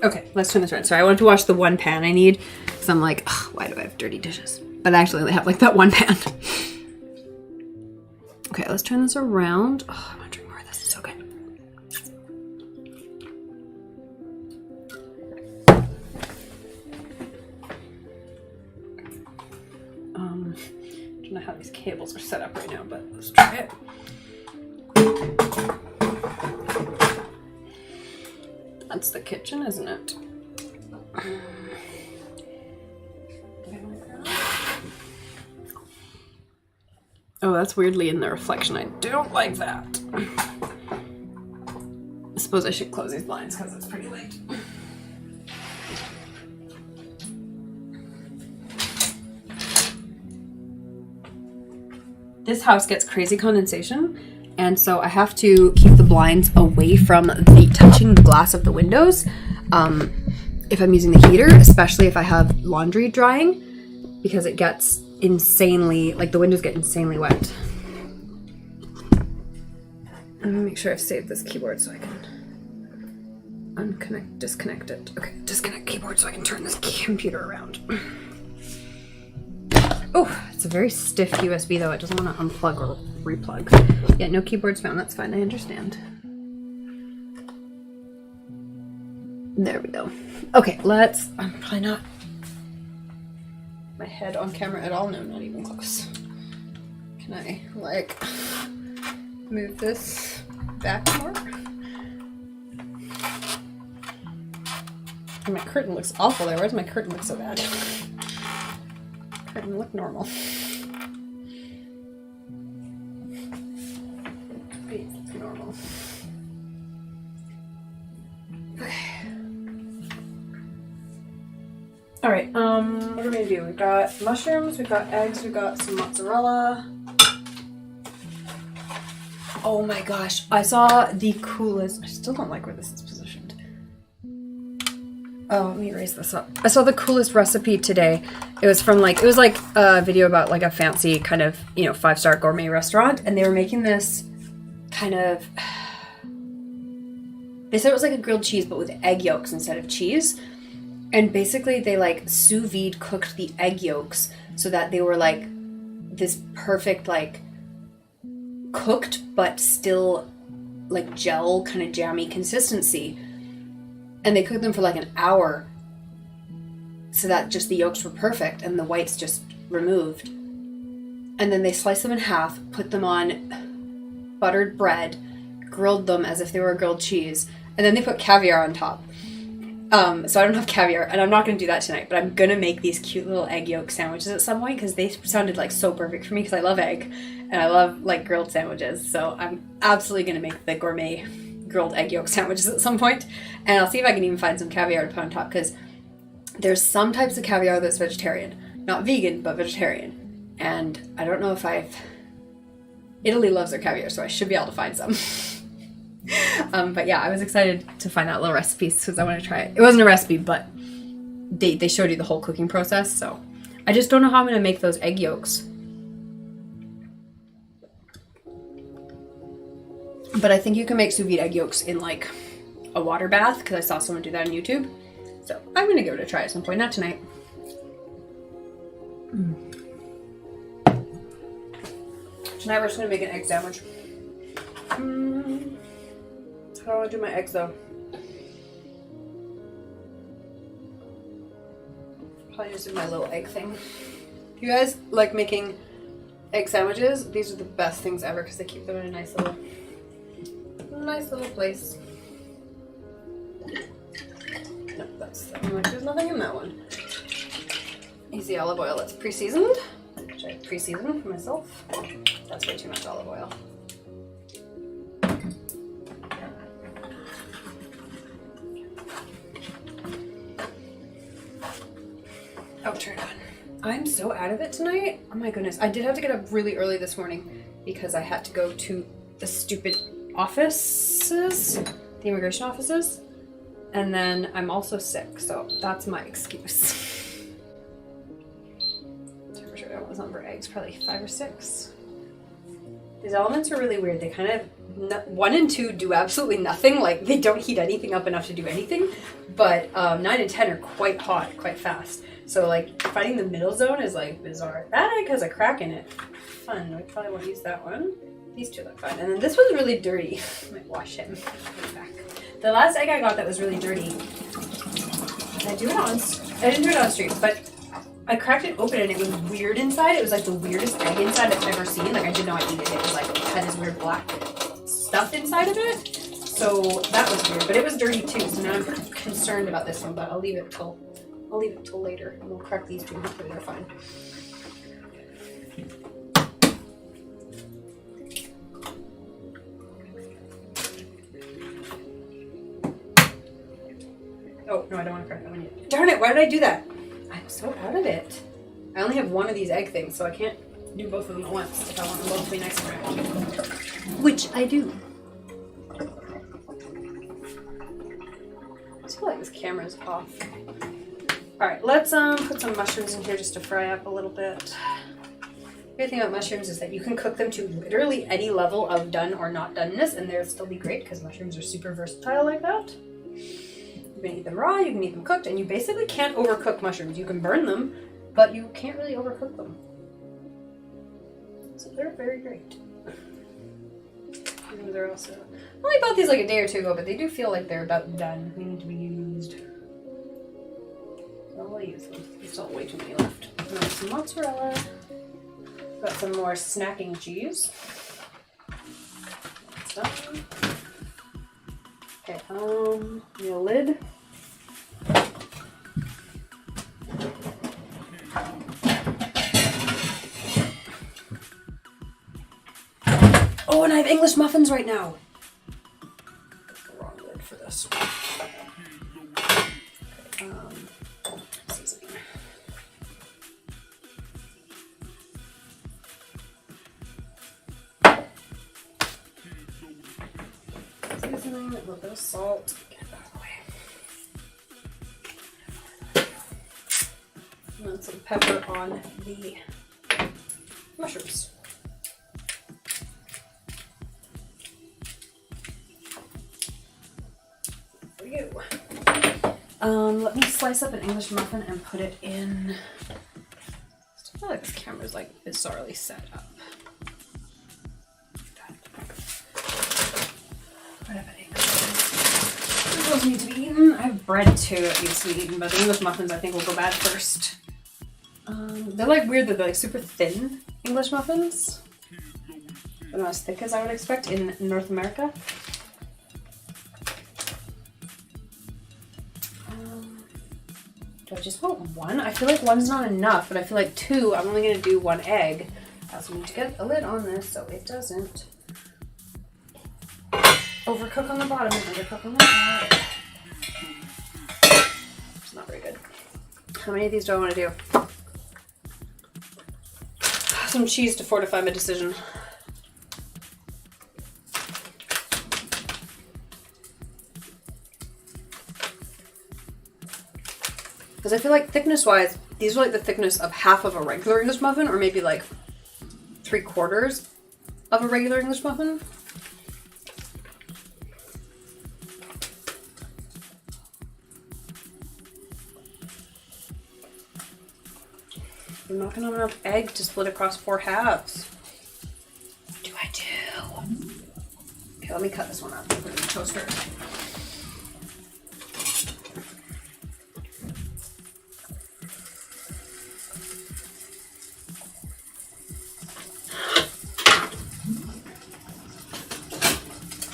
Okay, let's turn this around. Sorry, I wanted to wash the one pan I need because I'm like, oh, why do I have dirty dishes? But I actually only have like that one pan. Okay, let's turn this around. Oh, I want to drink more of this. It's so good. I don't know how these cables are set up right now, but let's try it. That's the kitchen, isn't it? Oh, that's weirdly in the reflection. I don't like that. I suppose I should close these blinds because it's pretty late. This house gets crazy condensation, and so I have to keep the blinds away from the touching the glass of the windows if I'm using the heater, especially if I have laundry drying, because it gets insanely, like the windows get insanely wet. Let me make sure I've saved this keyboard so I can disconnect it. Okay, disconnect keyboard so I can turn this computer around. Oh, it's a very stiff USB though. It doesn't want to unplug or replug. Yeah, no keyboards found. That's fine. I understand. There we go. Okay, I'm probably not my head on camera at all. No, not even close. Can I like move this back more? And my curtain looks awful there. Why does my curtain look so bad? Curtain look normal. It's normal. Okay. All right. What are we gonna do? We've got mushrooms. We've got eggs. We've got some mozzarella. Oh my gosh! I saw the coolest. I still don't like where this is positioned. Oh, let me raise this up. I saw the coolest recipe today. It was like a video about like a fancy kind of, 5-star gourmet restaurant, and they were making this kind of, they said it was like a grilled cheese but with egg yolks instead of cheese. And basically they like sous vide cooked the egg yolks so that they were like this perfect like cooked but still like gel kind of jammy consistency. And they cooked them for like an hour. so that just the yolks were perfect and the whites just removed. And then they sliced them in half, put them on buttered bread, grilled them as if they were grilled cheese, and then they put caviar on top. So I don't have caviar, and I'm not going to do that tonight, but I'm going to make these cute little egg yolk sandwiches at some point, because they sounded like so perfect for me, because I love egg, and I love like grilled sandwiches, so I'm absolutely going to make the gourmet grilled egg yolk sandwiches at some point, and I'll see if I can even find some caviar to put on top, because there's some types of caviar that's vegetarian. Not vegan, but vegetarian. And I don't know if Italy loves their caviar, so I should be able to find some. But yeah, I was excited to find out little recipes because I want to try it. It wasn't a recipe, but they showed you the whole cooking process, so I just don't know how I'm going to make those egg yolks. But I think you can make sous vide egg yolks in like a water bath, because I saw someone do that on YouTube. So I'm going to give it a try at some point, not tonight. Tonight we're just going to make an egg sandwich. How do I do my eggs though? Probably just do my little egg thing. If you guys like making egg sandwiches, these are the best things ever because they keep them in a nice little place. No, there's nothing in that one. Easy olive oil that's pre-seasoned, which I pre-seasoned for myself. That's way too much olive oil. Oh, turn it on. I'm so out of it tonight. Oh my goodness. I did have to get up really early this morning because I had to go to the stupid offices, the immigration offices. And then I'm also sick, so that's my excuse. Temperature, I was on for eggs, probably 5 or 6. These elements are really weird. They kind of, 1 and 2 do absolutely nothing. Like, they don't heat anything up enough to do anything. But 9 and 10 are quite hot, quite fast. So, like, finding the middle zone is, like, bizarre. That egg has a crack in it. Fun. I probably won't use that one. These two look fine. And then this one's really dirty. I might wash him. Put it back. The last egg I got that was really dirty. I didn't do it on stream, but I cracked it open and it was weird inside. It was like the weirdest egg inside I've ever seen. Like, I did not eat it. It was like, it had this weird black stuff inside of it. So that was weird, but it was dirty too. So now I'm concerned about this one, but I'll leave it till later, and we'll crack these two and hopefully they're fine. Oh, no, I don't want to crack that one yet. Darn it, why did I do that? I'm so out of it. I only have one of these egg things, so I can't do both of them at once if I want them both to be nice and cracked. Which I do. I just feel like this camera's off. Alright, let's put some mushrooms in here just to fry up a little bit. The great thing about mushrooms is that you can cook them to literally any level of done or not doneness, and they'll still be great because mushrooms are super versatile like that. You can eat them raw, you can eat them cooked, and you basically can't overcook mushrooms. You can burn them, but you can't really overcook them. So they're very great. And they're also... I only bought these like a day or two ago, but they do feel like they're about done. They need to be used. So I'll use them. There's still way too many left. And then some mozzarella. Got some more snacking cheese. That's done. Okay, the lid. Oh, and I have English muffins right now. That's the wrong lid for this. Okay, seasoning. Seasoning, a little bit of salt. Get it out of the way. And then some pepper on the mushrooms. For you. Let me slice up an English muffin and put it in. I feel like this camera's like bizarrely set up. else need to be eaten? I have bread too that needs to be eaten, but the English muffins I think will go bad first. They're like weird, they're like super thin English muffins. They're not as thick as I would expect in North America. Do I just want one? I feel like one's not enough, but I feel like two, I'm only gonna do one egg. I also need to get a lid on this so it doesn't overcook on the bottom and undercook on the top. It's not very good. How many of these do I want to do? Some cheese to fortify my decision. Because I feel like thickness-wise, these are like the thickness of half of a regular English muffin, or maybe like 3/4 of a regular English muffin. I'm not gonna have enough egg to split across 4 halves. What do I do? Okay, let me cut this one up and put it in the toaster.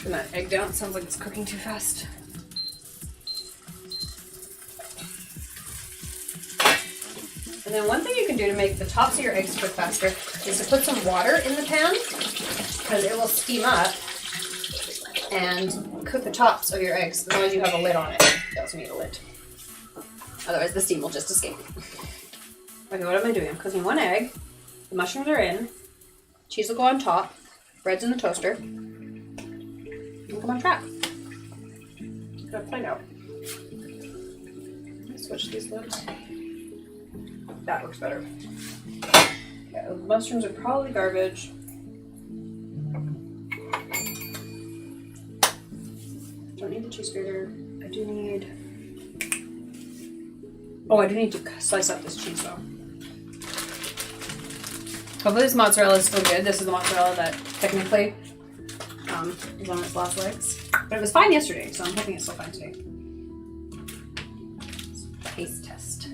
Turn that egg down. It sounds like it's cooking too fast. And then one thing you can do to make the tops of your eggs cook faster is to put some water in the pan, because it will steam up and cook the tops of your eggs as long as you have a lid on it. You also need a lid. Otherwise the steam will just escape. Okay, what am I doing? I'm cooking one egg, the mushrooms are in, cheese will go on top, bread's in the toaster, and come on track. Got a plate out. Switch these lids. That works better. Yeah, the mushrooms are probably garbage. Don't need the cheese grater. I do need... Oh, I do need to slice up this cheese though. Hopefully this mozzarella is still good. This is the mozzarella that technically is on its last legs. But it was fine yesterday, so I'm hoping it's still fine today. Taste test.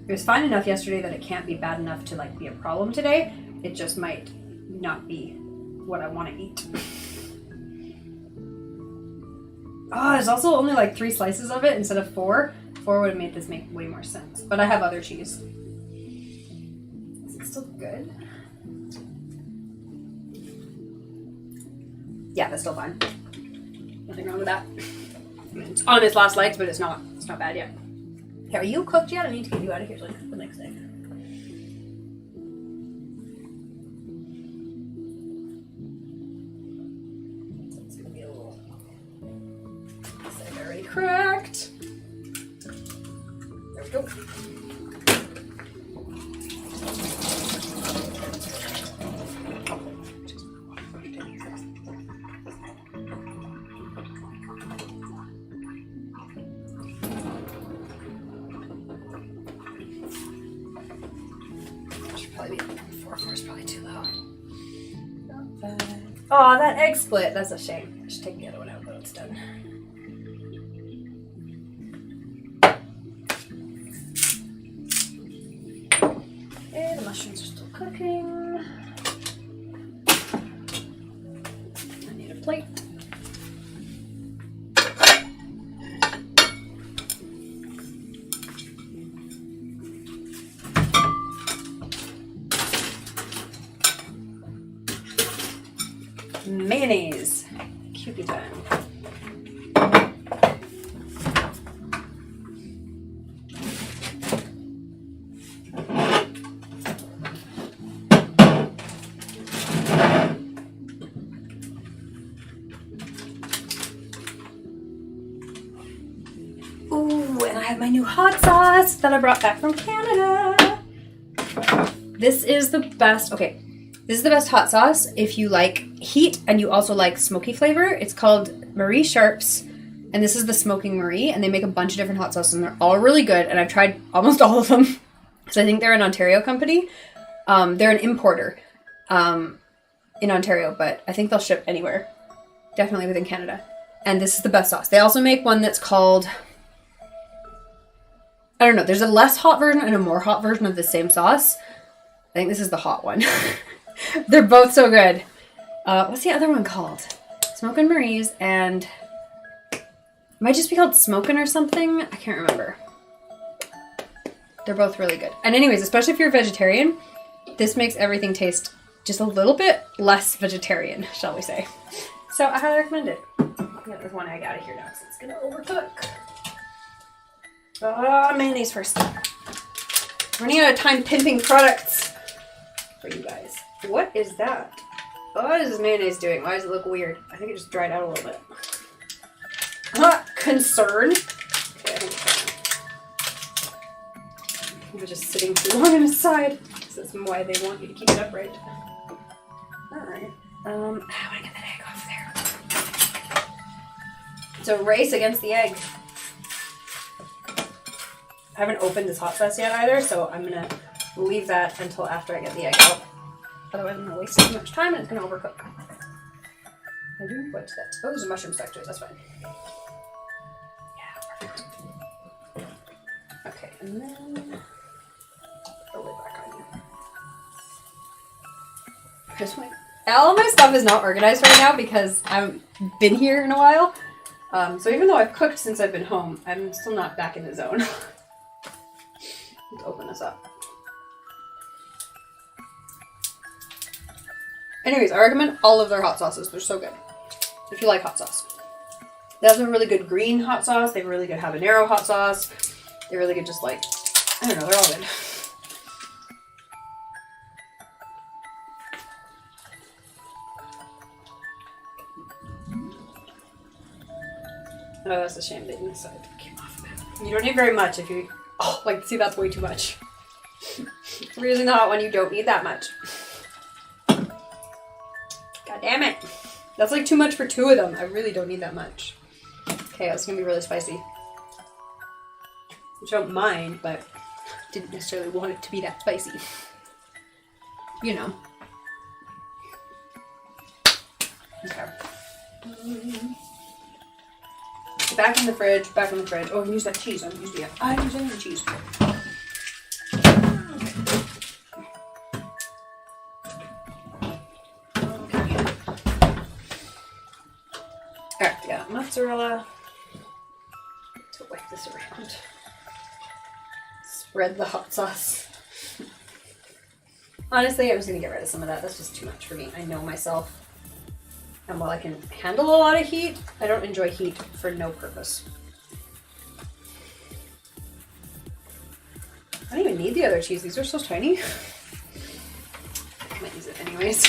It was fine enough yesterday that it can't be bad enough to like be a problem today. It just might not be what I want to eat. Oh, there's also only like 3 slices of it instead of 4. 4 would have made this make way more sense. But I have other cheese. Is it still good? Yeah, that's still fine. Nothing wrong with that. I mean, it's on its last legs, but it's not bad yet. Okay, are you cooked yet? I need to get you out of here so I can cook the next thing. It's gonna be a little... This egg already cracked. There we go. Oh, that egg split. That's a shame. I should take the other one out when it's done. Okay, the mushrooms are still cooking. I need a plate. Mayonnaise. Kewpie time. Ooh, and I have my new hot sauce that I brought back from Canada. This is the best. Okay. This is the best hot sauce if you like heat and you also like smoky flavor. It's called Marie Sharp's, and this is the Smoking Marie, and they make a bunch of different hot sauces, and they're all really good, and I've tried almost all of them, because I think they're an Ontario company. They're an importer. in Ontario, but I think they'll ship anywhere. Definitely within Canada. And this is the best sauce. They also make one that's called, I don't know, there's a less hot version and a more hot version of the same sauce. I think this is the hot one. They're both so good. What's the other one called? Smokin' Marie's, and it might just be called Smokin' or something. I can't remember. They're both really good. And anyways, especially if you're a vegetarian, this makes everything taste just a little bit less vegetarian, shall we say. So I highly recommend it. Get this one egg out of here now, so it's gonna overcook. Mayonnaise first. Running out of time pimping products for you guys. What is that? What is this mayonnaise doing? Why does it look weird? I think it just dried out a little bit. I'm not concerned. Okay, I think it's fine. It was just sitting too long on its side. That's why they want you to keep it upright. Alright. I want to get that egg off there. It's a race against the egg. I haven't opened this hot sauce yet either, so I'm going to leave that until after I get the egg out. Otherwise I'm going to waste too much time and it's going to overcook. What's that? Oh, there's a mushroom stuck to it. That's fine. Yeah, perfect. Okay, and then throw it back on you. Just like, all of my stuff is not organized right now because I haven't been here in a while. So even though I've cooked since I've been home, I'm still not back in the zone. Let's open this up. Anyways, I recommend all of their hot sauces. They're so good. If you like hot sauce. They have a really good green hot sauce. They have a really good habanero hot sauce. They're really good just like, I don't know, they're all good. Oh, that's a shame that this side came off a bit. You don't need very much if you... Oh, like, see, that's way too much. If you're using the hot one, you don't need that much. God damn it. That's like too much for two of them. I really don't need that much. Okay, that's gonna be really spicy. Which I don't mind, but didn't necessarily want it to be that spicy. You know. Okay. Back in the fridge, back in the fridge. Oh, I can use that cheese. I haven't used it yet. I'm using the cheese. Alright, yeah, mozzarella. To wipe this around. Spread the hot sauce. Honestly, I'm just gonna get rid of some of that. That's just too much for me. I know myself. And while I can handle a lot of heat, I don't enjoy heat for no purpose. I don't even need the other cheese. These are so tiny. I might use it anyways.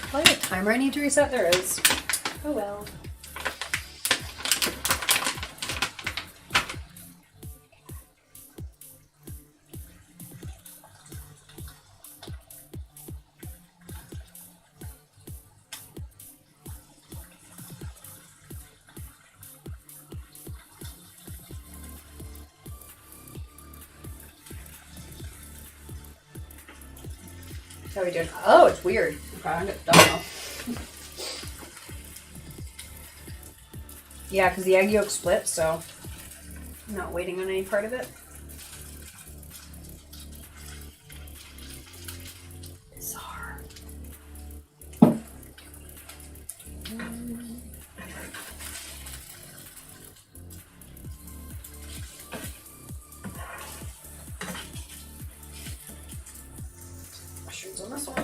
Probably a timer I need to reset. There is. Oh well. How are we doing? Oh, it's weird. Okay, I'm done now. Yeah, because the egg yolk split, so I'm not waiting on any part of it. Bizarre. Mushrooms on this one.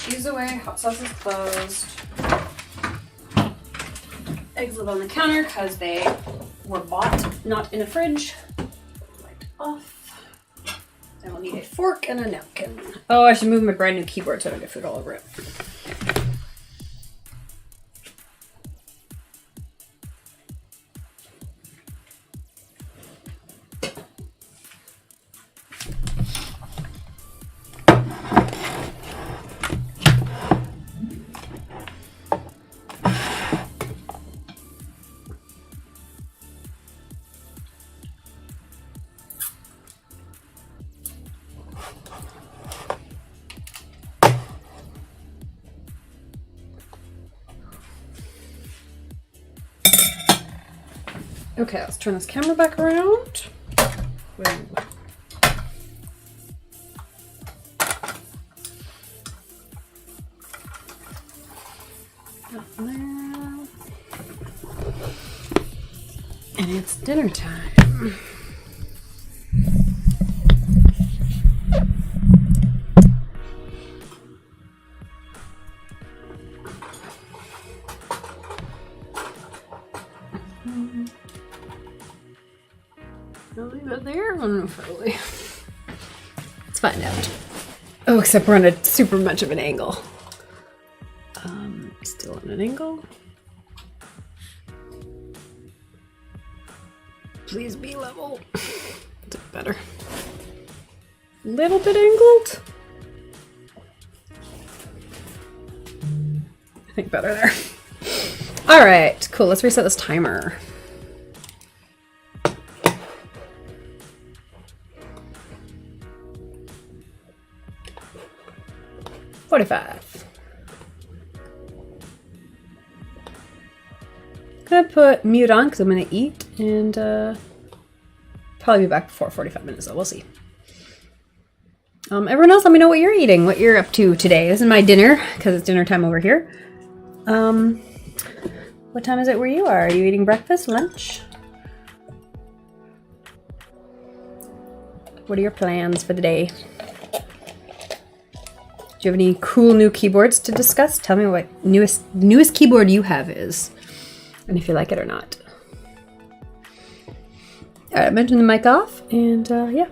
Cheese away, hot sauce is closed. Eggs live on the counter because they were bought, not in a fridge. Light off. I will need a fork and a napkin. Oh, I should move my brand new keyboard so I don't get food all over it. Okay, let's turn this camera back around. Whoa. And it's dinner time. I'll leave it there. Let's find out. Oh, except we're on a super much of an angle. Still on an angle. Please be level. Is it better? Little bit angled. I think better there. All right, cool. Let's reset this timer. $45. Gonna put mute on because I'm gonna eat and probably be back before 45 minutes, so we'll see. Everyone else, let me know what you're eating, what you're up to today. This is my dinner because it's dinner time over here. What time is it where you are? Are you eating breakfast, lunch? What are your plans for the day? Do you have any cool new keyboards to discuss? Tell me what newest keyboard you have is, and if you like it or not. All right, I mentioned the mic off, and yeah.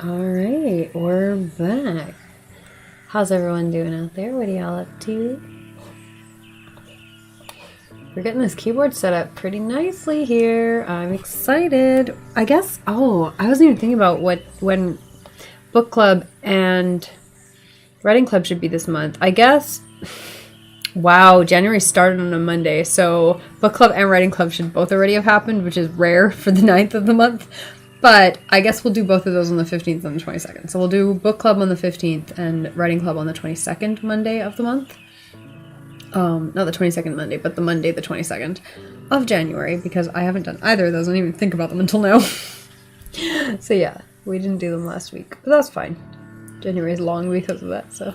Alright, we're back. How's everyone doing out there? What are y'all up to? We're getting this keyboard set up pretty nicely here. I'm excited. I guess, oh, I wasn't even thinking about when book club and writing club should be this month. I guess, wow, January started on a Monday, so book club and writing club should both already have happened, which is rare for the 9th of the month. But I guess we'll do both of those on the 15th and the 22nd. So we'll do book club on the 15th and writing club on the 22nd Monday of the month. Not the 22nd Monday, but the Monday, the 22nd of January, because I haven't done either of those. I didn't even think about them until now. So yeah, we didn't do them last week, but that's fine. January is long because of that, so.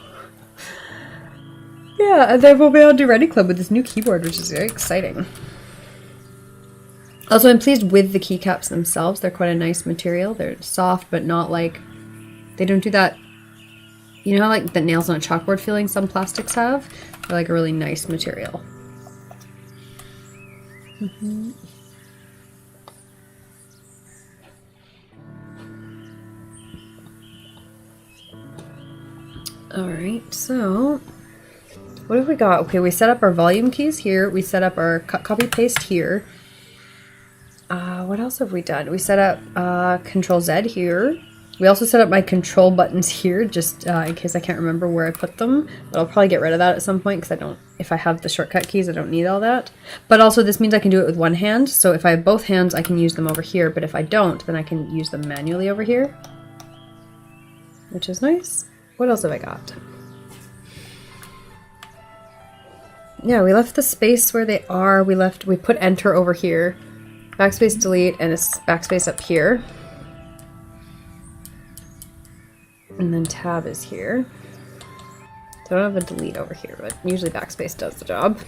Yeah, and then we'll be able to do writing club with this new keyboard, which is very exciting. Also, I'm pleased with the keycaps themselves. They're quite a nice material. They're soft, but not like... They don't do that... You know how like the nails on a chalkboard feeling some plastics have? They're like a really nice material. Mm-hmm. Alright, so... What have we got? Okay, we set up our volume keys here. We set up our cut, copy, paste here. What else have we done? We set up Control Z here. We also set up my control buttons here, just in case I can't remember where I put them. But I'll probably get rid of that at some point because I don't. If I have the shortcut keys, I don't need all that. But also, this means I can do it with one hand. So if I have both hands, I can use them over here. But if I don't, then I can use them manually over here, which is nice. What else have I got? Yeah, we left the space where they are. We put enter over here. Backspace delete and a backspace up here. And then tab is here. So I don't have a delete over here, but usually backspace does the job.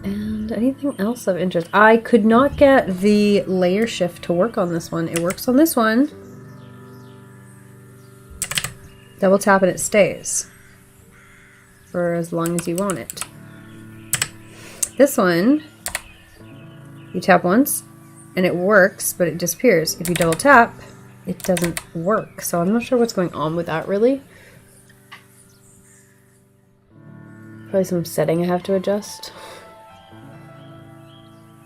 And anything else of interest? I could not get the layer shift to work on this one. It works on this one. Double tap and it stays for as long as you want it. This one, you tap once and it works, but it disappears. If you double tap, it doesn't work. So I'm not sure what's going on with that really. Probably some setting I have to adjust.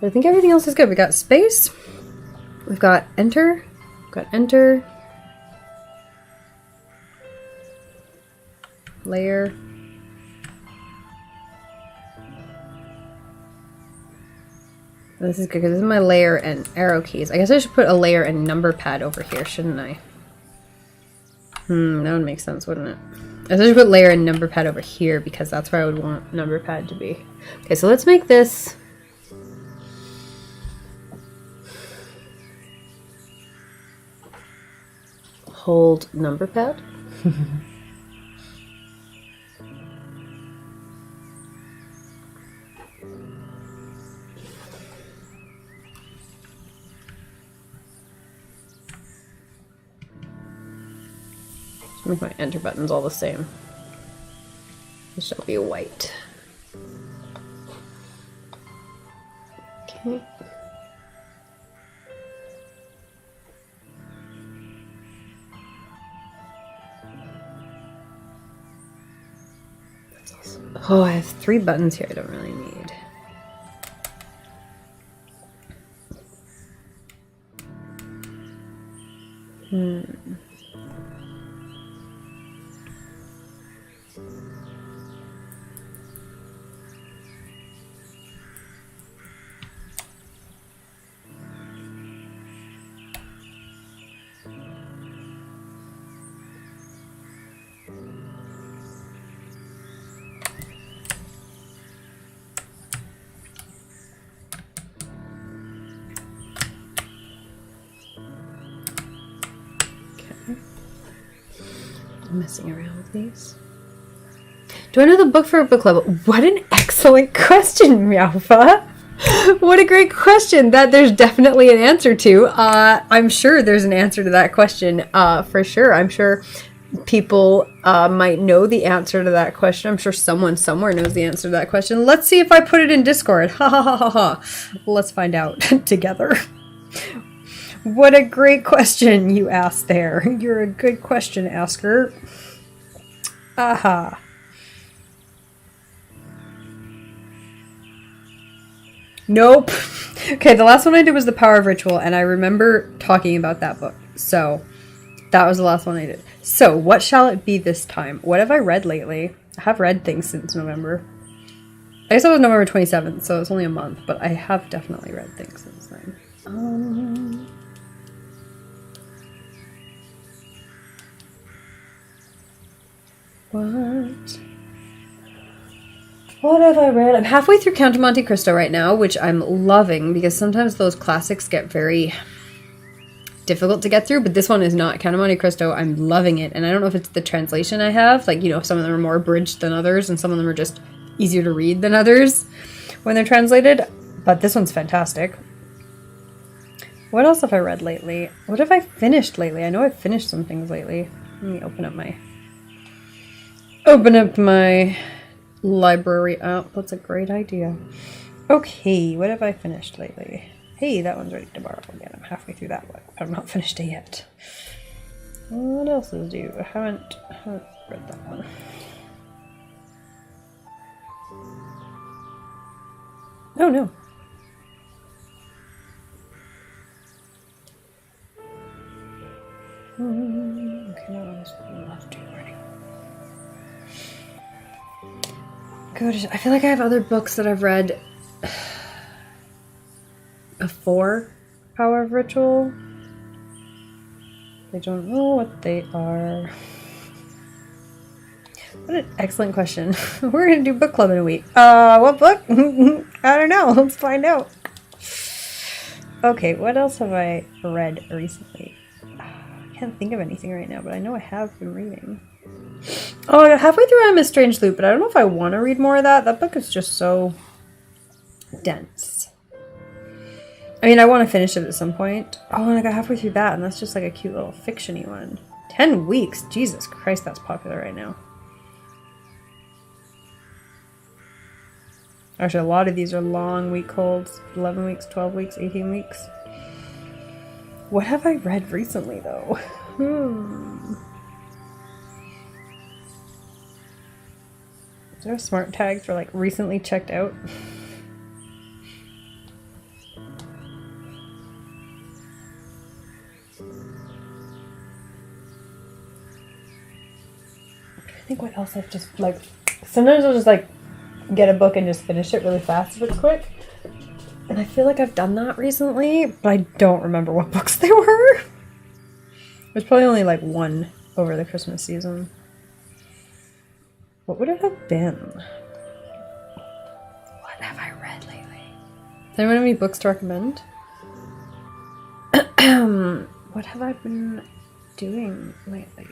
I think everything else is good. We got space. We've got enter. We've got enter. Layer. This is good because this is my layer and arrow keys. I guess I should put a layer and number pad over here, shouldn't I? That would make sense, wouldn't it? I should put layer and number pad over here because that's where I would want number pad to be. Okay, so let's make this. Hold number pad. Make my enter buttons all the same. This shall be white. Okay. That's awesome. Oh, I have 3 buttons here I don't really need. Messing around with these. Do I know the book for a book club? What an excellent question, Meowfa. What a great question that there's definitely an answer to. I'm sure there's an answer to that question for sure. I'm sure people might know the answer to that question. I'm sure someone somewhere knows the answer to that question. Let's see if I put it in Discord. Ha ha ha ha ha. Let's find out together. What a great question you asked there. You're a good question asker. Aha. Nope. Okay, the last one I did was The Power of Ritual, and I remember talking about that book. So, that was the last one I did. So, what shall it be this time? What have I read lately? I have read things since November. I guess it was November 27th, so it's only a month, but I have definitely read things since then. What have I read? I'm halfway through Count of Monte Cristo right now, which I'm loving because sometimes those classics get very difficult to get through, but this one is not. Count of Monte Cristo, I'm loving it. And I don't know if it's the translation I have. Like, you know, some of them are more abridged than others, and some of them are just easier to read than others when they're translated. But this one's fantastic. What else have I read lately? What have I finished lately? I know I've finished some things lately. Let me open up my library app. That's a great idea. Okay, what have I finished lately? Hey, that one's ready to borrow again. I'm halfway through that one. I've not finished it yet. What else is due? I haven't read that one. Oh no. Okay, no, this one left to already. Good. I feel like I have other books that I've read before Power of Ritual. I don't know what they are. What an excellent question. We're going to do book club in a week. What book? I don't know. Let's find out. Okay, what else have I read recently? I can't think of anything right now, but I know I have been reading. Oh, halfway through I'm a Strange Loop, but I don't know if I want to read more of that. That book is just so dense. I mean, I want to finish it at some point. Oh, and I got halfway through that, and that's just like a cute little fiction-y one. 10 weeks? Jesus Christ, that's popular right now. Actually, a lot of these are long week holds. 11 weeks, 12 weeks, 18 weeks. What have I read recently, though? Is there a smart tag for, like, recently checked out? what else I've just, like, sometimes I'll just, like, get a book and just finish it really fast if it's quick. And I feel like I've done that recently, but I don't remember what books they were. There's probably only, like, one over the Christmas season. What would it have been? What have I read lately? Does anyone have any books to recommend? What have I been doing lately?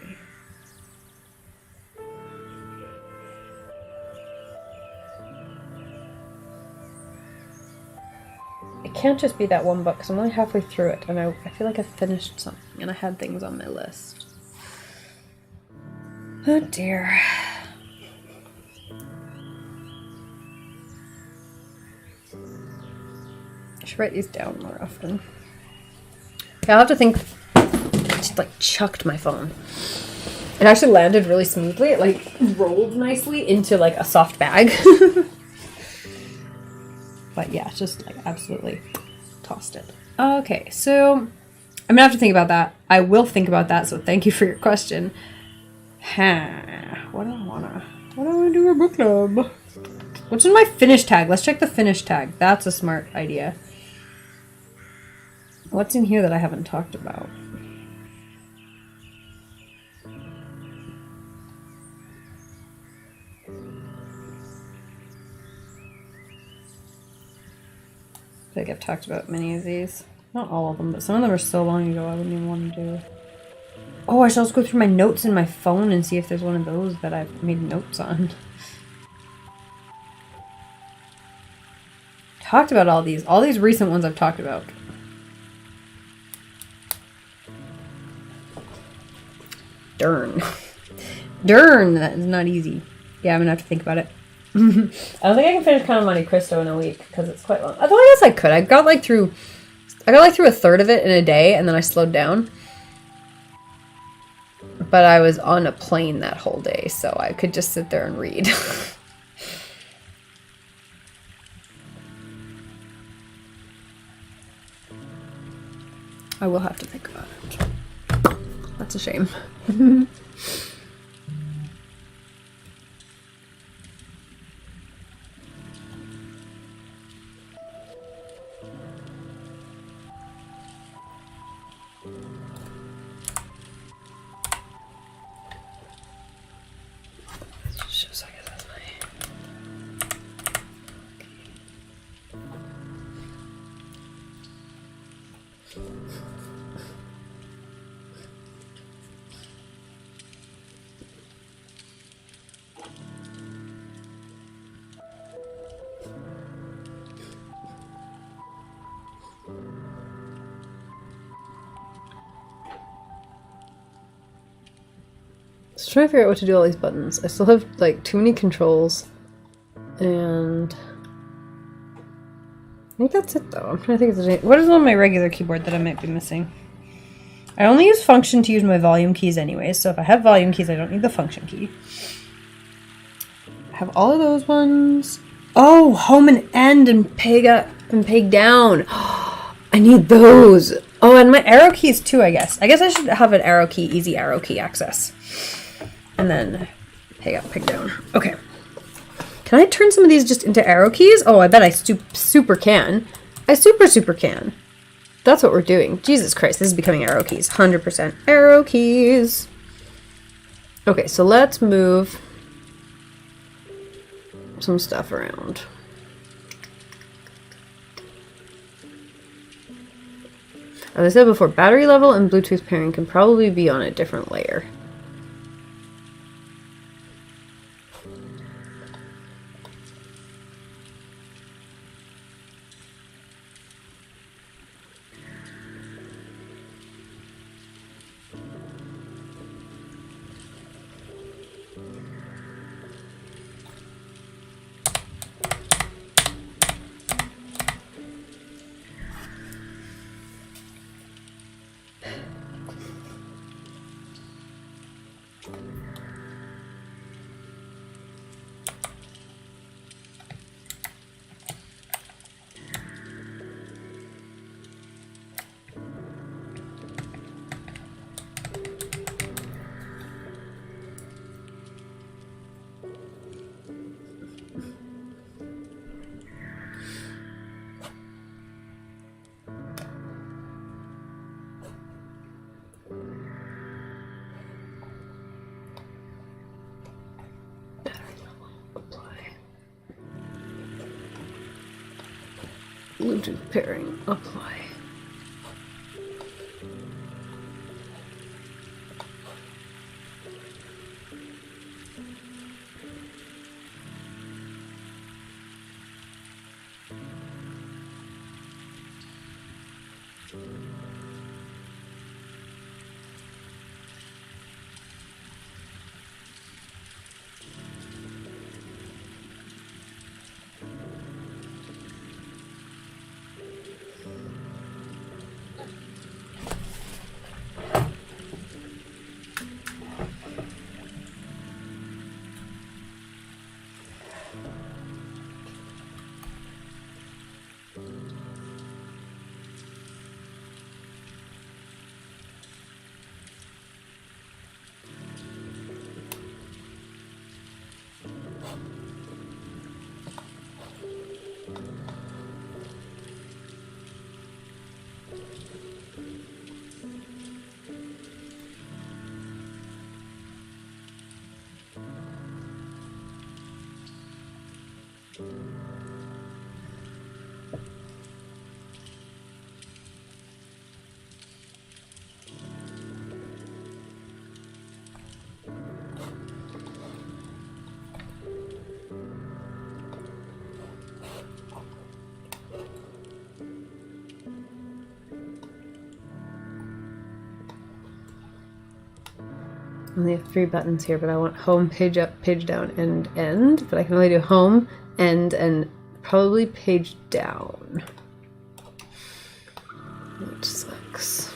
It can't just be that one book because I'm only halfway through it and I feel like I finished something and I had things on my list. Oh dear. I should write these down more often. Yeah, I'll have to think. I just like chucked my phone. It actually landed really smoothly. It like rolled nicely into like a soft bag. But yeah, just like absolutely tossed it. Okay, so I'm gonna have to think about that. I will think about that, so thank you for your question. What do I wanna do a book club? What's in my finish tag? Let's check the finish tag. That's a smart idea. What's in here that I haven't talked about? I think I've talked about many of these. Not all of them, but some of them are so long ago I wouldn't even want to do. Oh, I should also go through my notes in my phone and see if there's one of those that I've made notes on. Talked about all these recent ones I've talked about. Darn. Darn, that is not easy. Yeah, I'm gonna have to think about it. I don't think I can finish Count of Monte Cristo in a week because it's quite long. Although I guess I could. I got like through a third of it in a day and then I slowed down. But I was on a plane that whole day, so I could just sit there and read. I will have to think about it. That's a shame. Just trying to figure out what to do all these buttons. I still have like too many controls, and I think that's it though. I'm trying to think if there's any... What is on my regular keyboard that I might be missing? I only use function to use my volume keys anyway, so if I have volume keys, I don't need the function key. I have all of those ones. Oh, home and end and peg up and peg down. I need those. Oh, and my arrow keys too, I guess. I guess I should have an arrow key, easy arrow key access. And then peg up, peg down. Okay. Can I turn some of these just into arrow keys? Oh, I bet I super can. I super can. That's what we're doing. Jesus Christ, this is becoming arrow keys. 100% arrow keys. Okay, so let's move some stuff around. As I said before, battery level and Bluetooth pairing can probably be on a different layer. Bluetooth pairing, apply. I only have 3 buttons here, but I want home, page up, page down, and end. But I can only do home, end, and probably page down. Which sucks.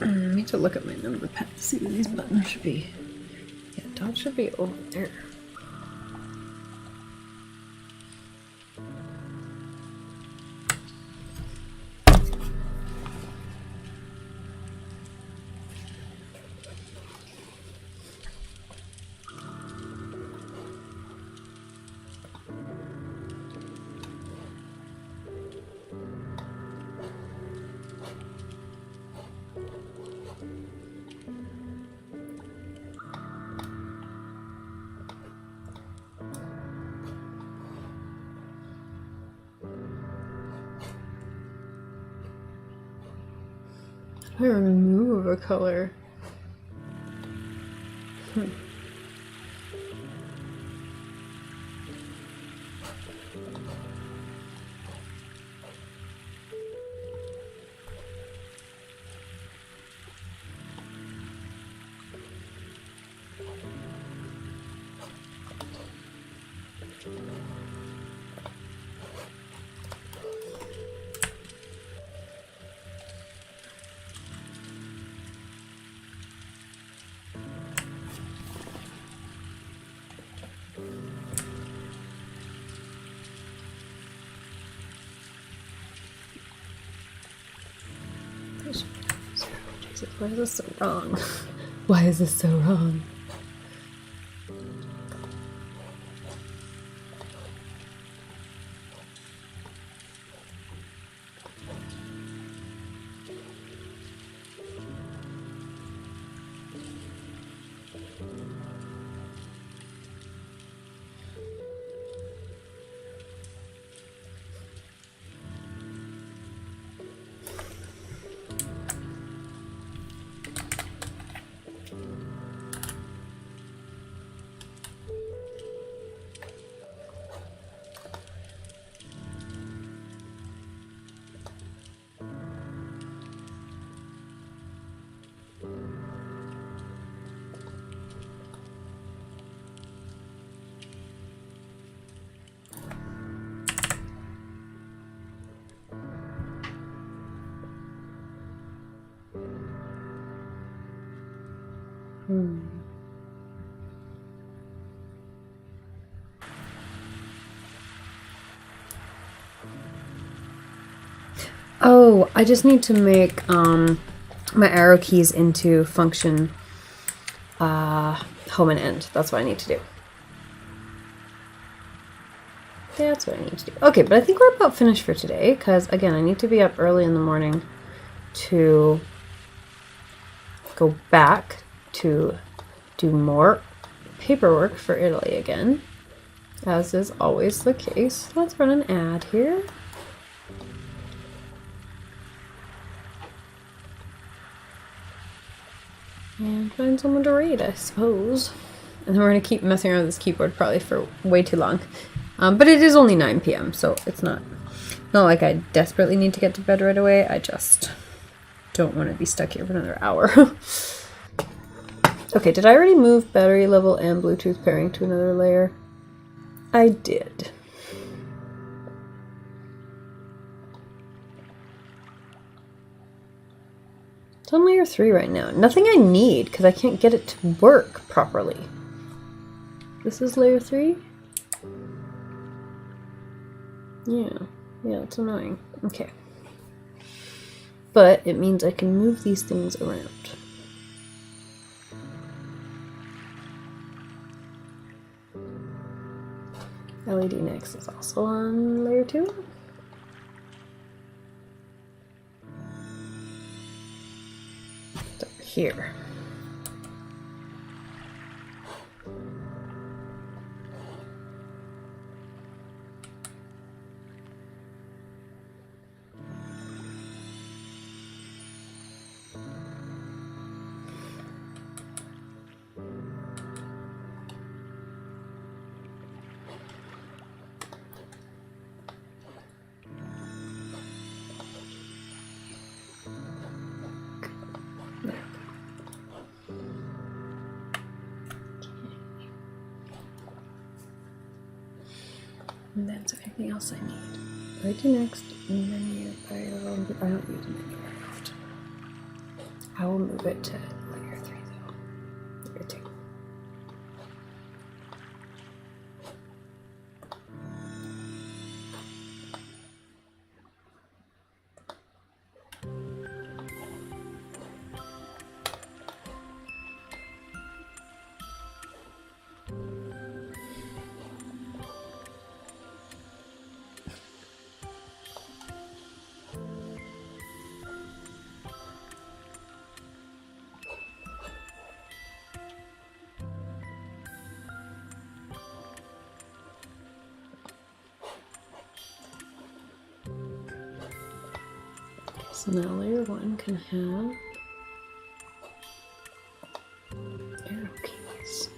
I need to look at my number pad to see where these buttons should be. Yeah, dot should be over there. I remove a color. Why is this so wrong? Why is this so wrong? Oh, I just need to make my arrow keys into function home and end. That's what I need to do. That's what I need to do. Okay, but I think we're about finished for today because, again, I need to be up early in the morning to go back to do more paperwork for Italy again, as is always the case. Let's run an ad here. And find someone to read, I suppose. And then we're going to keep messing around with this keyboard probably for way too long. But it is only 9 p.m., so it's not like I desperately need to get to bed right away. I just don't want to be stuck here for another hour. Okay, did I already move battery level and Bluetooth pairing to another layer? I did. It's on layer 3 right now. Nothing I need because I can't get it to work properly. This is layer 3? Yeah, it's annoying. Okay. But it means I can move these things around. LED next is also on layer 2. It's over here. And then so anything else I need. Right to next, menu, I don't use menu very often. I will move it to layer 3 though. Layer 2. So now layer 1 can have arrow keys.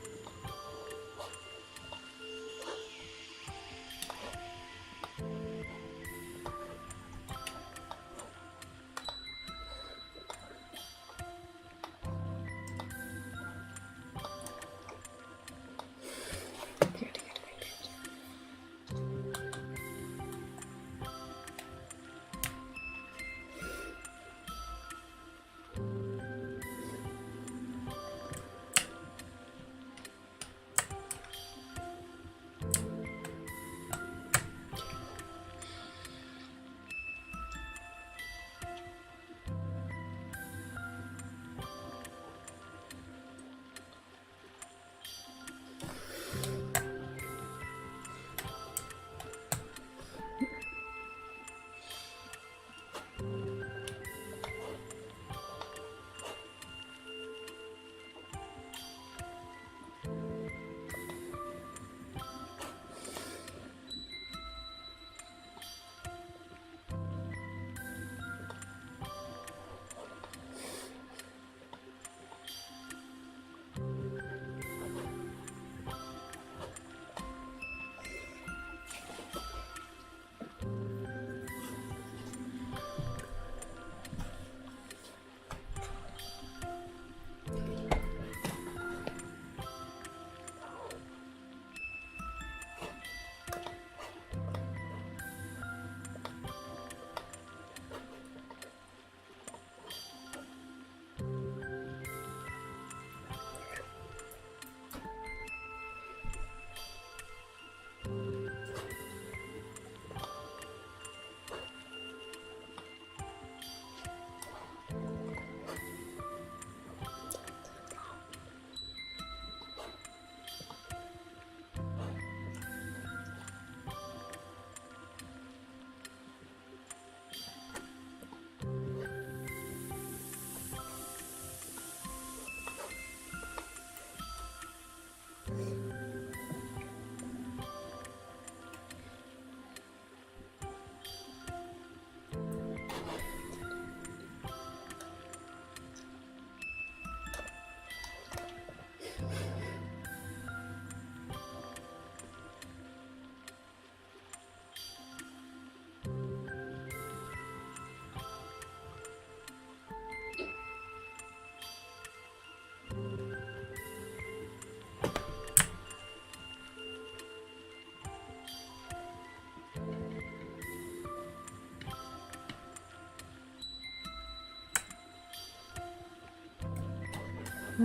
I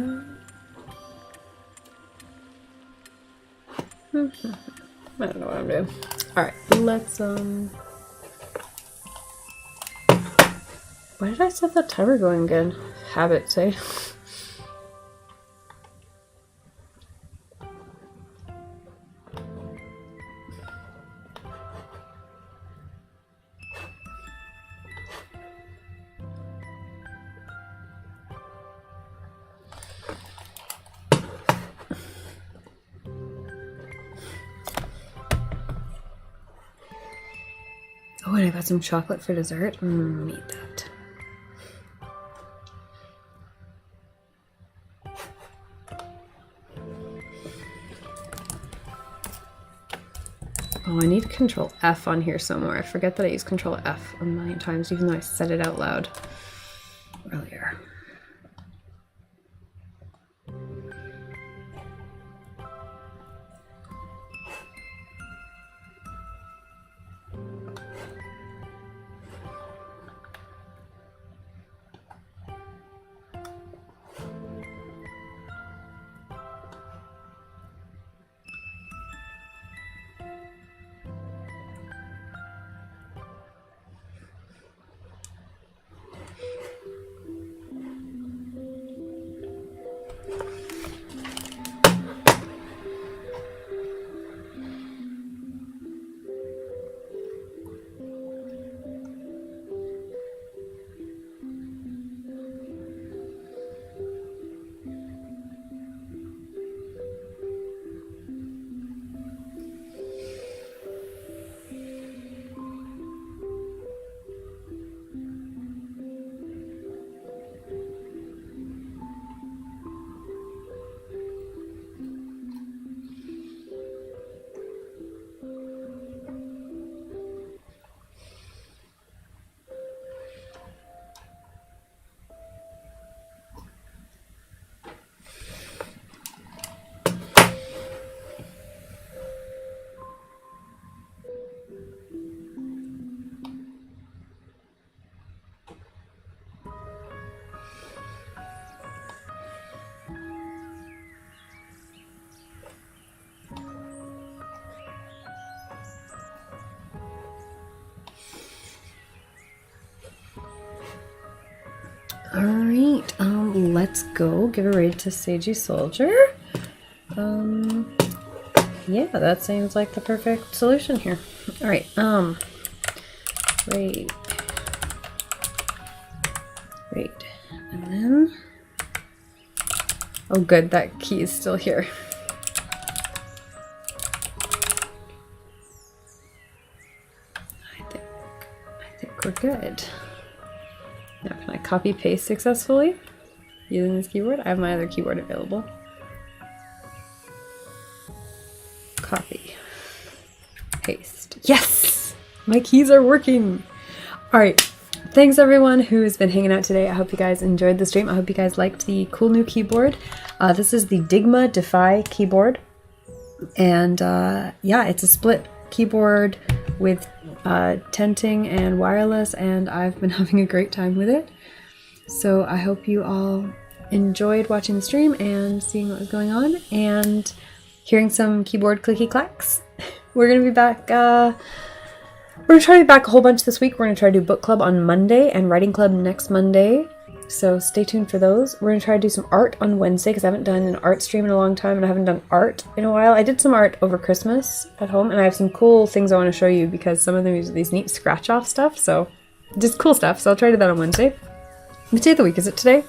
don't know what I'm doing. Alright, let's why did I set that timer going again? Habit, say. Oh, and I got some chocolate for dessert. Eat that. Oh, I need Control F on here somewhere. I forget that I use Control F a million times, even though I said it out loud earlier. Alright, let's go give a raid to Sagey Soldier. Yeah, that seems like the perfect solution here. Alright, raid. And then, oh good, that key is still here. I think we're good. Now can I copy paste successfully using this keyboard? I have my other keyboard available. Copy. Paste. Yes! My keys are working! Alright. Thanks everyone who's been hanging out today. I hope you guys enjoyed the stream. I hope you guys liked the cool new keyboard. This is the DYGMA DEFY keyboard. And yeah, it's a split keyboard with tenting and wireless, and I've been having a great time with it. So I hope you all enjoyed watching the stream and seeing what was going on and hearing some keyboard clicky clacks. We're gonna be back we're gonna try to be back a whole bunch this week. We're gonna try to do book club on Monday and writing club next Monday, so stay tuned for those. We're gonna try to do some art on Wednesday because I haven't done an art stream in a long time and I haven't done art in a while. I did some art over Christmas at home and I have some cool things I want to show you because some of them use these neat scratch off stuff, so just cool stuff. So I'll try to do that on Wednesday. What day of the week is it today?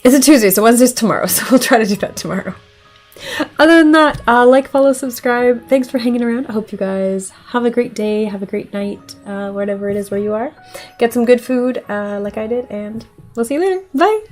It's a Tuesday, so Wednesday's tomorrow, so we'll try to do that tomorrow. Other than that, like, follow, subscribe. Thanks for hanging around. I hope you guys have a great day, have a great night, whatever it is where you are. Get some good food like I did, and we'll see you later. Bye!